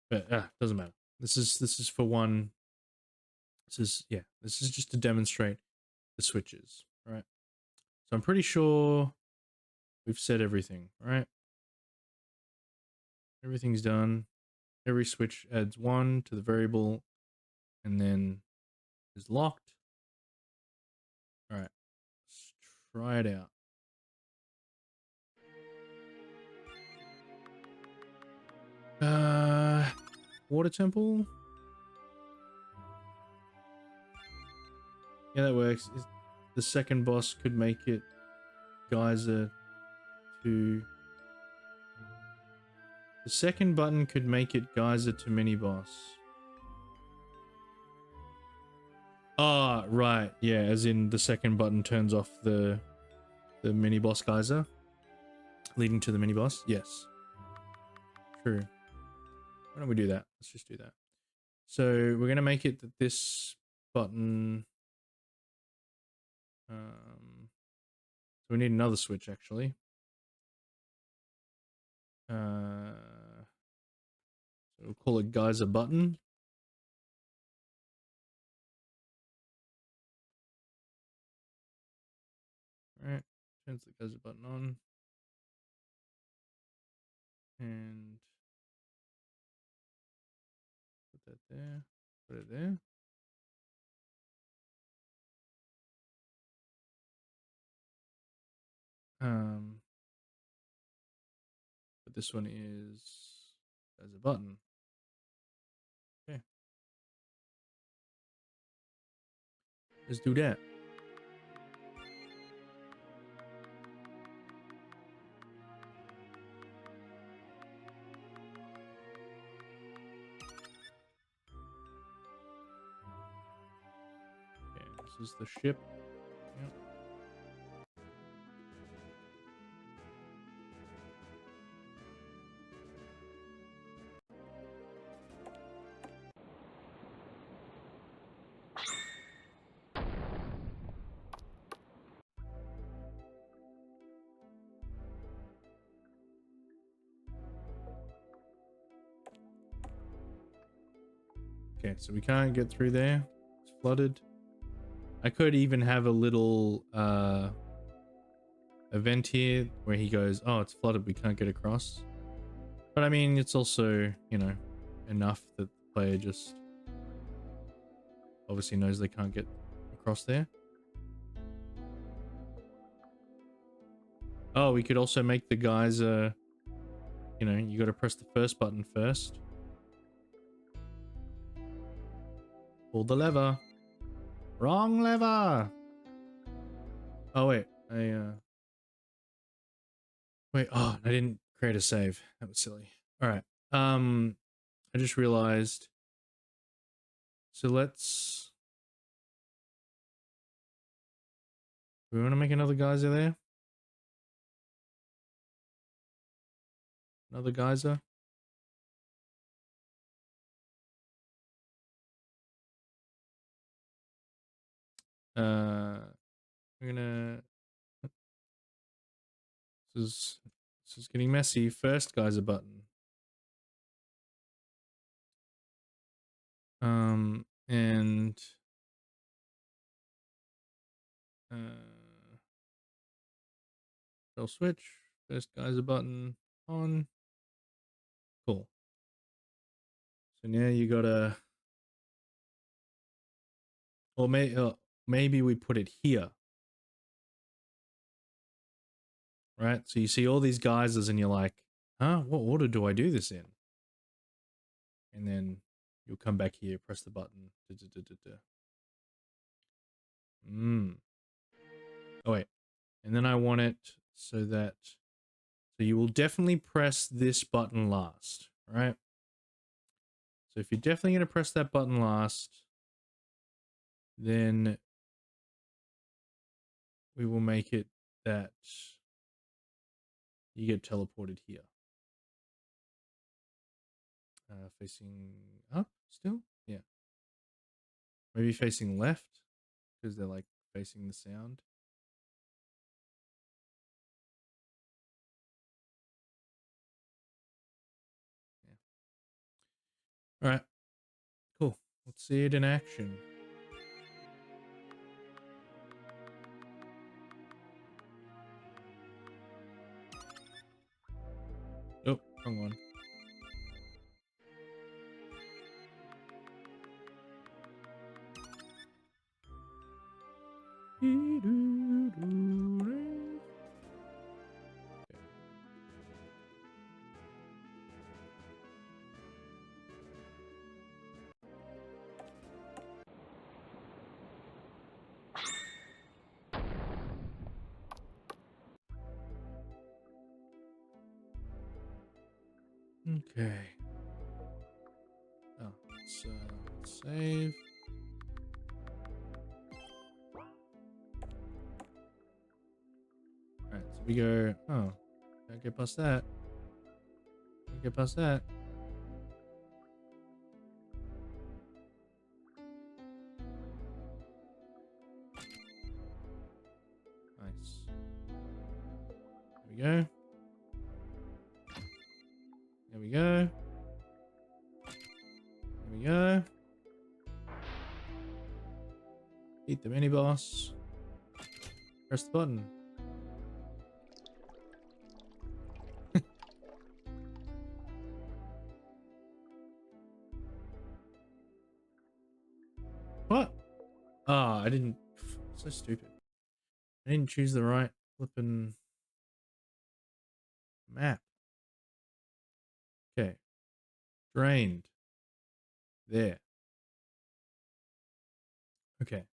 [SPEAKER 1] But doesn't matter. This is for one. This is just to demonstrate the switches, right? So I'm pretty sure we've said everything, right? Everything's done. Every switch adds 1 to the variable and then is locked. All right, let's try it out. Water temple. Yeah, that works. The second boss could make it geyser to... The second button could make it geyser to mini boss. Ah, right. Yeah, as in the second button turns off the mini boss geyser, leading to the mini boss. Yes. True. Why don't we do that? Let's just do that. So we're gonna make it that this button. So we need another switch actually. So we'll call it geyser button. All right. Turns the geyser button on. And put that there. Put it there. But this one is as a button. Okay. Let's do that. Okay, this is the ship. Yep. Okay, so we can't get through there. It's flooded. I could even have a little event here where he goes, oh, it's flooded, we can't get across. But I mean, it's also, enough that the player just obviously knows they can't get across there. Oh, we could also make the guys, you got to press the first button first. Pull the lever. Wrong lever. Oh, wait. Wait, oh, I didn't create a save. That was silly. All right. I just realized. So we want to make another geyser there. Another geyser. We're gonna. This is getting messy. First geyser button. And Spell switch. First geyser button on. Cool. So now you gotta, or maybe we put it here, right? So you see all these geysers and you're like, huh, what order do I do this in? And then you'll come back here, press the button. Oh wait, and then I want it so that, so you will definitely press this button last, right? So if you're definitely going to press that button last, then we will make it that you get teleported here. Facing up still? Yeah. Maybe facing left because they're like facing the sound. Yeah. All right. Cool. Let's see it in action. Oh, wrong one. Okay. Oh, let's save. Alright, so we go. Oh, can't get past that. Can't get past that. Nice. There we go. There we go. There we go. Beat the mini boss. Press the button. What? Oh, I didn't. So stupid. I didn't choose the right flipping map. Okay. Drained. There. Okay.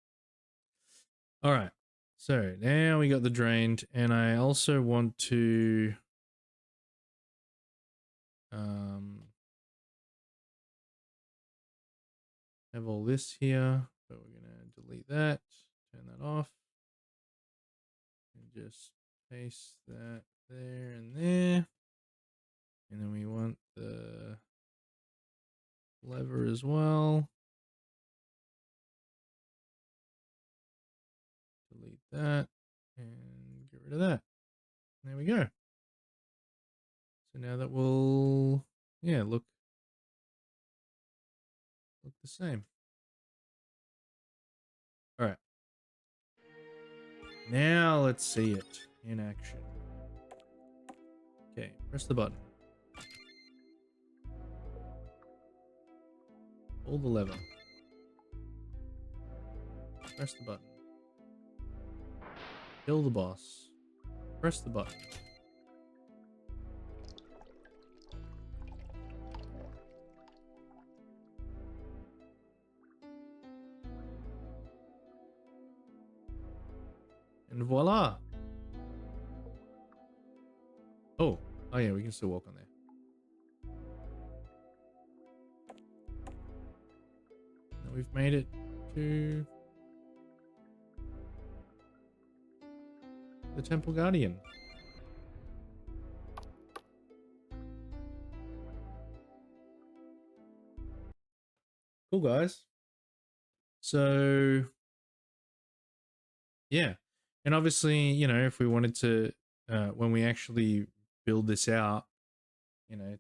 [SPEAKER 1] All right. So now we got the drained, and I also want to have all this here, but we're gonna delete that, turn that off, and just paste that there and there. And then we want the lever as well. Delete that and get rid of that. There we go. So now that will, yeah, look the same. All right. Now let's see it in action. Okay, press the button. Pull the lever. Press the button. Kill the boss. Press the button. And voila. Oh yeah, we can still walk on there. Now we've made it to the Temple Guardian. Cool, guys. So yeah, and obviously, you know, if we wanted to, when we actually build this out, you know,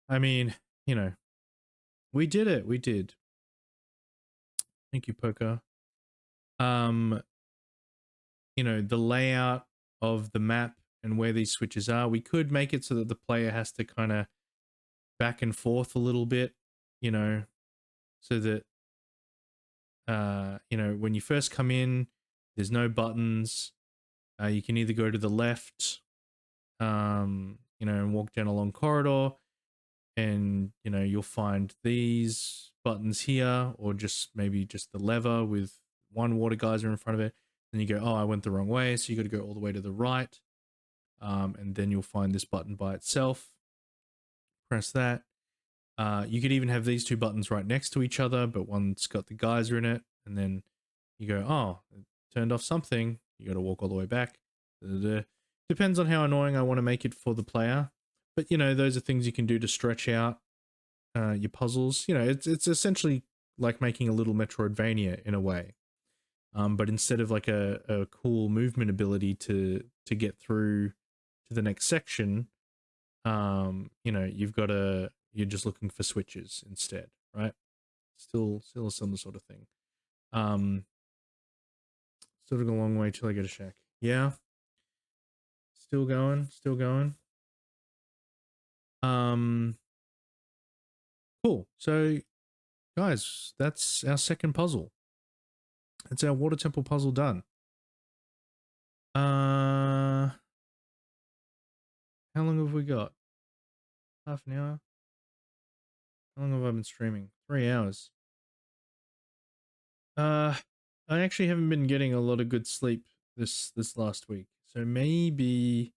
[SPEAKER 1] I mean, you know, we did it. We did. Thank you, Poker. um, the layout of the map and where these switches are. We could make it so that the player has to kind of back and forth a little bit, so that when you first come in, there's no buttons. You can either go to the left, and walk down a long corridor, and you'll find these buttons here, or maybe just the lever with one water geyser in front of it. Then you go, oh, I went the wrong way, so you got to go all the way to the right, and then you'll find this button by itself. Press that. You could even have these two buttons right next to each other, but one's got the geyser in it, and then you go, oh, it turned off something. You got to walk all the way back. Depends on how annoying I want to make it for the player. But, those are things you can do to stretch out your puzzles. It's essentially like making a little Metroidvania in a way. But instead of like a cool movement ability to get through to the next section, you're just looking for switches instead, right? Still a similar sort of thing. Still took a long way till I get a shack. Yeah. Still going. Cool. So, guys, that's our second puzzle. It's our water temple puzzle done. How long have we got? Half an hour? How long have I been streaming? 3 hours. I actually haven't been getting a lot of good sleep this last week. So maybe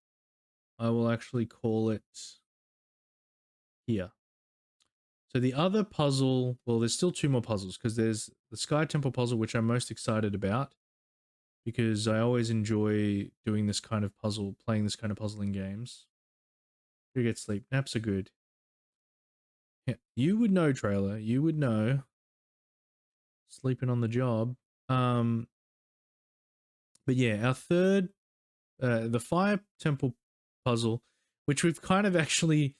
[SPEAKER 1] I will actually call it here. So the other puzzle, well, there's still 2 more puzzles, because there's the Sky Temple puzzle, which I'm most excited about, because I always enjoy doing this kind of puzzle, playing this kind of puzzling games. You get sleep. Naps are good. Yeah, you would know, trailer. You would know. Sleeping on the job. But yeah, our third, the Fire Temple puzzle, which we've kind of actually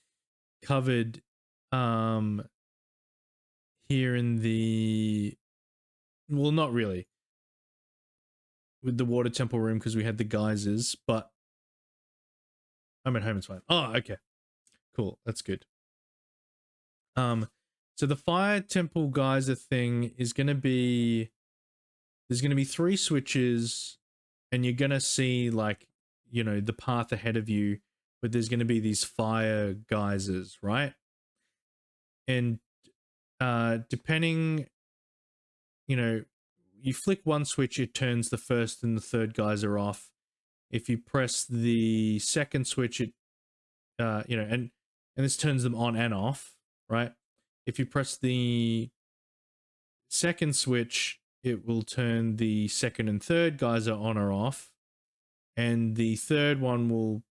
[SPEAKER 1] covered here in the, well, not really, with the water temple room, because we had the geysers, but I'm at home, it's fine. Oh, okay, cool, that's good. So the Fire Temple geyser thing is going to be, there's going to be 3 switches, and you're going to see, like, the path ahead of you, but there's going to be these fire geysers, right? And depending, you flick one switch, it turns the first and the third geyser off. If you press the second switch, it and this turns them on and off, right? If you press the second switch, it will turn the second and third geyser on or off, and the third one will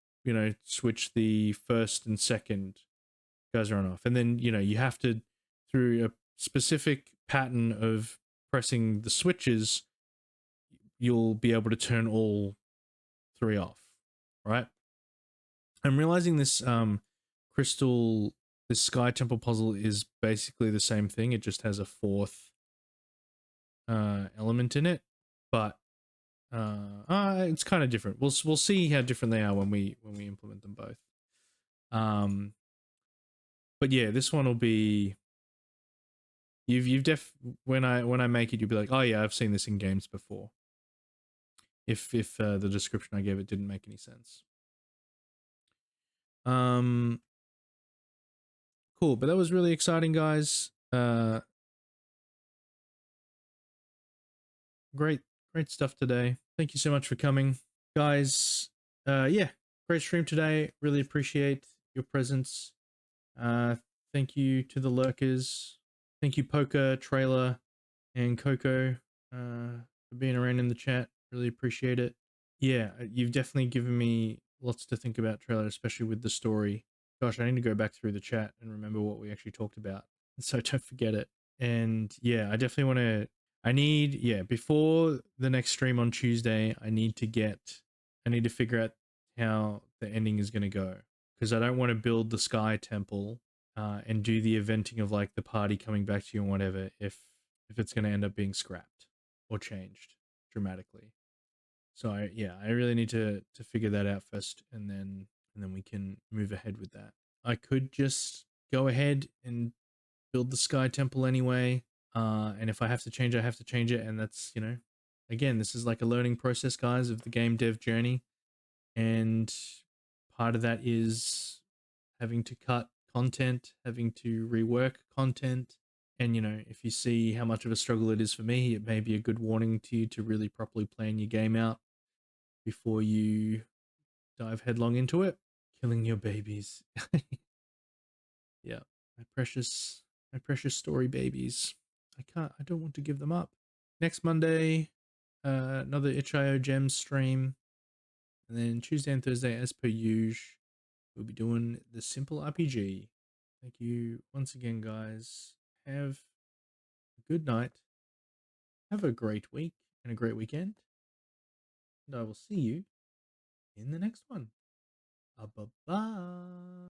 [SPEAKER 1] switch the first and second geyser on off. And then you have to, through a specific pattern of pressing the switches, you'll be able to turn all 3 off, right? I'm realizing this this Sky Temple puzzle is basically the same thing. It just has a 4th element in it, but it's kind of different. We'll see how different they are when we implement them both. But yeah, this one will be, when I make it, you'll be like, oh yeah, I've seen this in games before. If the description I gave it didn't make any sense. Cool, but that was really exciting, guys. Great stuff today. Thank you so much for coming, guys. Yeah, great stream today. Really appreciate your presence. Thank you to the lurkers. Thank you, Poker, Trailer, and Coco, for being around in the chat. Really appreciate it. Yeah, you've definitely given me lots to think about, Trailer, especially with the story. Gosh, I need to go back through the chat and remember what we actually talked about, so don't forget it. And yeah, I definitely want to, before the next stream on Tuesday, I need to figure out how the ending is going to go, because I don't want to build the Sky Temple and do the eventing of like the party coming back to you and whatever if it's going to end up being scrapped or changed. dramatically. So I really need to figure that out first, and then we can move ahead with that. I could just go ahead and build the Sky Temple anyway. And if I have to change it, I have to change it. And that's, again, this is like a learning process, guys, of the game dev journey. And part of that is having to cut content, having to rework content. And, if you see how much of a struggle it is for me, it may be a good warning to you to really properly plan your game out before you dive headlong into it. Killing your babies. Yeah, my precious story babies. I don't want to give them up. Next Monday, another itch.io gems stream. And then Tuesday and Thursday, as per usual, we'll be doing the simple RPG. Thank you once again, guys. Have a good night. Have a great week and a great weekend. And I will see you in the next one. Bye bye.